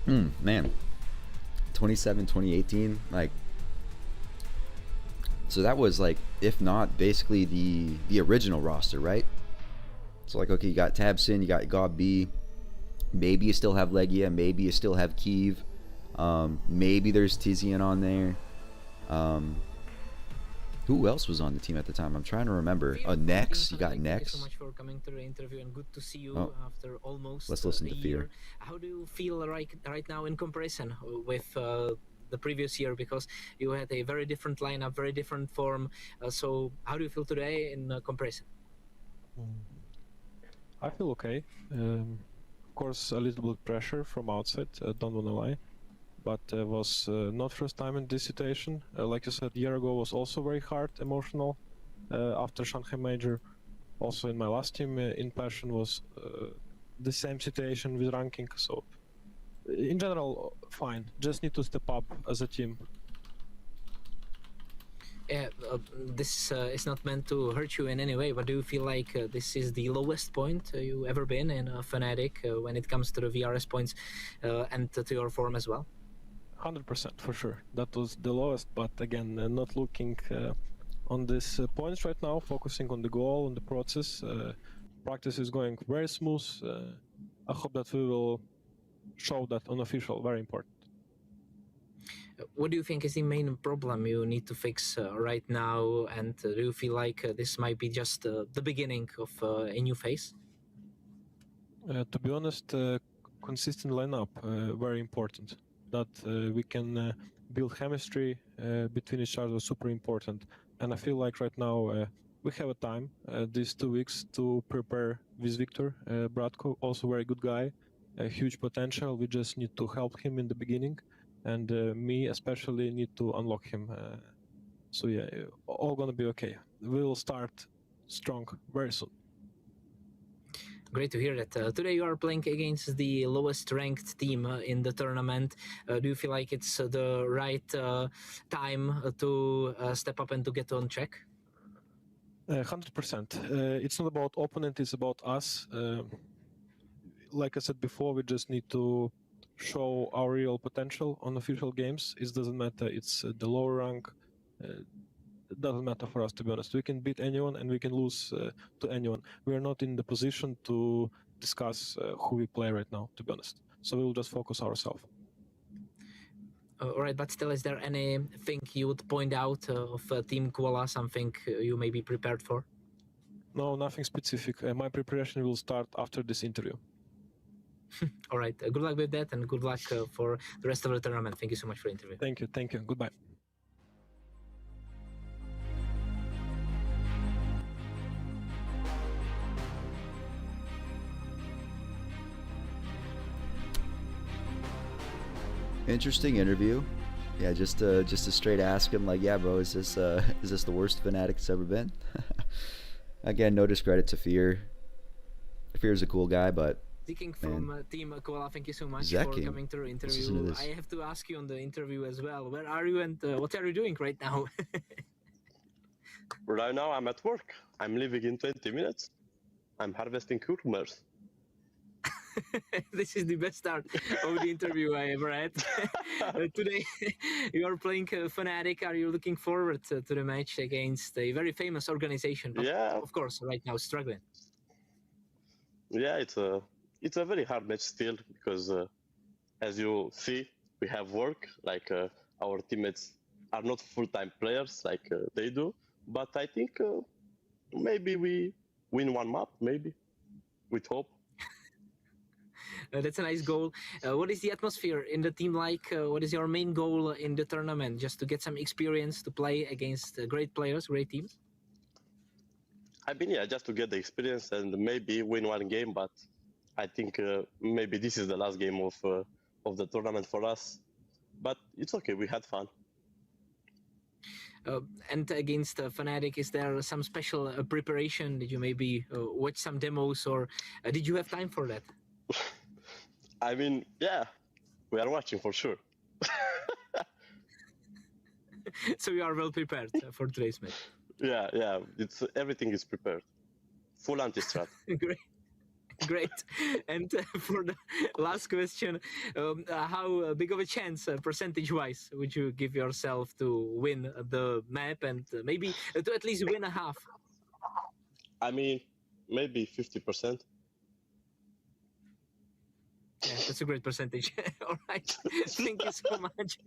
Man. 27, 2018, like, so that was like, if not basically the original roster, right? So like, okay, you got Tabson, you got God B, maybe you still have Legia, maybe you still have Kiev, maybe there's Tizian on there. Who else was on the team at the time? I'm trying to remember. Nex, you got Nex. Thank you so much for coming to the interview and good to see you after almost let's listen to a Fear. year. How do you feel right now in comparison with the previous year? Because you had a very different lineup, very different form. So how do you feel today in comparison? I feel okay. Of course, a little bit pressure from outside, don't wanna lie. But was not first time in this situation. Like you said, a year ago was also very hard, emotional. After Shanghai Major, also in my last team in Passion was the same situation with ranking. So in general, fine. Just need to step up as a team. Yeah, this is not meant to hurt you in any way, but do you feel like this is the lowest point you ever been in Fnatic when it comes to the VRS points and to your form as well? 100% for sure. That was the lowest, but again, not looking on these points right now, focusing on the goal, on the process. Practice is going very smooth. I hope that we will show that on official, very important. What do you think is the main problem you need to fix right now, and do you feel like this might be just the beginning of a new phase? To be honest, consistent lineup, very important. That we can build chemistry between each other, super important. And I feel like right now we have a time, these 2 weeks, to prepare with Victor Bratko, also very good guy, a huge potential. We just need to help him in the beginning, and me especially need to unlock him. So yeah, all gonna be okay. We will start strong very soon. Great to hear that. Today you are playing against the lowest ranked team in the tournament. Do you feel like it's the right time to step up and to get on track? 100%. It's not about opponent, it's about us. Like I said before, we just need to show our real potential on official games. It doesn't matter, it's the lower rank. It doesn't matter for us, to be honest. We can beat anyone and we can lose to anyone. We are not in the position to discuss who we play right now, to be honest. So we'll just focus ourselves. All right, but still, is there anything you would point out of Team Qual, something you may be prepared for? No, nothing specific. My preparation will start after this interview. All right. Good luck with that, and good luck for the rest of the tournament. Thank you so much for the interview. Thank you. Thank you. Goodbye. Interesting interview. Yeah, just to straight ask him like, yeah, bro, is this the worst Fnatic it's ever been? Again, no discredit to Fear. Fear's a cool guy, but Speaking from Team Qual, thank you so much Zach for King. coming to the Listen to interview. this. I have to ask you on the interview as well. Where are you and what are you doing right now? Right now, I'm at work. I'm leaving in 20 minutes. I'm harvesting cucumbers. This is the best start of the interview I ever had. Today, you are playing Fnatic. Are you looking forward to the match against a very famous organization? But Yeah. of course, right now struggling. Yeah, it's a very hard match still because, as you see, we have work. Like our teammates are not full-time players like they do. But I think maybe we win one map, maybe, with hope. That's a nice goal. What is the atmosphere in the team like? What is your main goal in the tournament? Just to get some experience to play against great players, great teams? I mean, yeah, just to get the experience and maybe win one game. But I think maybe this is the last game of the tournament for us. But it's okay. We had fun. And against Fnatic, is there some special preparation? Did you maybe watch some demos, or did you have time for that? I mean, yeah, we are watching for sure. So you are well prepared for today's match. Yeah, it's everything is prepared, full anti-strat. Great. And for the last question, how big of a chance, percentage-wise, would you give yourself to win the map and maybe to at least win a half? I mean, maybe 50%. Yeah, that's a great percentage. All right, thank you so much,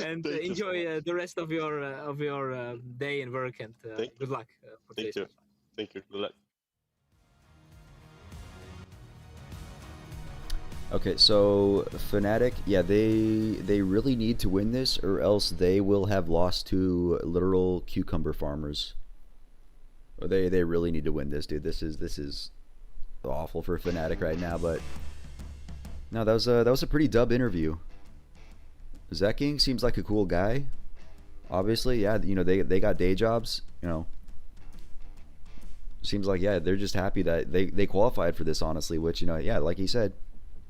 and enjoy the rest of your day and work. And good luck for today's match. Thank you. Good luck. Okay, so Fnatic, yeah, they really need to win this, or else they will have lost to literal cucumber farmers. They really need to win this, dude. This is awful for Fnatic right now, but no, that was a pretty dub interview. Zekking seems like a cool guy. Obviously, yeah, you know, they got day jobs, you know. Seems like, yeah, they're just happy that they qualified for this, honestly, which, you know, yeah, like he said,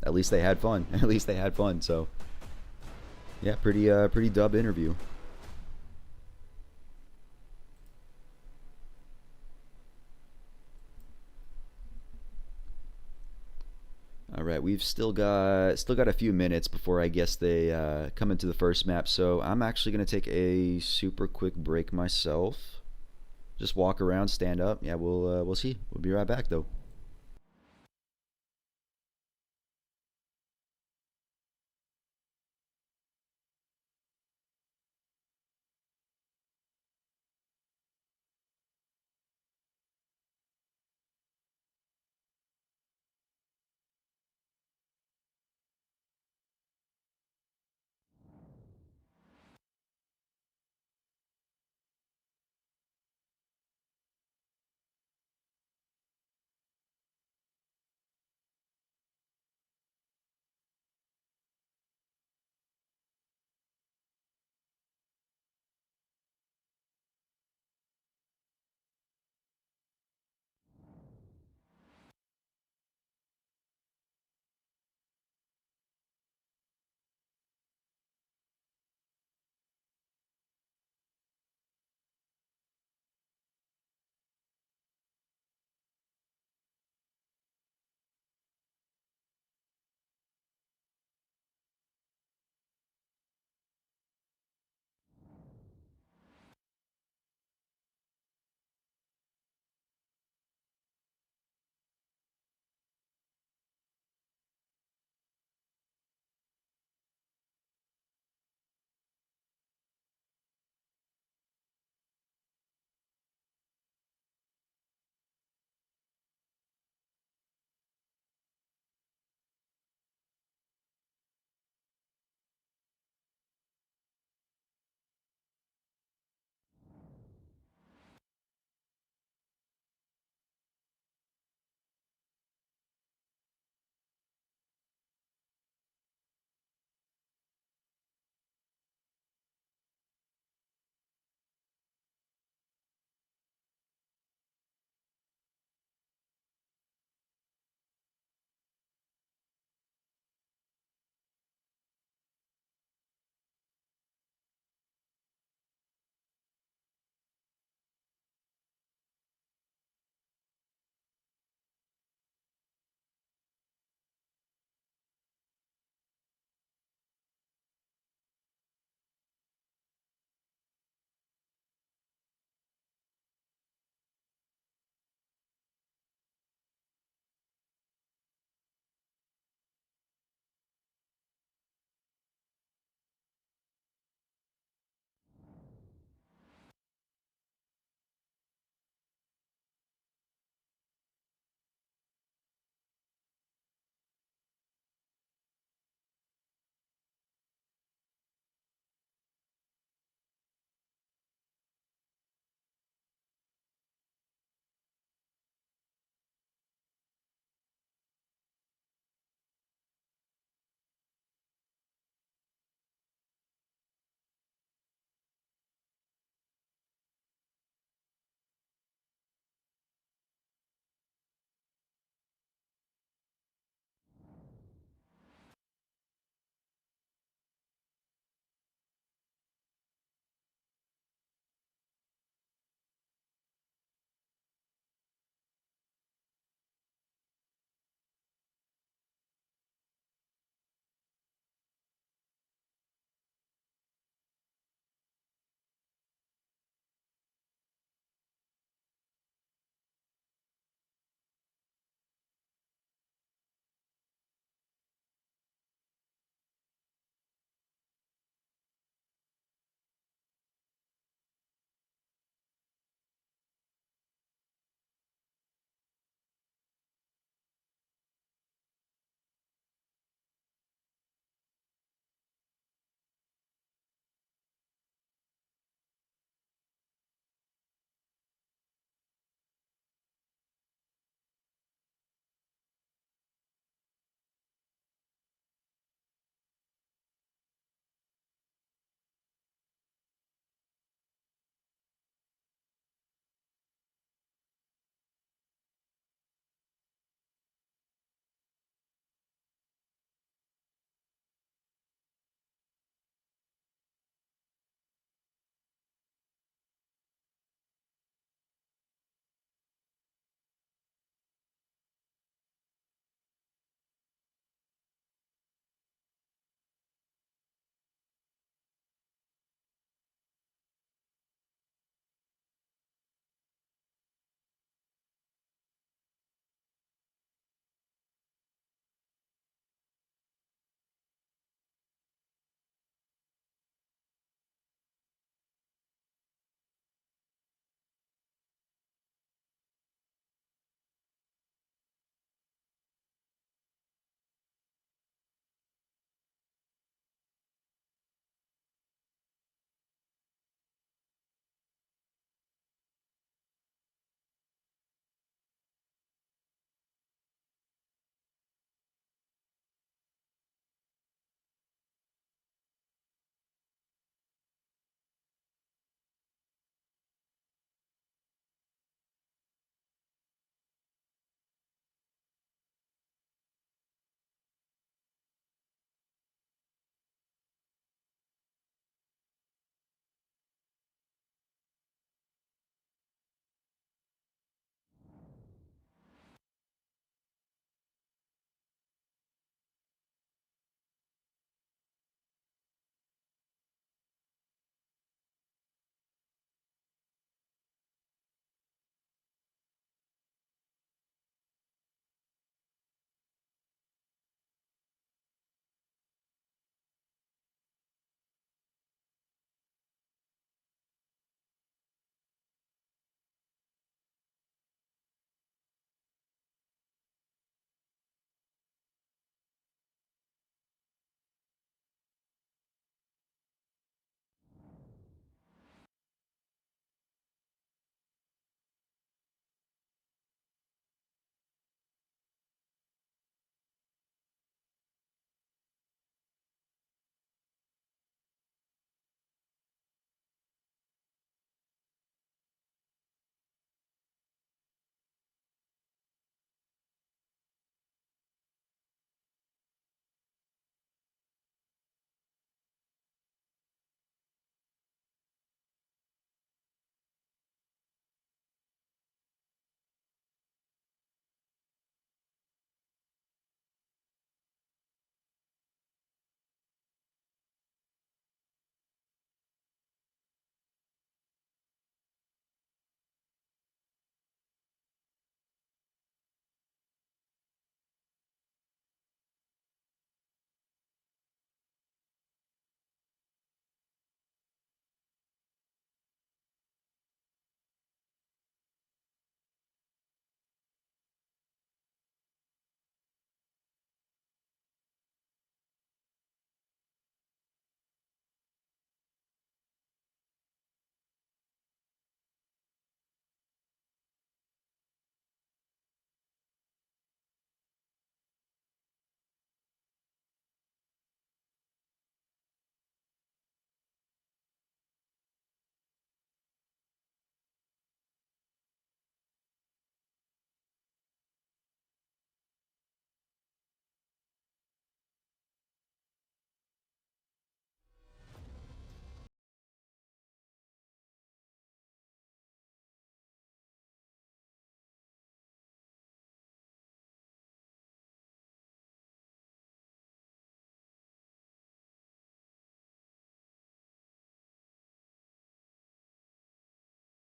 at least they had fun. At least they had fun. So yeah, pretty dub interview. All right, we've still got a few minutes before I guess they come into the first map. So I'm actually gonna take a super quick break myself. Just walk around, stand up. Yeah, we'll see. We'll be right back though.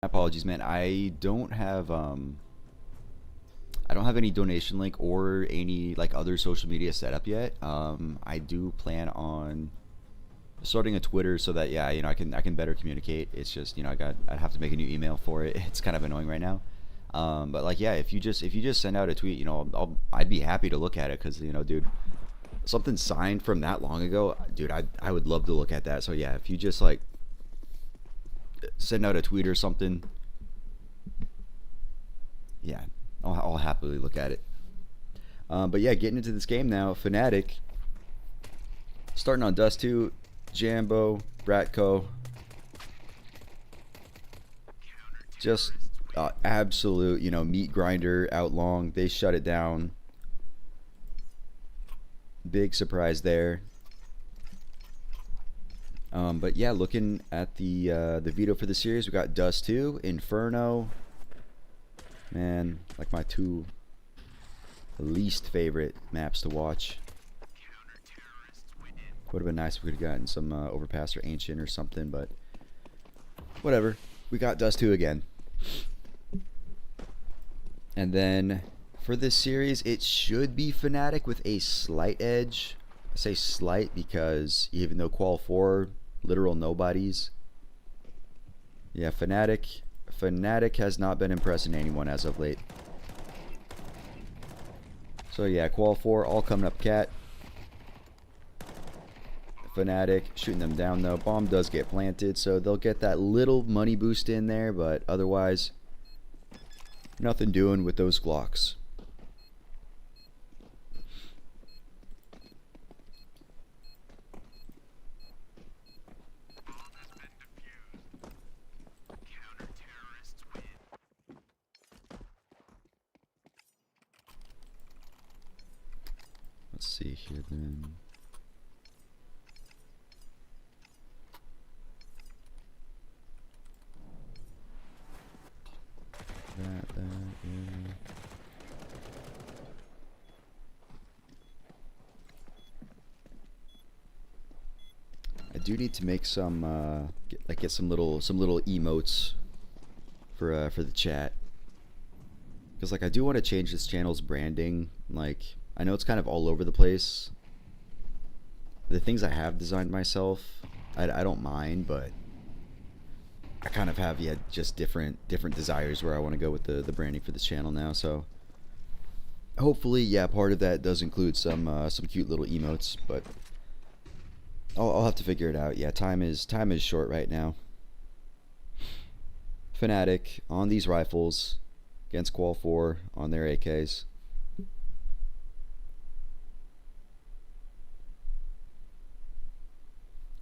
Apologies, man. I don't have any donation link or any like other social media set up yet. I do plan on starting a Twitter so that yeah, I can better communicate. It's just I'd have to make a new email for it. It's kind of annoying right now. But like yeah, if you just send out a tweet, I'd be happy to look at it because dude, something signed from that long ago, dude, I would love to look at that. So yeah, if you just like send out a tweet or something, yeah, I'll happily look at it. But yeah, getting into this game now, Fnatic starting on Dust 2, Jambo, Bratko, just absolute meat grinder out long. They shut it down. Big surprise there. But yeah, looking at the veto for the series, we got Dust 2, Inferno. Man, like my two least favorite maps to watch. Would have been nice if we could have gotten some Overpass or Ancient or something, but whatever. We got Dust 2 again. And then for this series, it should be Fnatic with a slight edge. I say slight because even though Qual4, literal nobodies. Yeah, Fnatic has not been impressing anyone as of late. So yeah, Qual4 all coming up cat. Fnatic shooting them down though. Bomb does get planted, so they'll get that little money boost in there, but otherwise nothing doing with those Glocks. Let's see here then. That, yeah. I do need to make some get some little emotes for the chat, because like I do want to change this channel's branding. Like I know it's kind of all over the place. The things I have designed myself, I don't mind, but I kind of have just different desires where I want to go with the branding for this channel now. So hopefully, yeah, part of that does include some cute little emotes, but I'll have to figure it out. Yeah, time is short right now. Fnatic on these rifles against Qual4 on their AKs.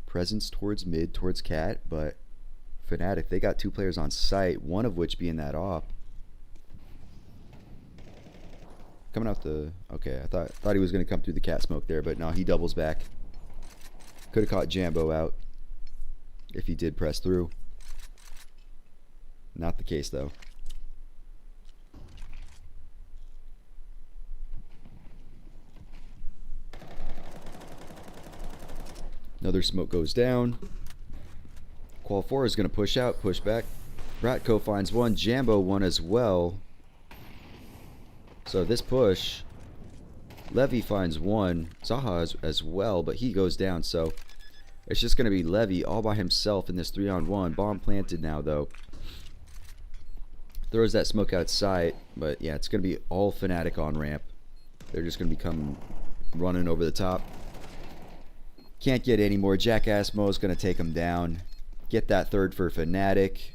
Presence towards mid, towards cat, but Fnatic, they got two players on site, one of which being that op. Coming out the... Okay, I thought he was going to come through the cat smoke there, but no, he doubles back. Could have caught Jambo out if he did press through. Not the case, though. Another smoke goes down. Qual4 is going to push out, push back. Bratko finds one, Jambo one as well. So this push, Levy finds one, Zaha as well, but he goes down. So it's just going to be Levy all by himself in this 3-on-1. Bomb planted now, though. Throws that smoke outside, but yeah, it's going to be all Fnatic on ramp. They're just going to be coming running over the top. Can't get any more. Jackass Mo is going to take him down. Get that third for Fnatic.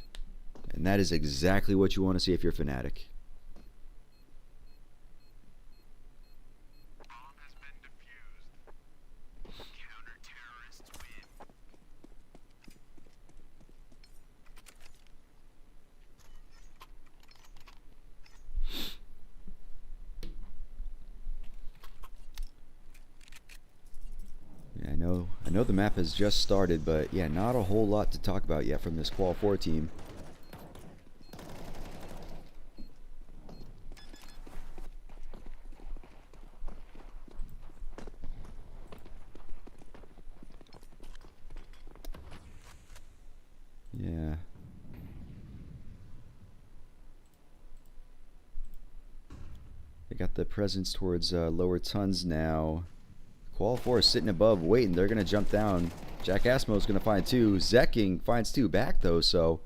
And that is exactly what you want to see if you're Fnatic. I know the map has just started, but yeah, not a whole lot to talk about yet from this Qual4 team. Yeah. They got the presence towards lower tons now. Qual4 is sitting above, waiting. They're going to jump down. Jack Asmo's going to find 2. Zekking finds 2 back, though, so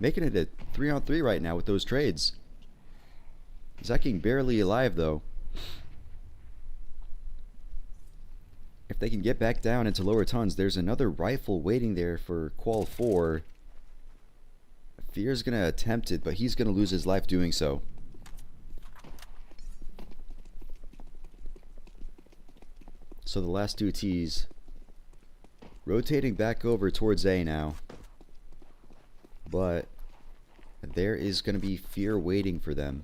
making it a 3-on-3 right now with those trades. Zekking barely alive, though. If they can get back down into lower tons, there's another rifle waiting there for Qual4. Fear's going to attempt it, but he's going to lose his life doing so. So the last 2 Ts rotating back over towards A now. But there is going to be Fear waiting for them.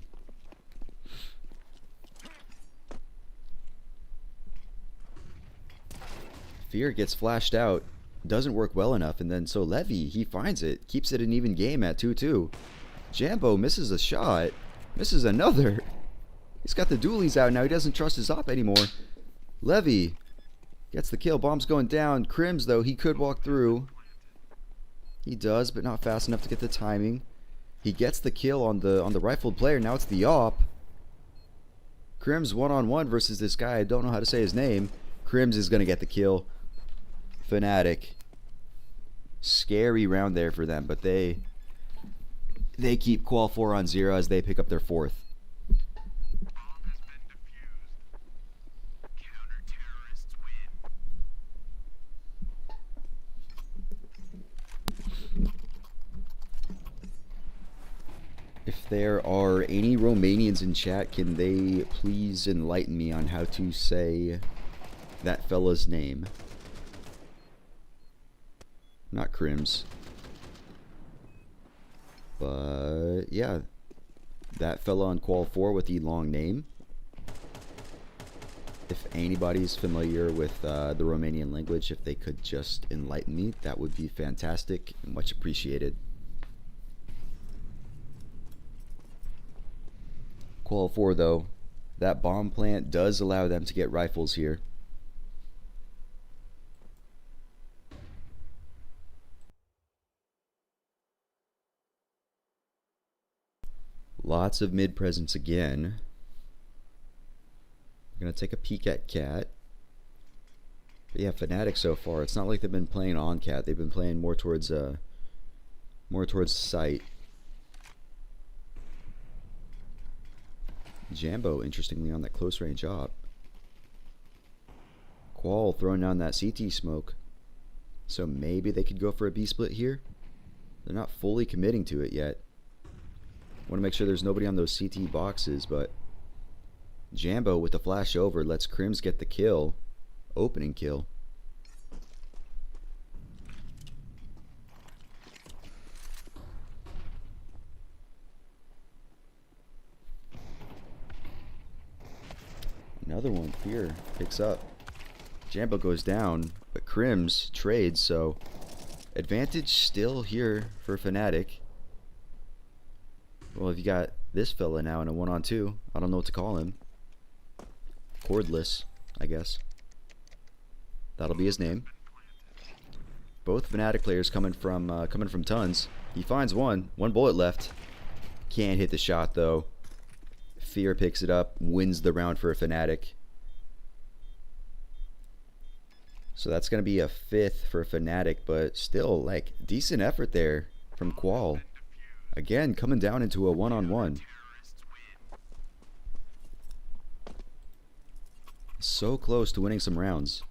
Fear gets flashed out, doesn't work well enough, and then so Levy, he finds it, keeps it an even game at 2-2. Jambo misses a shot, misses another. He's got the dualies out now, he doesn't trust his op anymore. Levy gets the kill, bomb's going down. Crims, though, he could walk through. He does, but not fast enough to get the timing. He gets the kill on the rifled player, now it's the op. Crims one-on-one versus this guy, I don't know how to say his name. Crims is going to get the kill. Fnatic. Scary round there for them, but they keep Qual4 on 0 as they pick up their 4th. If there are any Romanians in chat, can they please enlighten me on how to say that fella's name? Not Crims. But yeah, that fella on Qual4 with the long name. If anybody's familiar with the Romanian language, if they could just enlighten me, that would be fantastic and much appreciated. Qual4 though, that bomb plant does allow them to get rifles here. Lots of mid presence again. I'm gonna take a peek at Cat. But yeah, Fnatic so far, it's not like they've been playing on Cat. They've been playing more towards sight. Jambo, interestingly, on that close range op. Qual throwing down that CT smoke. So maybe they could go for a B split here. They're not fully committing to it yet. Want to make sure there's nobody on those CT boxes, but Jambo with the flash over lets Crims get the kill. Opening kill. Another one, Fear picks up. Jambo goes down, but Crims trades, so advantage still here for Fnatic. Well, if you got this fella now in a 1-on-2, I don't know what to call him. Cordless, I guess. That'll be his name. Both Fnatic players coming from tons. He finds one bullet left. Can't hit the shot though. Fear picks it up, wins the round for a Fnatic. So that's going to be a 5th for Fnatic, but still, like, decent effort there from Qual. Again, coming down into a 1-on-1. So close to winning some rounds.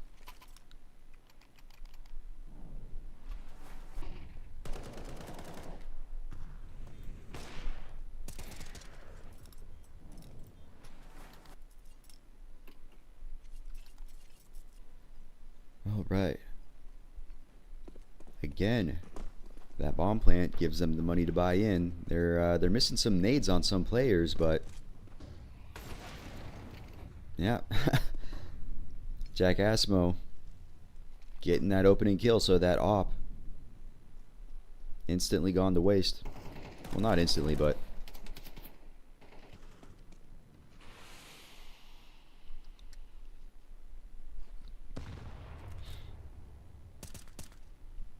All right. Again, that bomb plant gives them the money to buy in. They're missing some nades on some players, but yeah. Jack Asmo getting that opening kill, so that op instantly gone to waste. Well, not instantly, but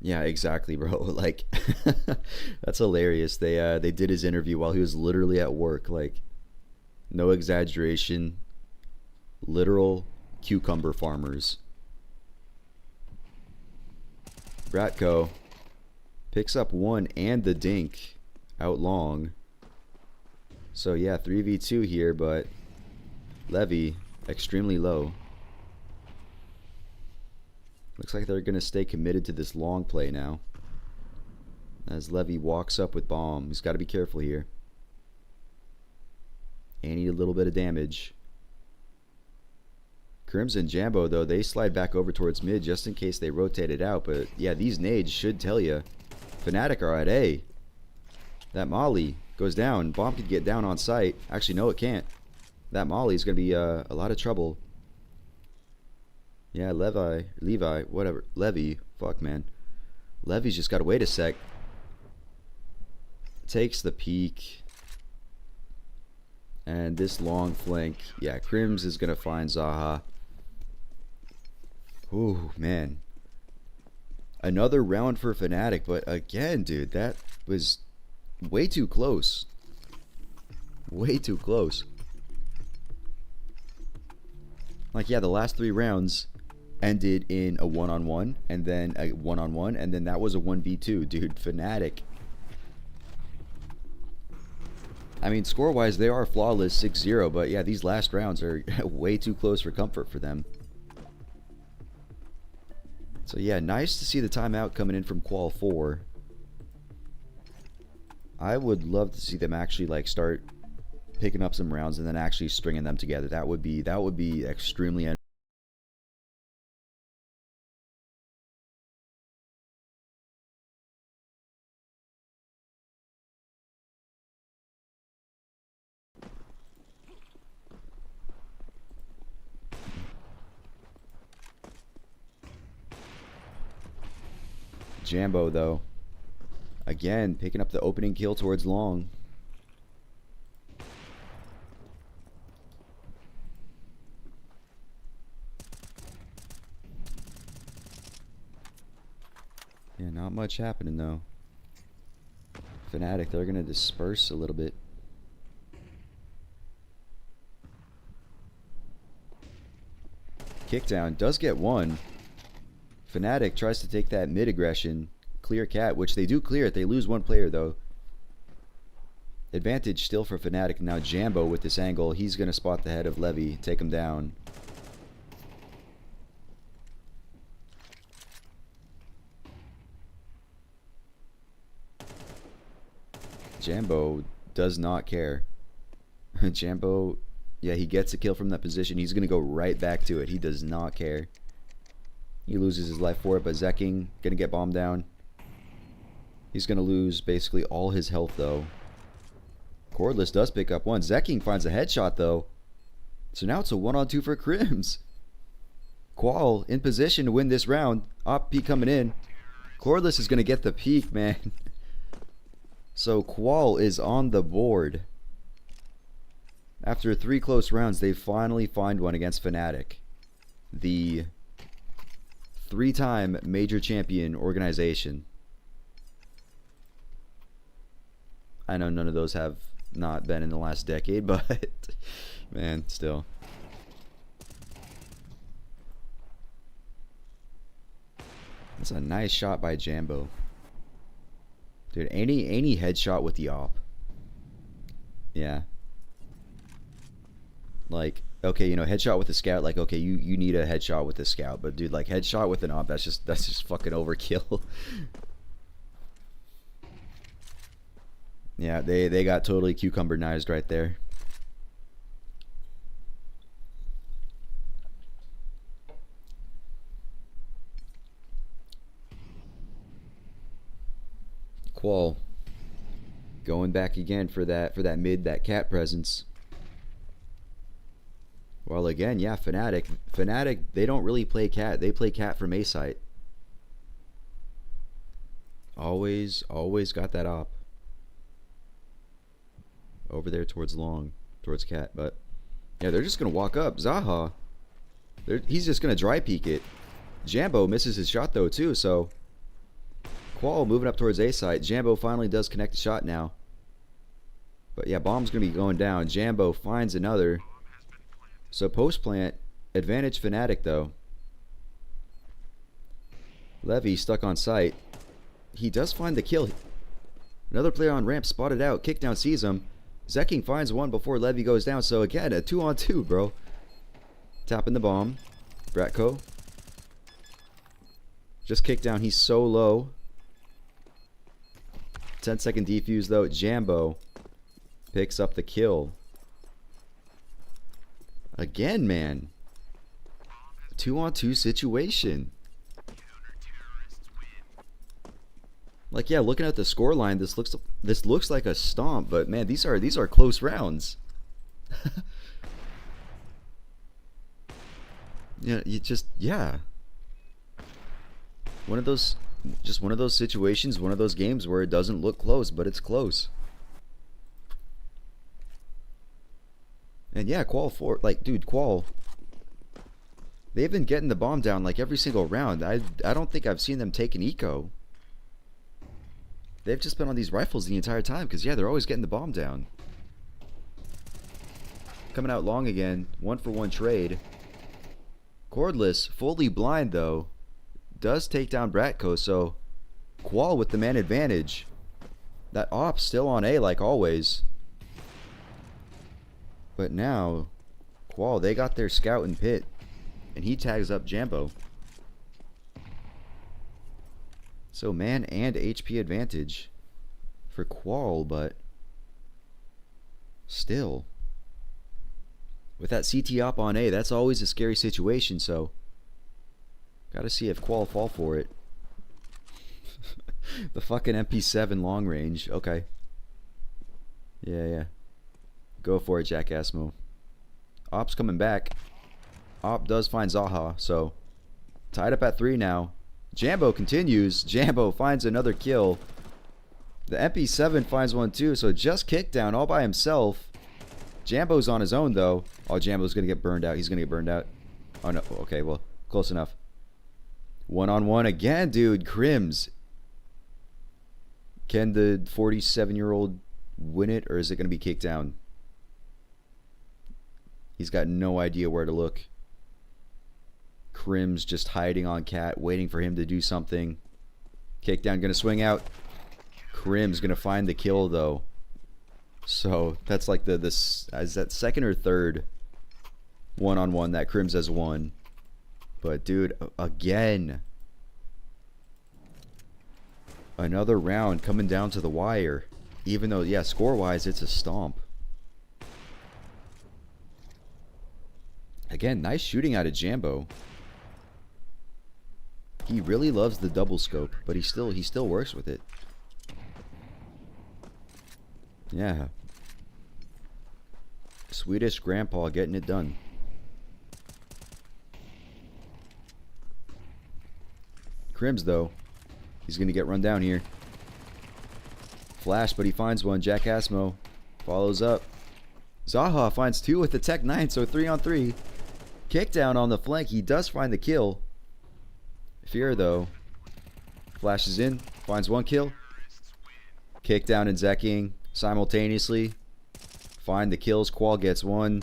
yeah, exactly, bro. Like, that's hilarious. They did his interview while he was literally at work. Like, No exaggeration. Literal cucumber farmers. Bratko picks up one and the dink out long. So yeah, 3v2 here, but Levy extremely low. Looks like they're going to stay committed to this long play now. As Levy walks up with bomb. He's got to be careful here. And need a little bit of damage. Crimson Jambo, though, they slide back over towards mid just in case they rotate it out. But yeah, these nades should tell you. Fnatic are at A. That Molly goes down. Bomb could get down on site. Actually, no, it can't. That Molly is going to be a lot of trouble. Yeah, Levi, whatever. Levy, fuck, man. Levy's just got to wait a sec. Takes the peek. And this long flank. Yeah, Crims is going to find Zaha. Ooh, man. Another round for Fnatic, but again, dude, that was way too close. Way too close. Like, yeah, the last 3 rounds ended in a 1-on-1, and then a 1-on-1, and then that was a 1v2. Dude, Fnatic. I mean, score-wise, they are flawless 6-0, but yeah, these last rounds are way too close for comfort for them. So yeah, nice to see the timeout coming in from Qual4. I would love to see them actually like start picking up some rounds and then actually stringing them together. That would be extremely Jambo, though, again picking up the opening kill towards long. Yeah, not much happening though. Fnatic, they're gonna disperse a little bit. Kickdown does get one. Fnatic tries to take that mid aggression, clear cat, which they do clear it. They lose one player though. Advantage still for Fnatic. Now Jambo with this angle, he's going to spot the head of Levy, take him down. Jambo does not care. Jambo, yeah, he gets a kill from that position. He's going to go right back to it. He does not care. He loses his life for it, but Zekking gonna get bombed down. He's gonna lose basically all his health though. Cordless does pick up one. Zekking finds a headshot though. So now it's a 1-on-2 for Crims. Qual in position to win this round. Op P coming in. Cordless is gonna get the peak, man. So Qual is on the board. After 3 close rounds, they finally find one against Fnatic. The 3-time major champion organization. I know none of those have not been in the last decade, but man, still. That's a nice shot by Jambo. Dude, any headshot with the op. Yeah. Like, okay, you know, headshot with the scout, like, okay, you need a headshot with the scout, but dude, like, headshot with an op, that's just fucking overkill. Yeah, they got totally cucumber-nized right there. Qual going back again for that mid, that cat presence. Well, again, yeah, Fnatic, they don't really play cat. They play cat from A site. Always got that op. Over there towards long, towards cat. But, yeah, they're just going to walk up. Zaha, he's just going to dry peek it. Jambo misses his shot, though, too, so Qual moving up towards A site. Jambo finally does connect the shot now. But yeah, bomb's going to be going down. Jambo finds another. So post-plant, advantage Fnatic though. Levy stuck on site. He does find the kill. Another player on ramp spotted out. Kickdown sees him. Zekking finds one before Levy goes down. So again, a 2-on-2, bro. Tapping the bomb. Bratko. Just kicked down. He's so low. 10-second defuse though. Jambo picks up the kill. Again, man. 2-on-2 situation. Like, yeah, looking at the scoreline, this looks like a stomp, but man, these are close rounds. Yeah, one of those situations, one of those games where it doesn't look close, but it's close. And yeah, Qual4, like, dude, Qual, they've been getting the bomb down like every single round. I don't think I've seen them take an eco. They've just been on these rifles the entire time, because yeah, they're always getting the bomb down. Coming out long again, 1-for-1 trade. Cordless, fully blind though, does take down Bratko, so Qual with the man advantage. That op still on A like always. But now, Qual, they got their scout in pit, and he tags up Jambo. So man and HP advantage for Qual, but still. With that CT op on A, that's always a scary situation, so gotta see if Qual fall for it. The fucking MP7 long range. Okay. Yeah. Go for it, Jackass Mo. Op's coming back. Op does find Zaha, so tied up at 3 now. Jambo continues. Jambo finds another kill. The MP7 finds one too, so just kicked down all by himself. Jambo's on his own though. Oh, Jambo's gonna get burned out. He's gonna get burned out. Oh no. Okay, well, close enough. 1-on-1 again, dude. Crims. Can the 47-year-old win it, or is it gonna be kicked down? He's got no idea where to look. Crims just hiding on Cat, waiting for him to do something. Kickdown gonna swing out. Crims gonna find the kill though. So that's like is that second or third 1-on-1 that Crims has won. But dude, again, another round coming down to the wire. Even though, yeah, score-wise, it's a stomp. Again, nice shooting out of Jambo. He really loves the double scope, but he still works with it. Yeah. Swedish grandpa getting it done. Crims though, he's gonna get run down here. Flash, but he finds one. Jack Asmo follows up. Zaha finds 2 with the Tech 9, so 3-on-3. Kickdown on the flank. He does find the kill. Fear though, flashes in, finds 1 kill. Kickdown and Zekking simultaneously find the kills. Qual gets 1.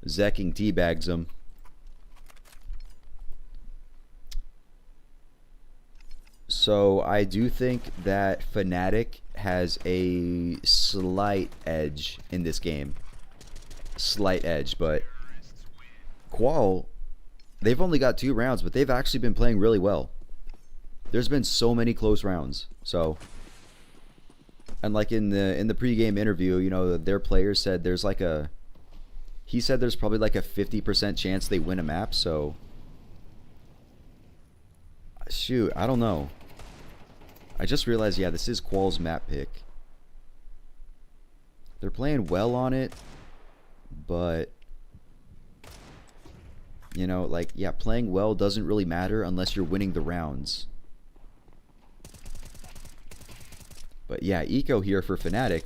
Zekking teabags him. So I do think that Fnatic has a slight edge in this game. Slight edge, but Qual, they've only got 2 rounds, but they've actually been playing really well. There's been so many close rounds. So, and like in the pregame interview, you know, their players said there's like he said there's probably like a 50% chance they win a map. So, shoot, I don't know. I just realized, yeah, this is Qual's map pick. They're playing well on it, but you know, like, yeah, playing well doesn't really matter unless you're winning the rounds. But yeah, eco here for Fnatic.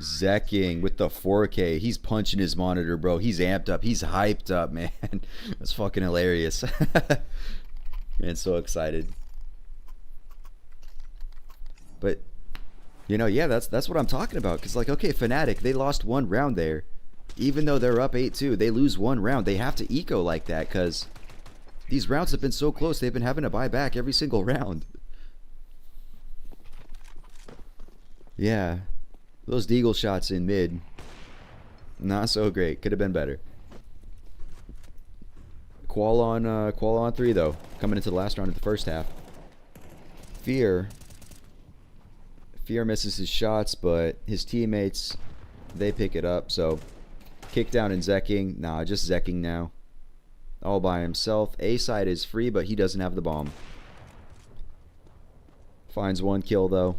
Zekking with the 4K. He's punching his monitor, bro. He's amped up. He's hyped up, man. That's fucking hilarious. Man, so excited. But You know, yeah, that's what I'm talking about. Because, like, okay, Fnatic, they lost one round there. Even though they're up 8-2, they lose one round. They have to eco like that because these rounds have been so close. They've been having to buy back every single round. Yeah. Those deagle shots in mid. Not so great. Could have been better. Qual on 3, though. Coming into the last round of the first half. Fear misses his shots, but his teammates, they pick it up. So, kick down and Zekking. Nah, just Zekking now. All by himself. A side is free, but he doesn't have the bomb. Finds one kill, though.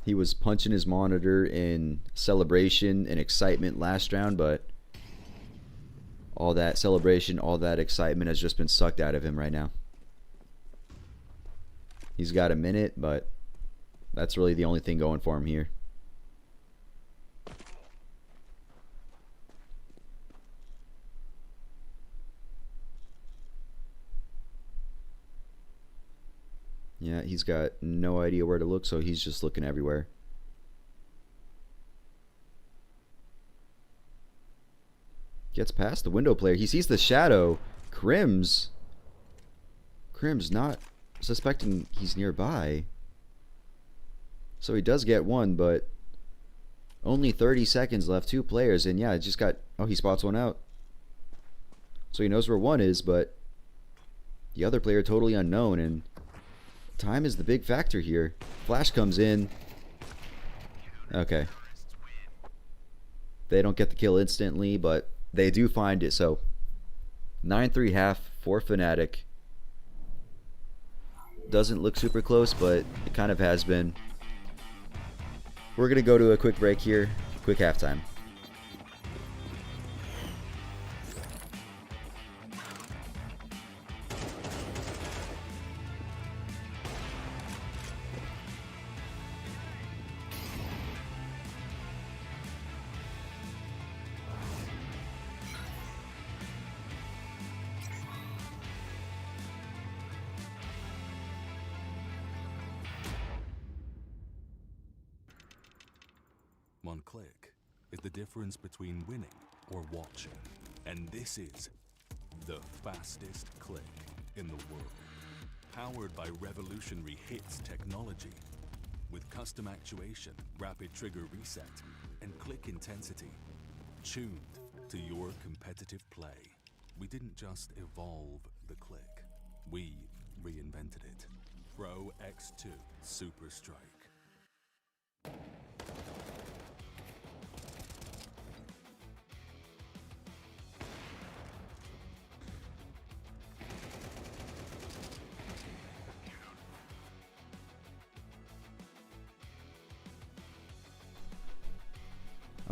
He was punching his monitor in celebration and excitement last round, but all that celebration, all that excitement has just been sucked out of him right now. He's got a minute, but that's really the only thing going for him here. Yeah, he's got no idea where to look, so he's just looking everywhere. Gets past the window player. He sees the shadow. Crim's not suspecting he's nearby. So he does get one, but only 30 seconds left. 2 players, and yeah, it just got... Oh, he spots one out. So he knows where one is, but the other player totally unknown, and time is the big factor here. Flash comes in. Okay. They don't get the kill instantly, but they do find it. So 9-3 half for Fnatic. Doesn't look super close, but it kind of has been. We're going to go to a quick break here. Quick halftime. One click is the difference between winning or watching. And this is the fastest click in the world. Powered by revolutionary hits technology. With custom actuation, rapid trigger reset, and click intensity. Tuned to your competitive play. We didn't just evolve the click. We reinvented it. Pro X2 Super Strike.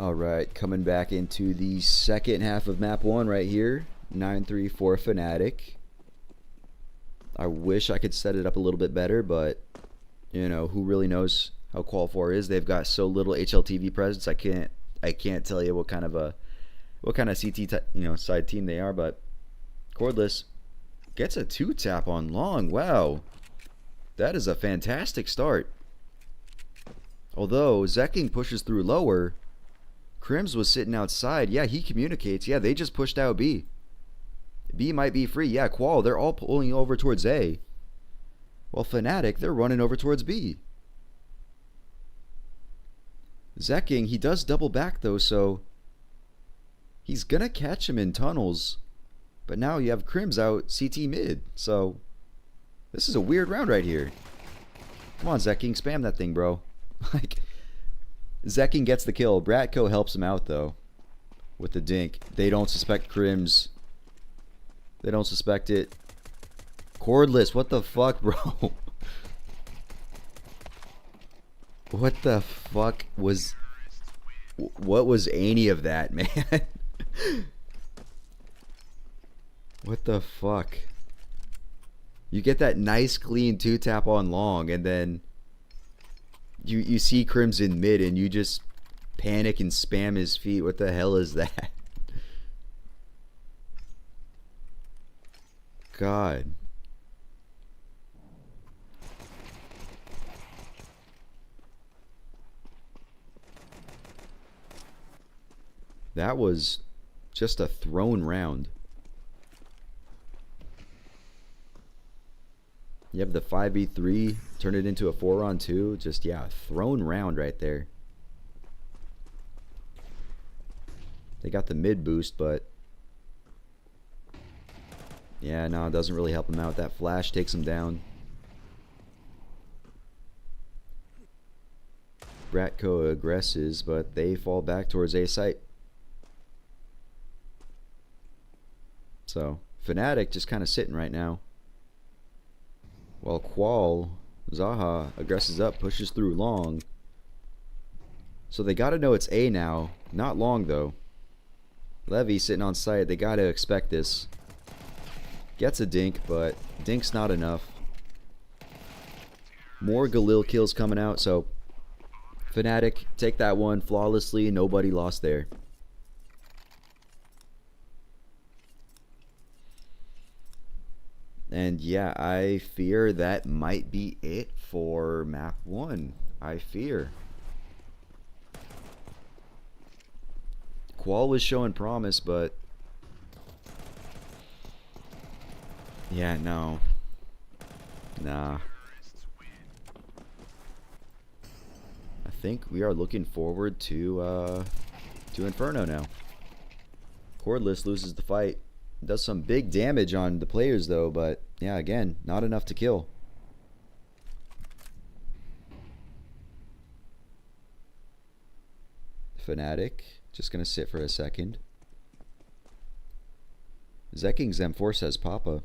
Alright, coming back into the second half of map 1 right here. 9-3 for Fnatic. I wish I could set it up a little bit better, but you know, who really knows how Qual4 is? They've got so little HLTV presence. I can't tell you what kind of CT side team they are, but Cordless gets a 2-tap on long. Wow. That is a fantastic start. Although Zekking pushes through lower, Crims was sitting outside. Yeah, he communicates. Yeah, they just pushed out B. B might be free. Yeah, Qual, they're all pulling over towards A. While Fnatic, they're running over towards B. Zekking, he does double back though, so he's gonna catch him in tunnels. But now you have Crims out CT mid, so this is a weird round right here. Come on, Zekking, spam that thing, bro. Like, Zekking gets the kill. Bratko helps him out though with the dink. They don't suspect Crims. They don't suspect it. Cordless, what the fuck, bro? What the fuck was... What was any of that, man? What the fuck? You get that nice clean 2-tap on long, and then you see Crims in mid, and you just panic and spam his feet. What the hell is that? God. That was just a thrown round. You have the 5v3, turn it into a 4-on-2. Just, yeah, a thrown round right there. They got the mid boost, but yeah, no, it doesn't really help him out. That flash takes him down. Bratko aggresses, but they fall back towards A site. So, Fnatic just kind of sitting right now. While Qual, Zaha aggresses up, pushes through long. So they got to know it's A now. Not long, though. Levy sitting on site. They got to expect this. Gets a dink, but dink's not enough. More Galil kills coming out, so Fnatic take that one flawlessly. Nobody lost there. And yeah, I fear that might be it for map 1. I fear. Qual was showing promise, but yeah, no. Nah. I think we are looking forward to Inferno now. Cordless loses the fight. Does some big damage on the players though, but yeah, again, not enough to kill. Fnatic just gonna sit for a second. Zekking's M4 says Papa.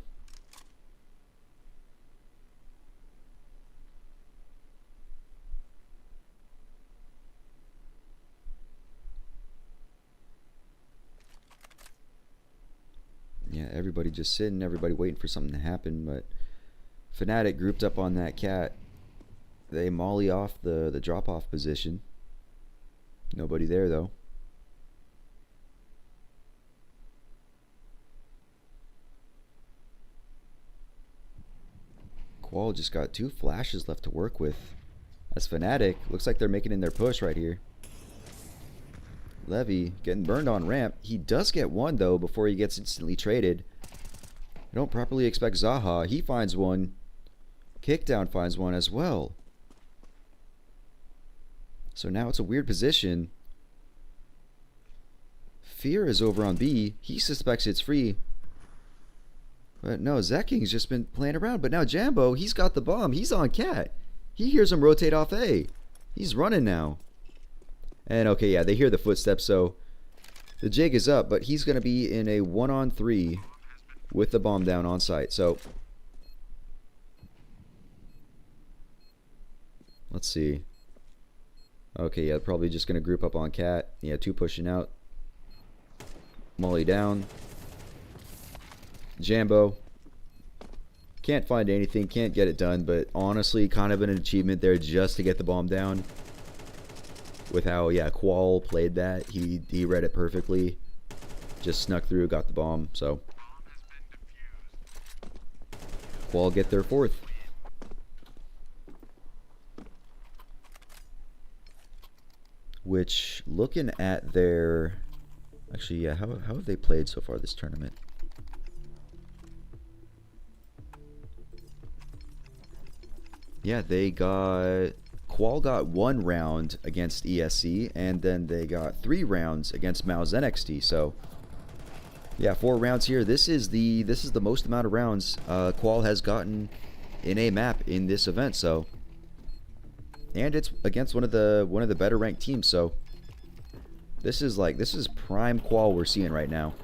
Yeah, everybody just sitting, everybody waiting for something to happen, but Fnatic grouped up on that cat. They molly off the drop-off position. Nobody there, though. Qual just got 2 flashes left to work with. As Fnatic, looks like they're making in their push right here. Levy getting burned on ramp. He does get one, though, before he gets instantly traded. I don't properly expect Zaha. He finds one. Kickdown finds one as well. So now it's a weird position. Fear is over on B. He suspects it's free. But no, Zekking's just been playing around. But now Jambo, he's got the bomb. He's on cat. He hears him rotate off A. He's running now. And okay, yeah, they hear the footsteps, so the jig is up, but he's going to be in a 1-on-3 with the bomb down on site. So let's see. Okay, yeah, probably just going to group up on cat. Yeah, 2 pushing out. Molly down. Jambo. Can't find anything, can't get it done, but honestly, kind of an achievement there just to get the bomb down. With how, yeah, Qual played that. He read it perfectly. Just snuck through, got the bomb, so Qual get their 4th. Which, looking at their... Actually, yeah, how have they played so far this tournament? Yeah, they got... Qual got 1 round against ESC, and then they got 3 rounds against Mao's NXT. So, yeah, 4 rounds here. This is the most amount of rounds Qual has gotten in a map in this event. So, and it's against one of the better ranked teams. So, this is prime Qual we're seeing right now.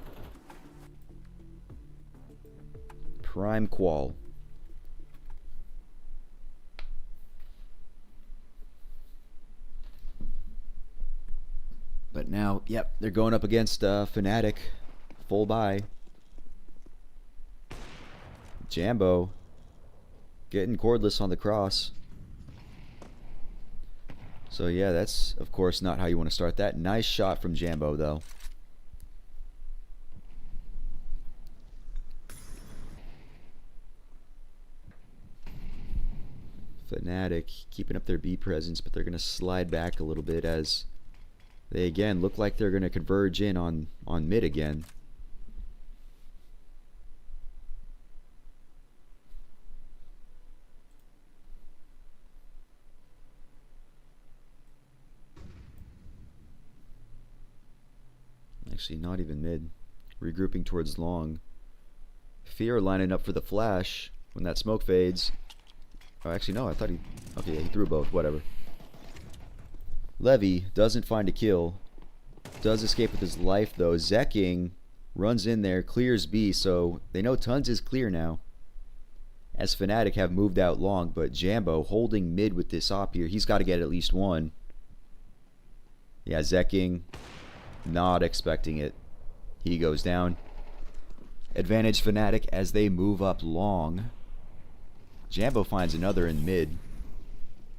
Prime Qual. But now, yep, they're going up against Fnatic. Full buy. Jambo getting cordless on the cross. So yeah, that's of course not how you want to start that. Nice shot from Jambo though. Fnatic keeping up their B presence, but they're going to slide back a little bit as They again look like they're going to converge in on mid again. Actually, not even mid. Regrouping towards long. Fear lining up for the flash when that smoke fades. Oh, actually, no, I thought he... Okay, yeah, he threw both. Whatever. Levy doesn't find a kill. Does escape with his life, though. Zekking runs in there, clears B, so they know Tons is clear now. As Fnatic have moved out long, but Jambo holding mid with this op here. He's got to get at least one. Yeah, Zekking not expecting it. He goes down. Advantage Fnatic as they move up long. Jambo finds another in mid.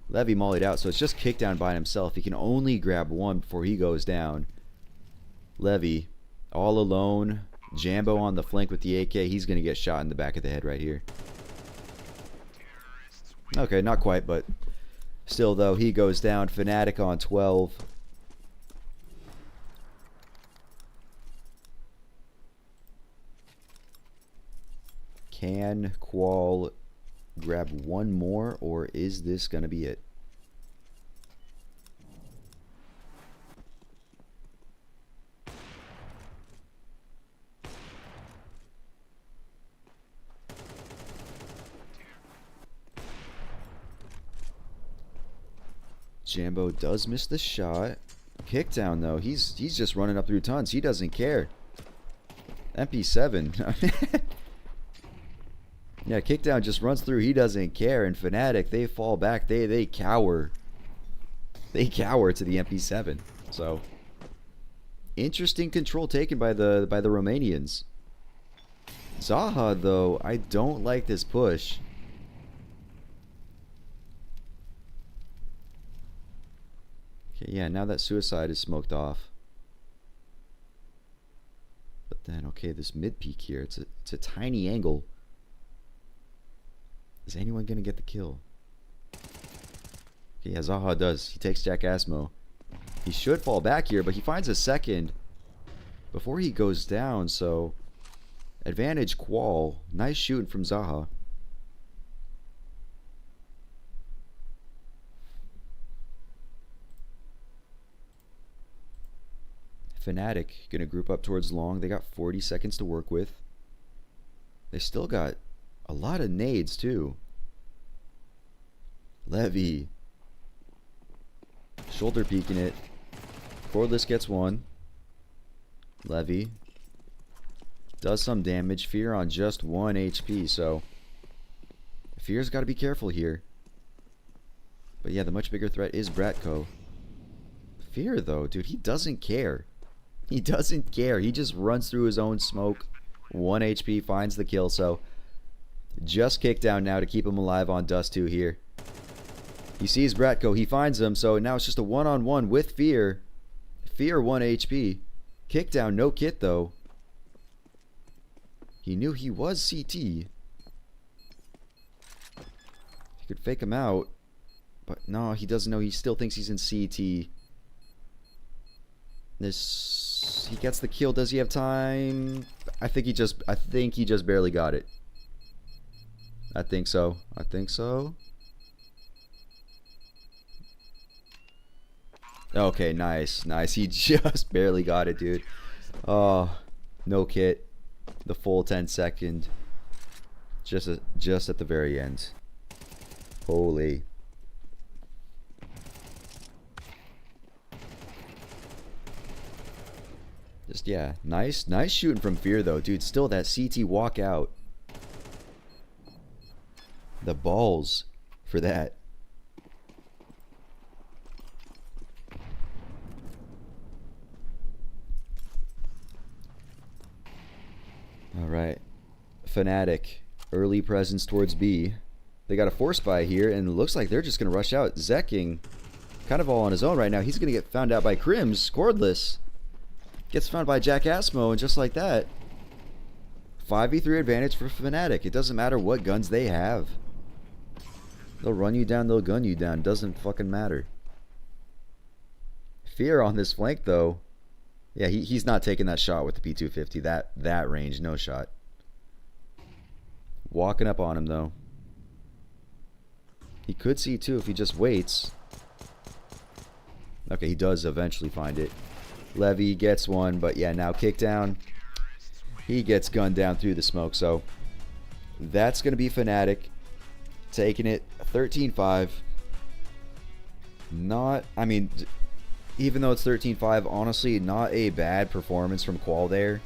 Levy mollied out, so it's just kicked down by himself. He can only grab one before he goes down. Levy all alone. Jambo on the flank with the AK. He's going to get shot in the back of the head right here. Okay, not quite, but still, though, he goes down. Fnatic on 12. Can Qual grab one more, or is this going to be it? Jambo does miss the shot. Kickdown, though. He's just running up through Tons. He doesn't care. MP7. Yeah, Kickdown just runs through. He doesn't care. And Fnatic, they fall back. They cower. They cower to the MP7. So, interesting control taken by the Romanians. Zaha, though, I don't like this push. Okay, yeah, now that suicide is smoked off. But then, okay, this mid peak here, it's a tiny angle. Is anyone going to get the kill? Okay, yeah, Zaha does. He takes Jack Asmo. He should fall back here, but he finds a second before he goes down, so advantage Qual. Nice shooting from Zaha. Fnatic going to group up towards long. They got 40 seconds to work with. They still got a lot of nades, too. Levy. Shoulder peeking it. Cordless gets one. Levy. Does some damage. Fear on just 1 HP, so Fear's got to be careful here. But yeah, the much bigger threat is Bratko. Fear, though, dude, he doesn't care. He doesn't care. He just runs through his own smoke. 1 HP, finds the kill, so just kick down now to keep him alive on Dust 2 here. He sees Bratko. He finds him, so now it's just a one-on-one with Fear. Fear 1 HP. Kick down, no kit, though. He knew he was CT. He could fake him out. But no, he doesn't know. He still thinks he's in CT. He gets the kill. Does he have time? I think he just barely got it. I think so. Okay, nice. He just barely got it, dude. Oh, no kit. The full 10-second. Just at the very end. Holy. Just, yeah, nice shooting from Fear, though, dude. Still that CT walkout. The balls for that. All right, Fnatic, early presence towards B. They got a force buy here, and it looks like they're just gonna rush out. Zekking, kind of all on his own right now. He's gonna get found out by Crims. Cordless gets found by Jack Asmo, and just like that, 5v3 advantage for Fnatic. It doesn't matter what guns they have. They'll run you down, they'll gun you down. Doesn't fucking matter. Fear on this flank, though. Yeah, he's not taking that shot with the P250. That range, no shot. Walking up on him, though. He could see, too, if he just waits. Okay, he does eventually find it. Levy gets one, but yeah, now kick down. He gets gunned down through the smoke, so that's going to be Fnatic taking it 13-5. Not, I mean, even though it's 13-5, honestly, not a bad performance from Qual there.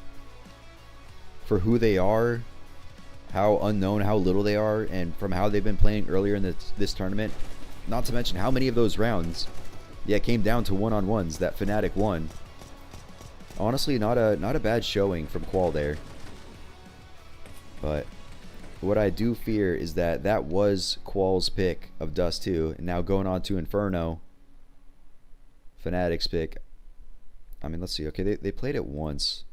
For who they are, how unknown, how little they are, and from how they've been playing earlier in this tournament. Not to mention how many of those rounds, yeah, came down to one-on-ones that Fnatic won. Honestly, not a bad showing from Qual there. But what I do fear is that was Qual's pick of Dust 2, and now going on to Inferno, Fnatic's pick. I mean, let's see. Okay, they played it once.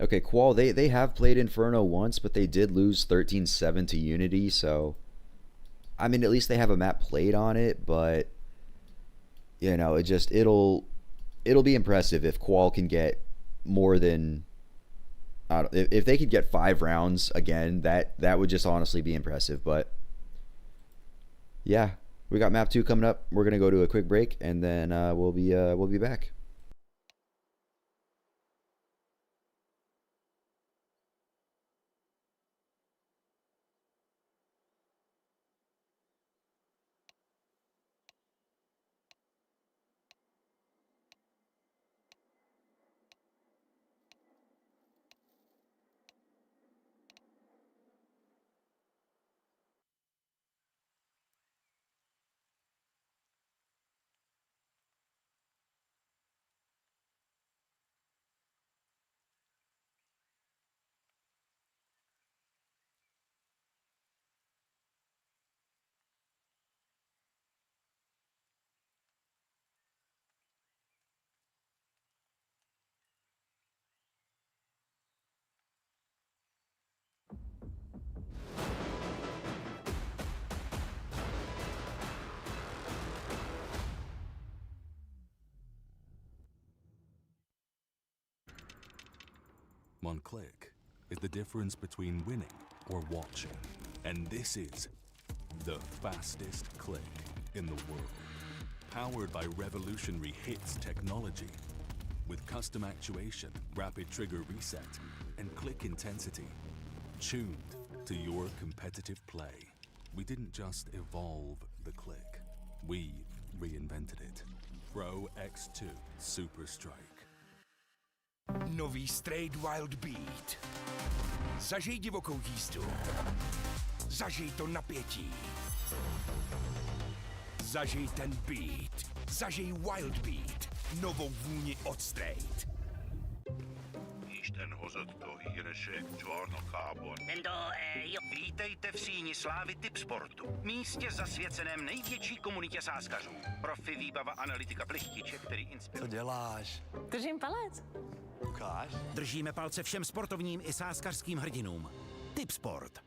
Okay, Qual, they have played Inferno once, but they did lose 13-7 to Unity, so I mean, at least they have a map played on it, but you know, it'll be impressive if Qual can get more than, if they could get 5 rounds again, that would just honestly be impressive. But yeah, we got map 2 coming up. We're gonna go to a quick break, and then we'll be back. One click is the difference between winning or watching. And this is the fastest click in the world. Powered by revolutionary hits technology. With custom actuation, rapid trigger reset, and click intensity. Tuned to your competitive play. We didn't just evolve the click. We reinvented it. Pro X2 Super Strike. Nový Straight Wild Beat. Zažij divokou jízdu. Zažij to napětí. Zažij ten beat. Zažij Wild Beat. Novou vůni od Straight. Isten hozott a híresek csarnokában. Vítejte v síni slávy Tipsportu, místě zasvěceném největší komunitě sáskařů. Profi výbava analytika plichtiče, který inspiruje. Co děláš? Držím palec. Ukáž? Držíme palce všem sportovním i sáskařským hrdinům. Tipsport.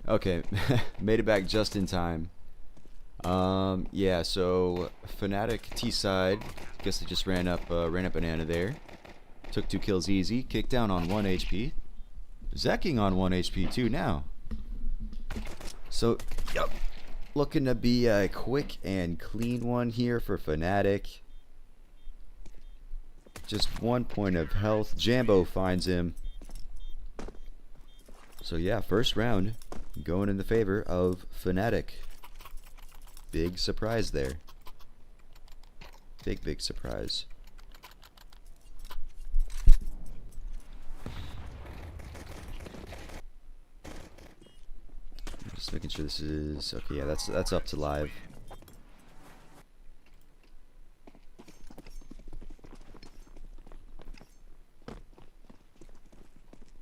Okay, made it back just in time. Yeah, so Fnatic T side, guess they just ran up banana there. Took 2 kills easy, kicked down on 1 HP. Zekking on 1 HP too now. So, yep, looking to be a quick and clean one here for Fnatic. Just 1 point of health. Jambo finds him. So yeah, first round going in the favor of Fnatic. Big surprise there. Big surprise. Just making sure this is okay. Yeah, that's up to live.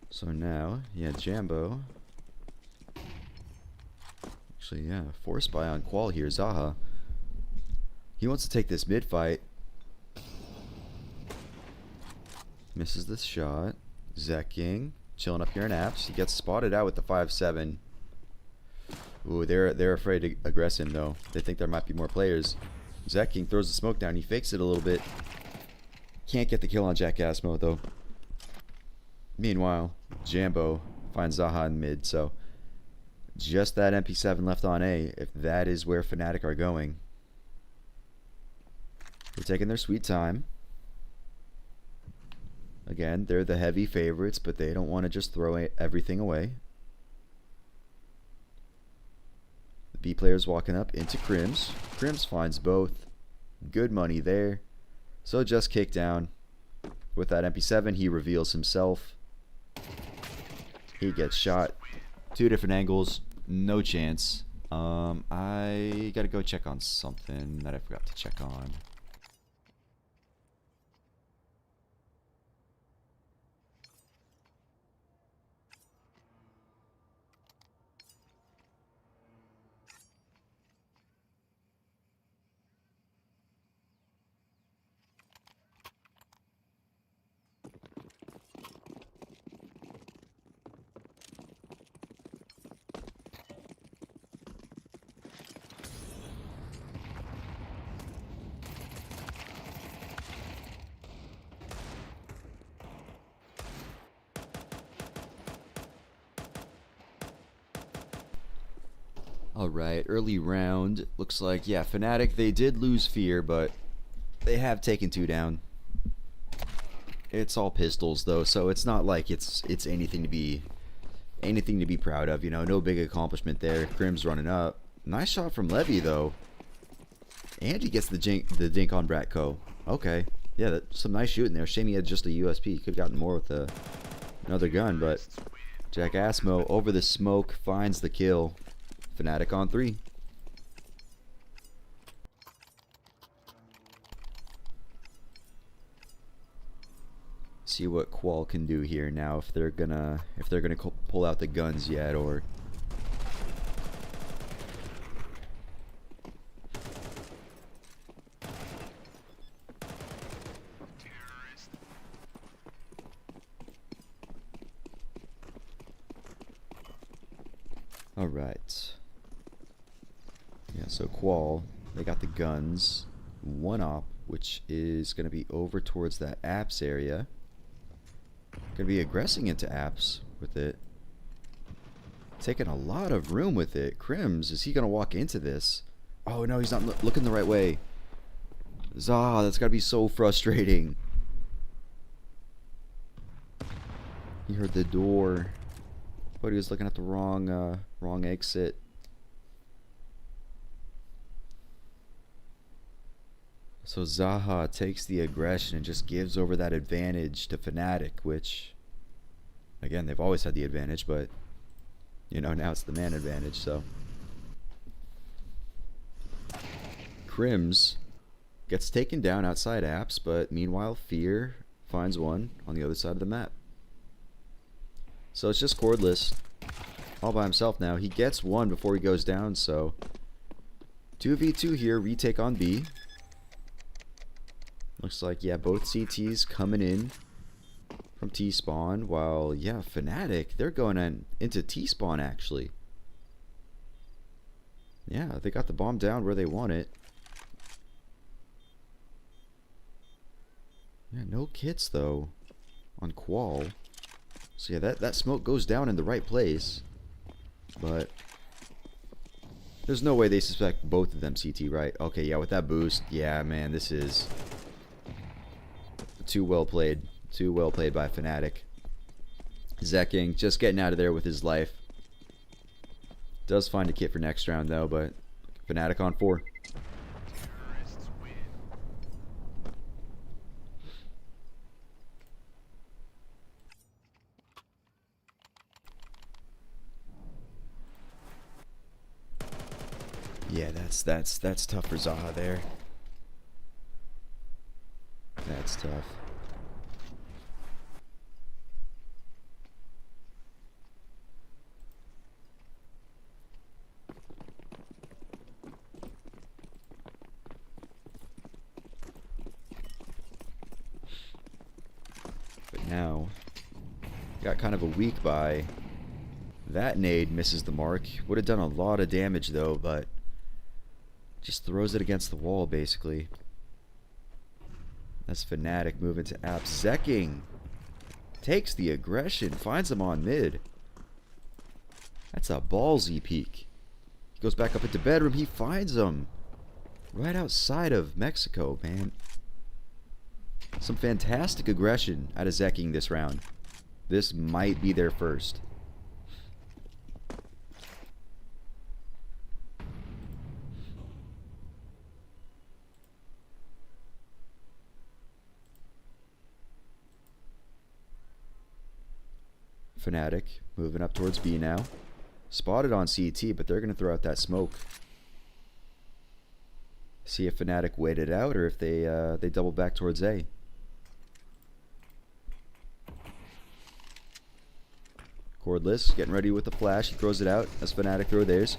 So now, yeah, Jambo. Actually, yeah, force buy on Qual here. Zaha. He wants to take this mid fight. Misses the shot. Zekking, chilling up here in apps. He gets spotted out with the 5-7. Ooh, they're afraid to aggress him though. They think there might be more players. Zekking throws the smoke down. He fakes it a little bit. Can't get the kill on Jackass mode though. Meanwhile, Jambo finds Zaha in mid, so just that MP7 left on A, if that is where Fnatic are going. They're taking their sweet time. Again, they're the heavy favorites, but they don't want to just throw everything away. The B player's walking up into Crims. Crims finds both. Good money there. So just kick down. With that MP7, he reveals himself. He gets shot. 2 different angles. No chance. I gotta go check on something that I forgot to check on. Alright, early round. Looks like, yeah, Fnatic, they did lose Fear, but they have taken 2 down. It's all pistols though, so it's not like it's anything to be proud of, you know, no big accomplishment there. Crim's running up. Nice shot from Levy though. And he gets the dink on Bratko. Okay. Yeah, some nice shooting there. Shame he had just a USP. Could have gotten more with another gun, but Jackassmo over the smoke finds the kill. Fnatic on 3. See what Qual can do here now, if they're gonna pull out the guns yet, or all right. Yeah, so Qual, they got the guns. 1 op, which is going to be over towards that apps area. Going to be aggressing into apps with it. Taking a lot of room with it. Crims, is he going to walk into this? Oh no, he's not looking the right way. Zaha, that's got to be so frustrating. He heard the door, but he was looking at the wrong exit. So Zaha takes the aggression and just gives over that advantage to Fnatic, which, again, they've always had the advantage, but, you know, now it's the man advantage, so. Crims gets taken down outside apps, but meanwhile, Fear finds one on the other side of the map. So it's just Cordless, all by himself now. He gets 1 before he goes down, so 2v2 here, retake on B. Looks like, yeah, both CTs coming in from T-spawn, while, yeah, Fnatic, they're going into T-spawn, actually. Yeah, they got the bomb down where they want it. Yeah, no kits though on Qual. So yeah, that smoke goes down in the right place. But there's no way they suspect both of them CT, right? Okay, yeah, with that boost, yeah, man, this is too well played. Too well played by Fnatic. Zekking just getting out of there with his life. Does find a kit for next round though, but Fnatic on 4. Yeah, that's tough for Zaha there. That's tough. But now, got kind of a weak buy. That nade misses the mark. Would have done a lot of damage though, but just throws it against the wall basically. That's Fnatic moving to App. Zekking takes the aggression, finds him on mid. That's a ballsy peek. He goes back up into bedroom. He finds him right outside of Mexico, man. Some fantastic aggression out of Zekking this round. This might be their first. Fnatic moving up towards B now. Spotted on CT, but they're going to throw out that smoke. See if Fnatic waited out or if they double back towards A. Cordless getting ready with the flash. He throws it out as Fnatic throw theirs.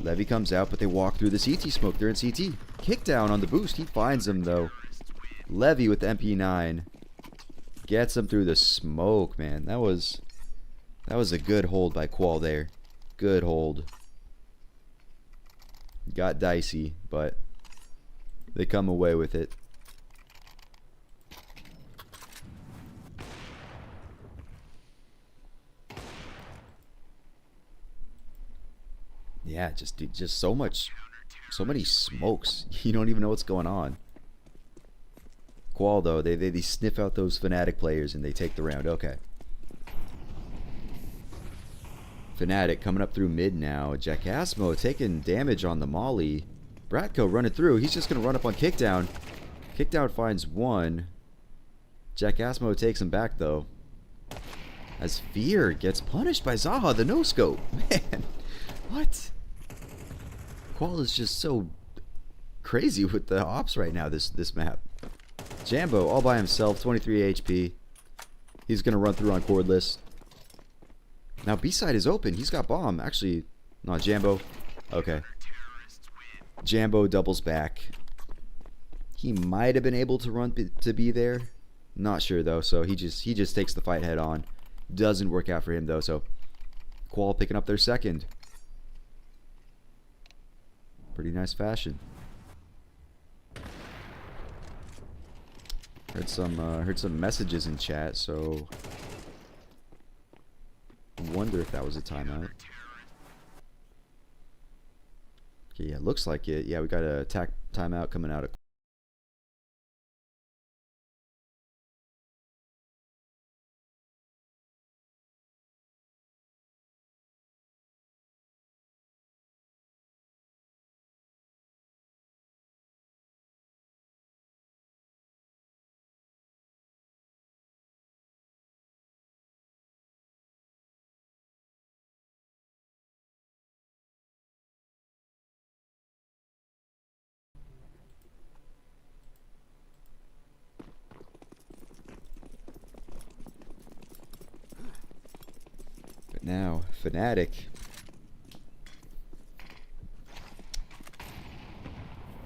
Levy comes out, but they walk through the CT smoke. They're in CT. Kick down on the boost. He finds him though. Levy with the MP9. Gets him through the smoke, man. That was a good hold by Qual there. Good hold. Got dicey, but they come away with it. Yeah, just so many smokes. You don't even know what's going on. Qual though, they sniff out those Fnatic players and they take the round. Okay. Fnatic coming up through mid now. Jackasmo taking damage on the molly. Bratko running through. He's just going to run up on Kickdown. Kickdown finds one. Jackasmo takes him back though. As Fear gets punished by Zaha, the no-scope. Man, what? Qual is just so crazy with the ops right now, this map. Jambo all by himself, 23 HP. He's going to run through on Cordless. Now B-side is open. He's got bomb. Actually, not Jambo. Okay. Jambo doubles back. He might have been able to run to be there. Not sure though, so he just takes the fight head on. Doesn't work out for him though, so Qual picking up their second. Pretty nice fashion. Heard some messages in chat, so wonder if that was a timeout. Okay, yeah, looks like it. Yeah, we got a attack timeout coming out of now, Fnatic.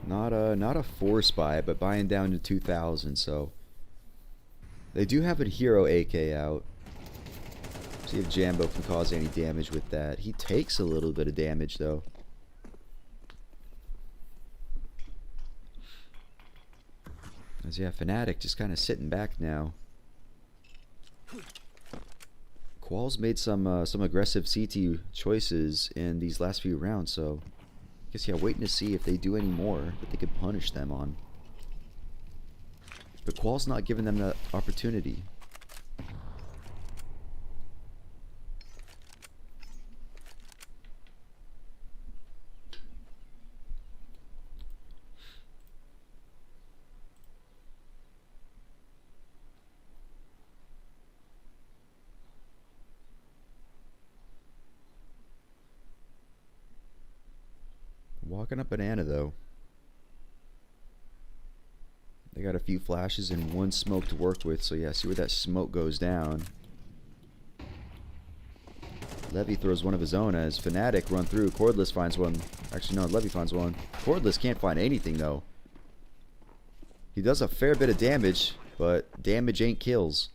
Not a force buy, but buying down to 2,000, so they do have a hero AK out. See if Jambo can cause any damage with that. He takes a little bit of damage though. As yeah, Fnatic just kind of sitting back now. Qual's made some aggressive CT choices in these last few rounds, so I guess yeah, waiting to see if they do any more that they could punish them on. But Qual's not giving them that opportunity. Walking up banana though. They got a few flashes and one smoke to work with, so yeah, see where that smoke goes down. Levy throws one of his own as Fnatic run through. Cordless finds one. Actually, no, Levy finds one. Cordless can't find anything though. He does a fair bit of damage, but damage ain't kills.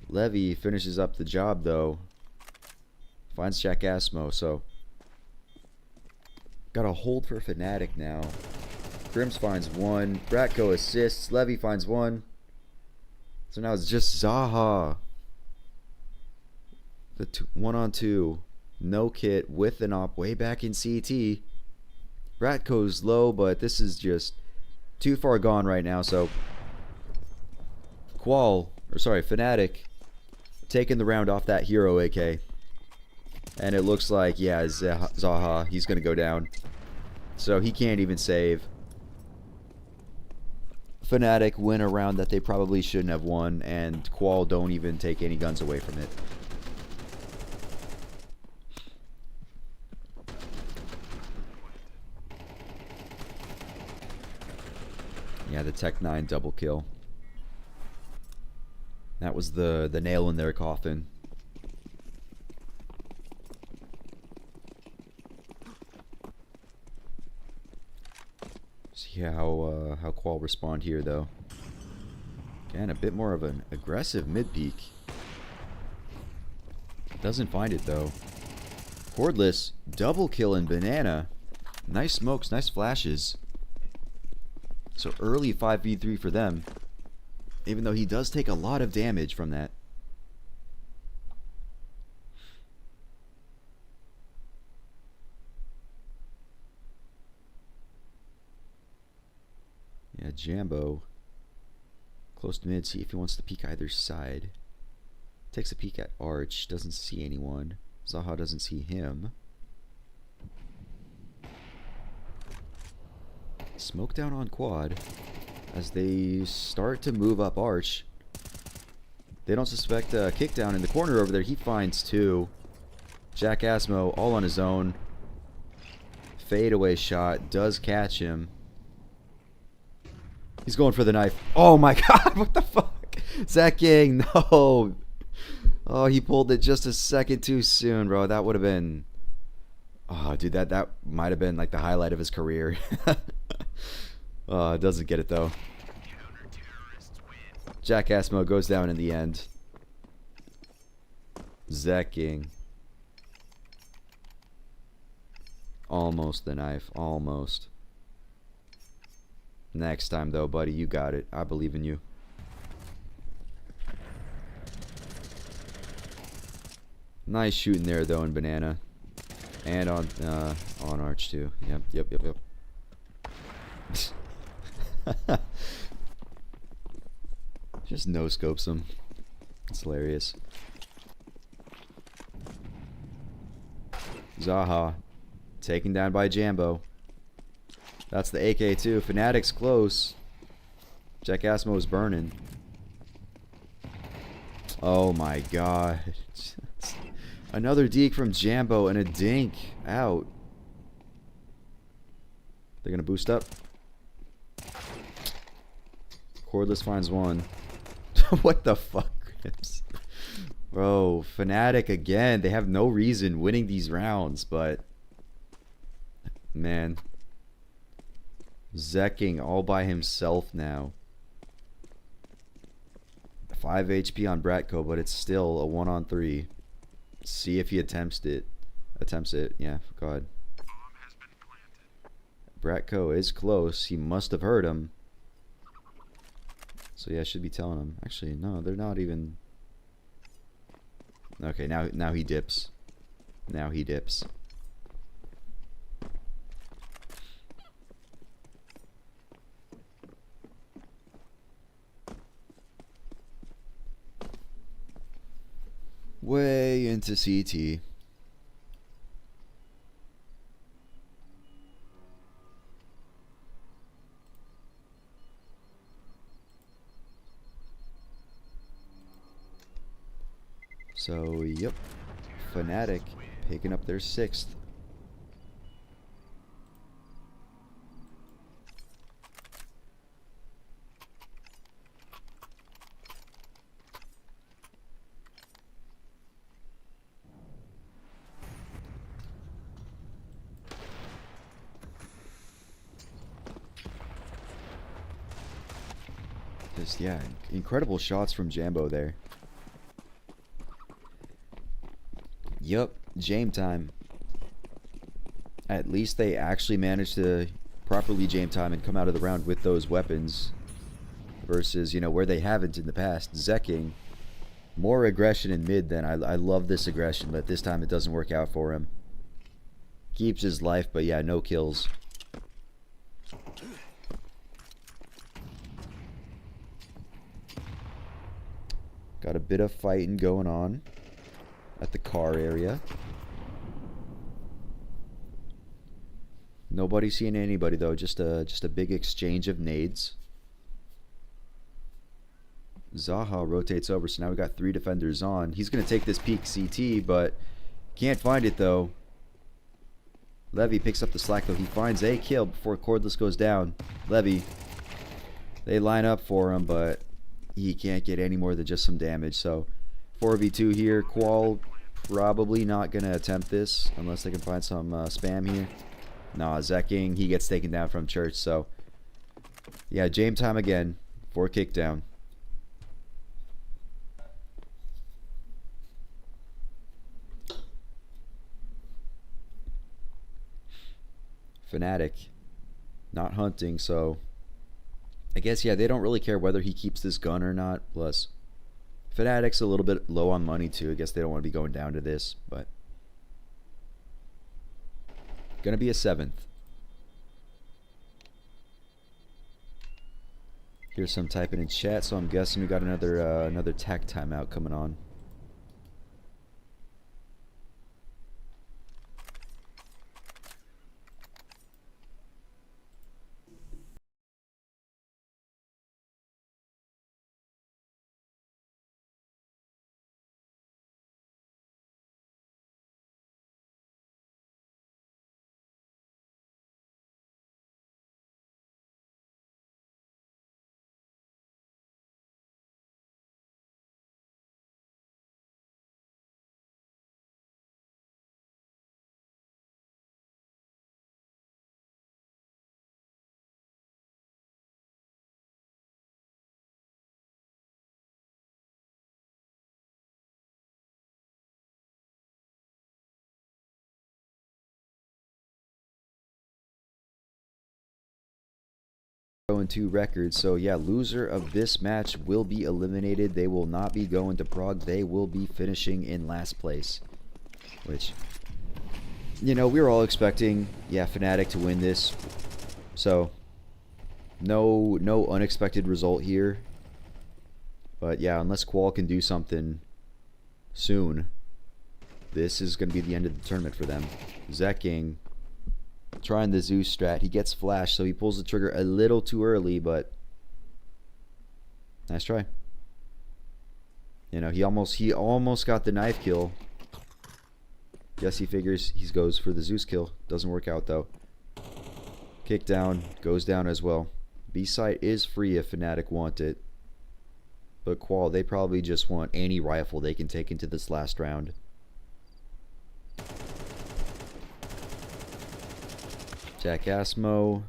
Levy finishes up the job though. Finds Jack Asmo, so got a hold for Fnatic now. Grims finds one. Bratko assists. Levy finds one. So now it's just Zaha. The 1-on-2. No kit with an op way back in CT. Bratko's low, but this is just too far gone right now. So Fnatic taking the round off that hero AK. And it looks like, yeah, Zaha, he's going to go down. So he can't even save. Fnatic win a round that they probably shouldn't have won, and Qual don't even take any guns away from it. Yeah, the Tech 9 double kill. That was the nail in their coffin. See how Qual respond here though. Again, a bit more of an aggressive mid peak. Doesn't find it though. Cordless double kill in banana. Nice smokes, nice flashes. So early 5v3 for them. Even though he does take a lot of damage from that. Yeah, Jambo. Close to mid, see if he wants to peek either side. Takes a peek at Arch, doesn't see anyone. Zaha doesn't see him. Smoke down on quad as they start to move up Arch. They don't suspect a kick down in the corner over there. He finds two. Jack Asmo all on his own. Fadeaway shot does catch him. He's going for the knife. Oh my god, what the fuck? Zach Yang, no. Oh, he pulled it just a second too soon, bro. That would have been... Oh, dude, that might have been like the highlight of his career. Doesn't get it though. Jack Asmo goes down in the end. Zach King. Almost the knife. Almost. Next time though, buddy, you got it. I believe in you. Nice shooting there though in banana. And on Arch too. Yep. Just no scopes him. It's hilarious. Zaha taken down by Jambo. That's the AK too. Fnatic's close. Jack Asmo is burning. Oh my god. Another deke from Jambo and a dink out. They're gonna boost up. Cordless finds one. What the fuck, Grips? Bro, Fnatic again. They have no reason winning these rounds, but man, Zekking all by himself now. 5 HP on Bratko, but it's still a 1-on-3. See if he attempts it. Yeah, go ahead. Bratko is close. He must have heard him. So yeah, I should be telling him. Actually, no, they're not even. Okay, now he dips. Now he dips. Way into CT. So, yep. Fnatic picking up their 6th. Just, yeah, incredible shots from Jambo there. Yup, Jame time. At least they actually managed to properly Jame time and come out of the round with those weapons. Versus, you know, where they haven't in the past. Zekking, more aggression in mid than I love this aggression, but this time it doesn't work out for him. Keeps his life, but yeah, no kills. Got a bit of fighting going on at the car area. Nobody seeing anybody though, just a big exchange of nades. Zaha rotates over, so now we got 3 defenders on. He's gonna take this peek CT, but can't find it though. Levy picks up the slack though. He finds a kill before Cordless goes down. Levy, they line up for him, but he can't get any more than just some damage. So 4v2 here. Qual probably not going to attempt this unless they can find some spam here. Nah, Zekking, he gets taken down from Church. So, yeah, Jame time again for kickdown. Fnatic not hunting, so I guess, yeah, they don't really care whether he keeps this gun or not. Plus, Fnatic's a little bit low on money too. I guess they don't want to be going down to this, but gonna be a 7th. Here's some typing in chat, so I'm guessing we got another tech timeout coming on. And 2 records, so yeah, loser of this match will be eliminated. They will not be going to Prague. They will be finishing in last place, which, you know, we were all expecting, yeah, Fnatic to win this, so no unexpected result here. But yeah, unless Qual can do something soon, this is going to be the end of the tournament for them. Zekking trying the Zeus strat. He gets flash, so he pulls the trigger a little too early, but nice try. You know, he almost got the knife kill. Guess he figures he goes for the Zeus kill. Doesn't work out though. Kick down, goes down as well. B site is free if Fnatic want it. But Qual, they probably just want any rifle they can take into this last round. Jack Asmo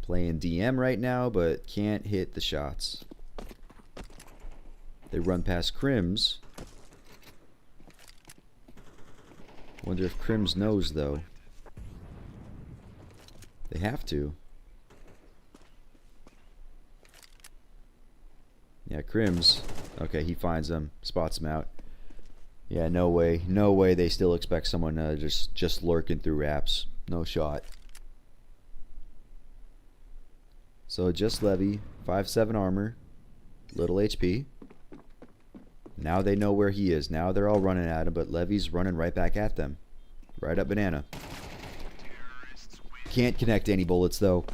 playing DM right now, but can't hit the shots. They run past Crims. Wonder if Crims knows, though. They have to. Yeah, Crims. Okay, he finds them, spots them out. Yeah, no way. No way they still expect someone just lurking through wraps. No shot. So just Levy, 5-7 armor, little HP. Now they know where he is. Now they're all running at him, but Levy's running right back at them. Right up banana. Can't connect any bullets though.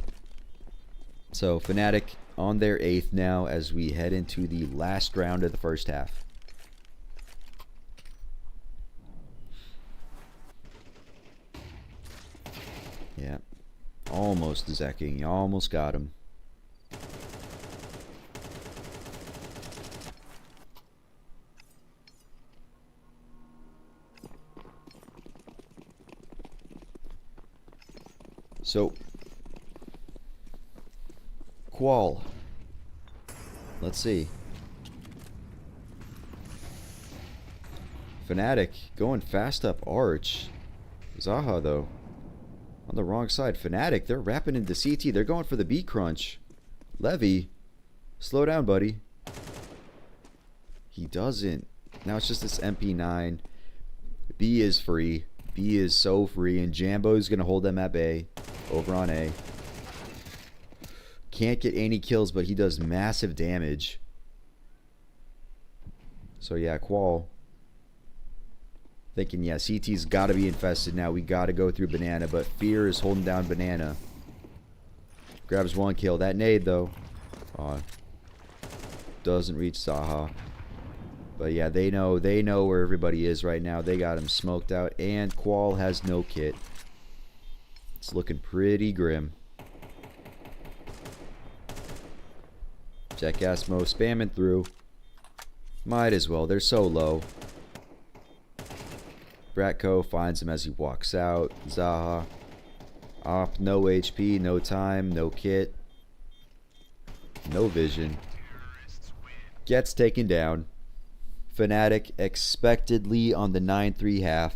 So Fnatic on their 8th now as we head into the last round of the first half. Yeah. Almost Zekking. You almost got him. So, Qual. Let's see. Fnatic going fast up Arch. Zaha, though, on the wrong side. Fnatic, they're wrapping into CT. They're going for the B crunch. Levy, slow down, buddy. He doesn't. Now it's just this MP9. B is free. B is so free, and Jambo's going to hold them at bay. Over on A. Can't get any kills, but he does massive damage. So yeah, Qual thinking, yeah, CT's got to be infested now. We got to go through banana, but Fear is holding down banana. Grabs 1 kill. That nade, though, doesn't reach Zaha. But yeah, they know where everybody is right now. They got him smoked out, and Qual has no kit. It's looking pretty grim. Jackass Mo spamming through. Might as well. They're so low. Bratko finds him as he walks out. Zaha. Op, no HP, no time, no kit. No vision. Gets taken down. Fnatic expectedly on the 9-3 half.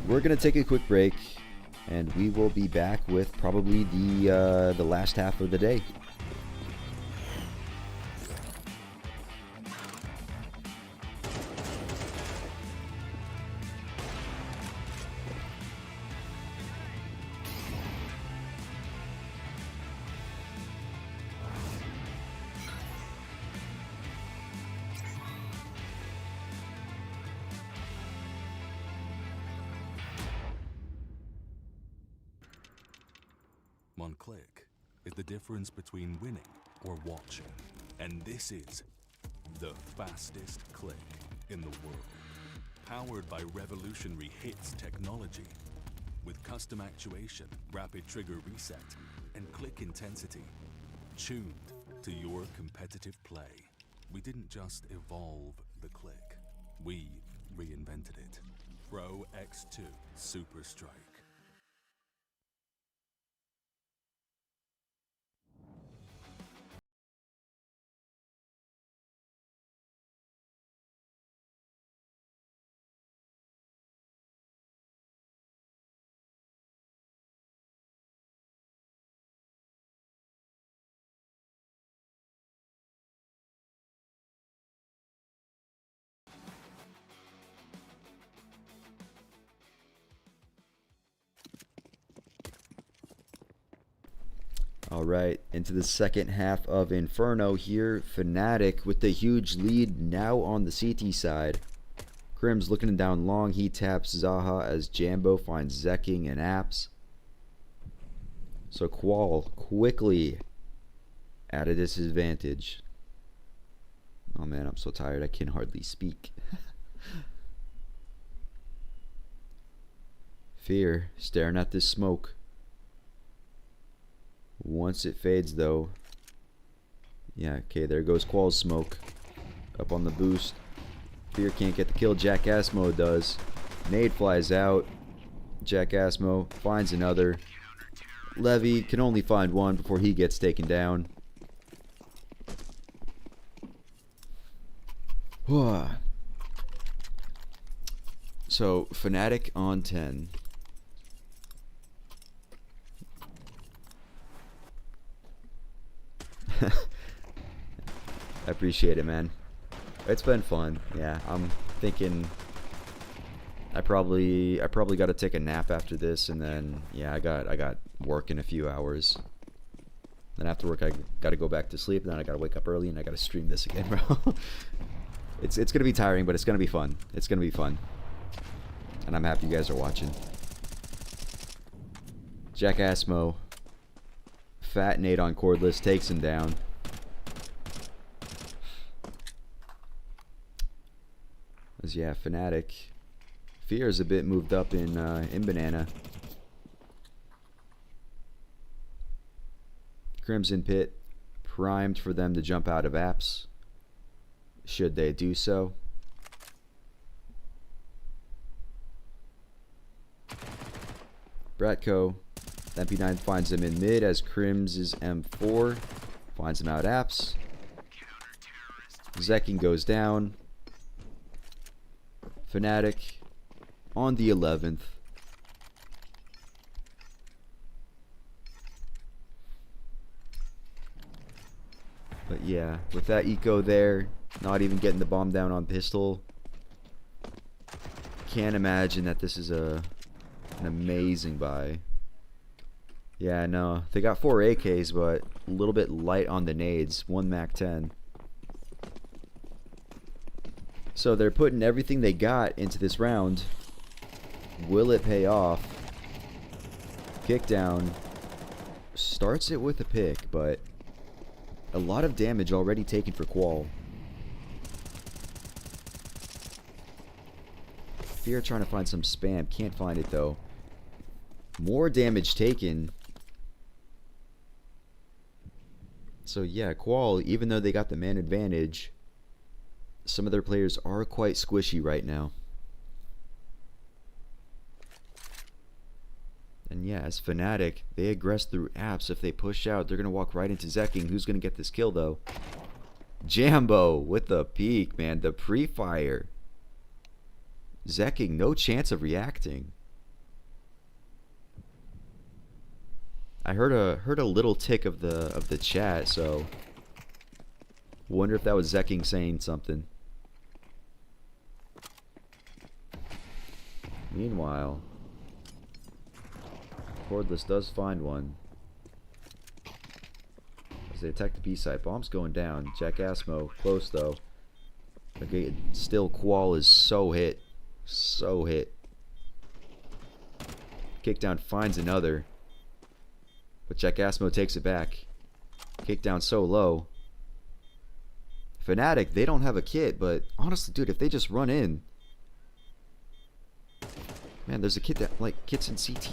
We're going to take a quick break, and we will be back with probably the last half of the day. One click is the difference between winning or watching. And this is the fastest click in the world. Powered by revolutionary hits technology. With custom actuation, rapid trigger reset, and click intensity. Tuned to your competitive play. We didn't just evolve the click. We reinvented it. Pro X2 Super Strike. Alright, into the second half of Inferno here. Fnatic with the huge lead now on the CT side. Crim's looking down long. He taps Zaha as Jambo finds Zekking and Apps. So Qual quickly at a disadvantage. Oh man, I'm so tired I can hardly speak. Fear staring at this smoke. Once it fades though, yeah, okay, there goes Qual's smoke up on the boost. Fear can't get the kill. Jackass Mo does. Nade flies out. Jackass Mo finds another. Levy can only find one before he gets taken down. So Fnatic on 10. I appreciate it, man. It's been fun. Yeah, I'm thinking I probably got to take a nap after this, and then yeah, I got work in a few hours. Then after work, I got to go back to sleep, and then I got to wake up early, and I got to stream this again, bro. It's gonna be tiring, but it's gonna be fun. It's gonna be fun, and I'm happy you guys are watching. Jackass Mo, Fat Nate on cordless takes him down. As yeah, Fnatic. Fear is a bit moved up in Banana. Crimson Pit primed for them to jump out of apps, should they do so. Bratko, MP9 finds him in mid as Crim's M4 finds him out apps. Zekking goes down. Fnatic on the 11th. But yeah, with that eco there, not even getting the bomb down on pistol, can't imagine that this is an amazing buy. Yeah, no, they got 4 AKs, but a little bit light on the nades. 1 Mac 10. So they're putting everything they got into this round. Will it pay off? Kick down. Starts it with a pick, but a lot of damage already taken for Qual. Fear trying to find some spam. Can't find it though. More damage taken. So yeah, Qual, even though they got the man advantage, some of their players are quite squishy right now. And yeah, as Fnatic, they aggress through apps. If they push out, they're going to walk right into Zekking. Who's going to get this kill, though? Jambo with the peek, man. The pre-fire. Zekking, no chance of reacting. I heard a little tick of the chat, so wonder if that was Zekking saying something. Meanwhile, Cordless does find one. As they attack the B site. Bomb's going down. Jackassmo, close though. Okay, still Qual is so hit. So hit. Kickdown finds another. But Jackassmo takes it back. Kickdown so low. Fnatic, they don't have a kit, but honestly, dude, if they just run in. Man, there's a kit that, like, kits in CT.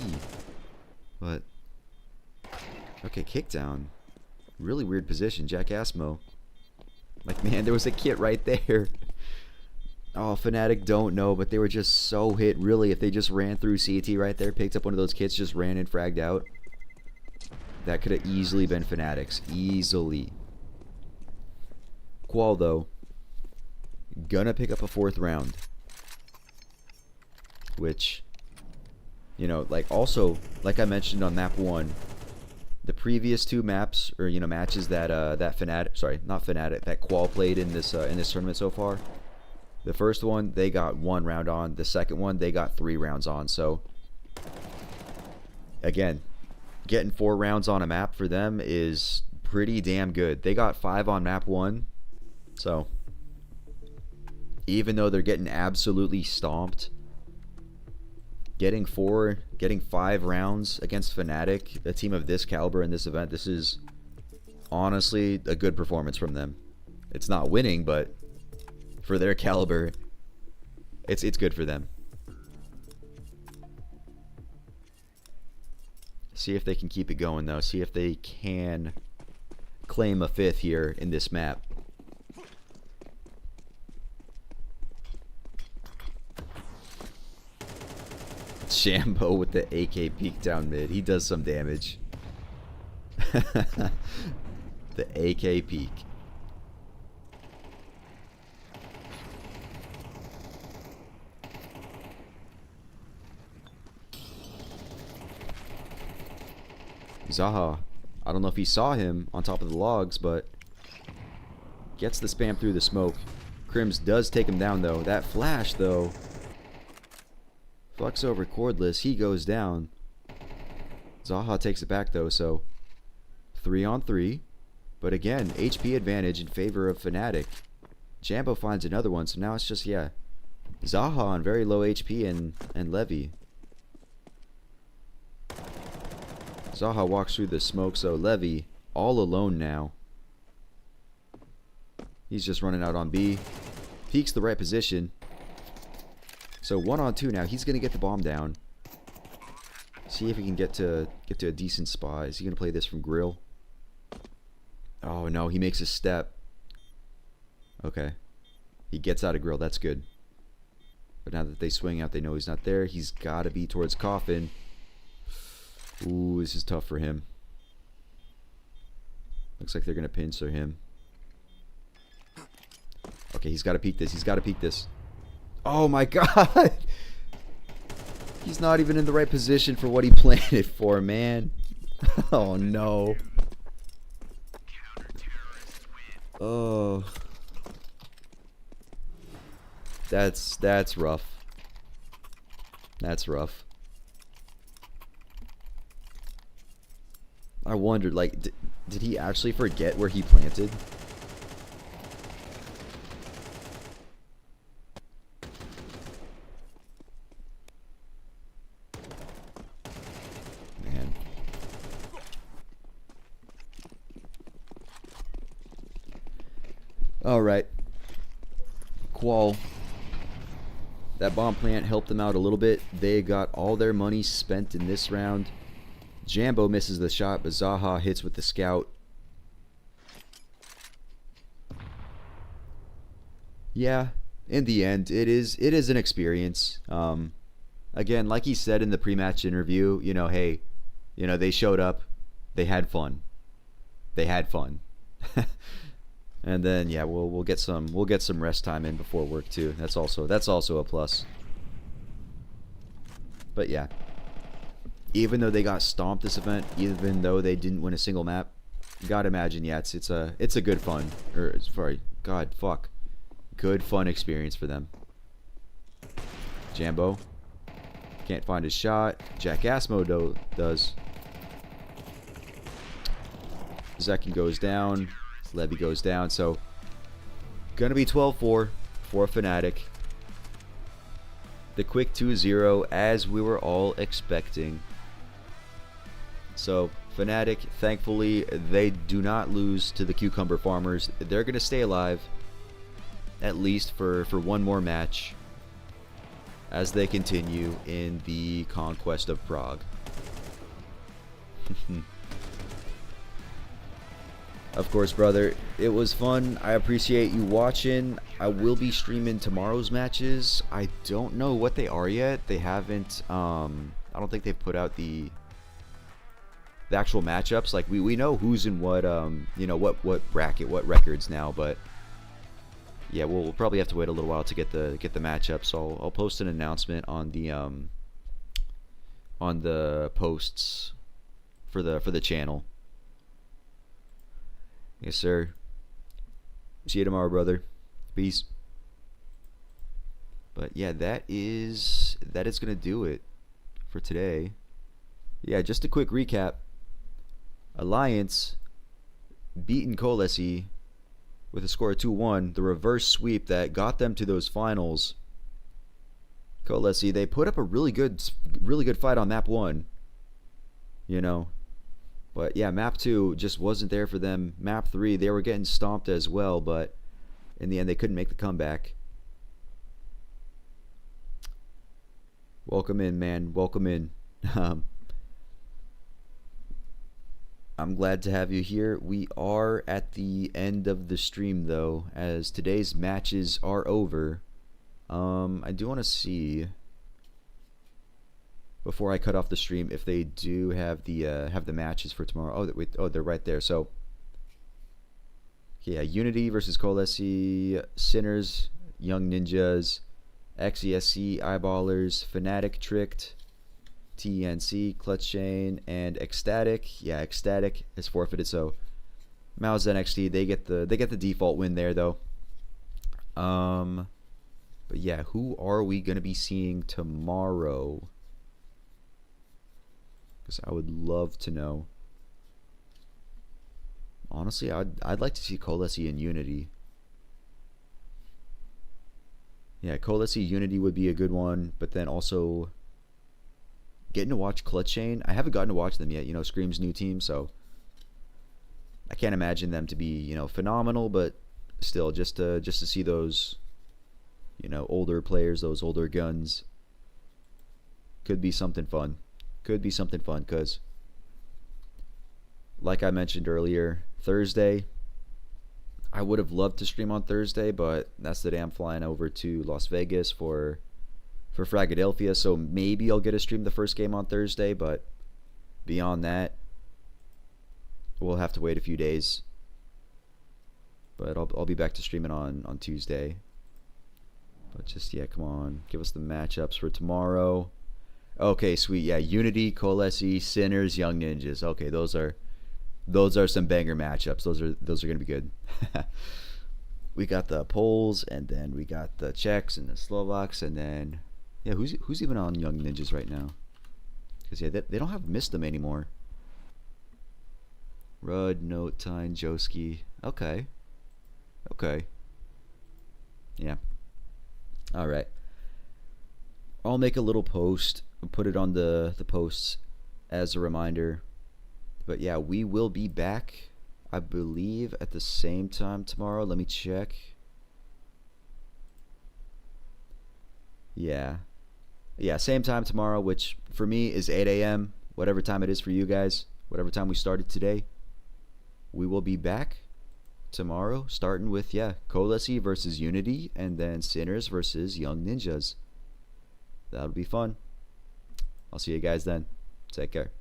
But okay, kickdown. Really weird position, Jackassmo. Like, man, there was a kit right there. Oh, Fnatic don't know, but they were just so hit. Really, if they just ran through CT right there, picked up one of those kits, just ran and fragged out, that could have easily been Fnatic's. Easily. Qual, though, gonna pick up a 4th round. Which, you know, like, also, like I mentioned on map 1, the previous 2 maps, or, you know, matches that that Fnatic, sorry, not Fnatic, that Qual played in this tournament so far. The first one, they got 1 round on. The second one, they got 3 rounds on. So, again, getting 4 rounds on a map for them is pretty damn good. They got 5 on map 1. So, even though they're getting absolutely stomped, getting 5 rounds against Fnatic, a team of this caliber in this event, this is honestly a good performance from them. It's not winning, but for their caliber, it's good for them. See if they can keep it going, though. See if they can claim a 5th here in this map. Shambo with the AK peek down mid. He does some damage. The AK peek. Zaha I don't know if he saw him on top of the logs, but gets the spam through the smoke. Crims does take him down, though. That flash, though. Flux over cordless. He goes down. Zaha takes it back, though, so 3-on-3. But again, HP advantage in favor of Fnatic. Jambo finds another one, so now it's just, yeah, Zaha on very low HP and Levy. Zaha walks through the smoke, so Levy all alone now. He's just running out on B. Peeks the right position. So 1-on-2 now. He's going to get the bomb down. See if he can get to a decent spot. Is he going to play this from grill? Oh, no. He makes a step. Okay. He gets out of grill. That's good. But now that they swing out, they know he's not there. He's got to be towards coffin. Ooh, this is tough for him. Looks like they're going to pincer him. Okay, he's got to peek this. He's got to peek this. Oh, my God. He's not even in the right position for what he planned for, man. Oh, no. Oh. That's rough. That's rough. I wondered, like, did he actually forget where he planted? Man. Alright. Qual. That bomb plant helped them out a little bit. They got all their money spent in this round. Jambo misses the shot, but Zaha hits with the scout. Yeah, in the end, it is an experience. Again, like he said in the pre-match interview, you know, hey, you know, they showed up, they had fun. They had fun. And then yeah, we'll get some rest time in before work too. That's also a plus. But yeah. Even though they got stomped this event, even though they didn't win a single map, you gotta imagine, yeah, it's a good fun, or sorry, God, fuck, good fun experience for them. Jambo can't find his shot. Jackass mode does. Zekin goes down. Levy goes down. So gonna be 12-4 for Fnatic. The quick 2-0 as we were all expecting. So Fnatic, thankfully, they do not lose to the Cucumber Farmers. They're going to stay alive, at least for one more match, as they continue in the Conquest of Prague. Of course, brother, it was fun. I appreciate you watching. I will be streaming tomorrow's matches. I don't know what they are yet. They haven't, I don't think they've put out the actual matchups. Like we know who's in what you know, what bracket, what records now, but yeah, we'll probably have to wait a little while to get the matchups. So I'll post an announcement on the posts for the channel. Yes, sir. See you tomorrow, brother. Peace. But yeah, that is gonna do it for today. Yeah, just a quick recap. Alliance beaten KOLESIE with a score of 2-1, the reverse sweep that got them to those finals. KOLESIE, they put up a really good fight on map 1, you know, but yeah, map 2 just wasn't there for them. Map 3, they were getting stomped as well, but in the end they couldn't make the comeback. Welcome in, man. Welcome in. I'm glad to have you here. We are at the end of the stream, though, as today's matches are over. I do want to see, before I cut off the stream, if they do have the matches for tomorrow. Oh, wait, oh, they're right there. So, yeah, Unity versus KOLESIE, Sinners, Young Ninjas, XESC, Eyeballers, Fnatic, Tricked, TNC, Clutch Chain, and Ecstatic. Yeah, Ecstatic is forfeited, so Mao's NXT, they get the default win there though. But yeah, who are we gonna be seeing tomorrow? Because I would love to know. Honestly, I'd like to see KOLESIE and Unity. Yeah, KOLESIE Unity would be a good one, but then also getting to watch Clutch Chain. I haven't gotten to watch them yet, you know, Scream's new team, so I can't imagine them to be, you know, phenomenal, but still just to see those, you know, older players, those older guns could be something fun. Could be something fun, because like I mentioned earlier, Thursday, I would have loved to stream on Thursday, but that's the day I'm flying over to Las Vegas for Fragadelphia, so maybe I'll get to stream the first game on Thursday, but beyond that, we'll have to wait a few days. But I'll be back to streaming on Tuesday. But just, yeah, come on, give us the matchups for tomorrow. Okay, sweet. Yeah, Unity, KOLESIE, Sinners, Young Ninjas. Okay, those are some banger matchups. Those are gonna be good. We got the Poles, and then we got the Czechs and the Slovaks, and then yeah, who's even on Young Ninjas right now? Because yeah, they don't have missed them anymore. Rudd, Notine, Joski. Okay. Yeah. All right. I'll make a little post and put it on the posts as a reminder. But yeah, we will be back, I believe, at the same time tomorrow. Let me check. Yeah, same time tomorrow, which for me is 8 a.m. Whatever time it is for you guys, whatever time we started today, we will be back tomorrow, starting with, yeah, KOLESIE versus Unity, and then Sinners versus Young Ninjas. That'll be fun. I'll see you guys then. Take care.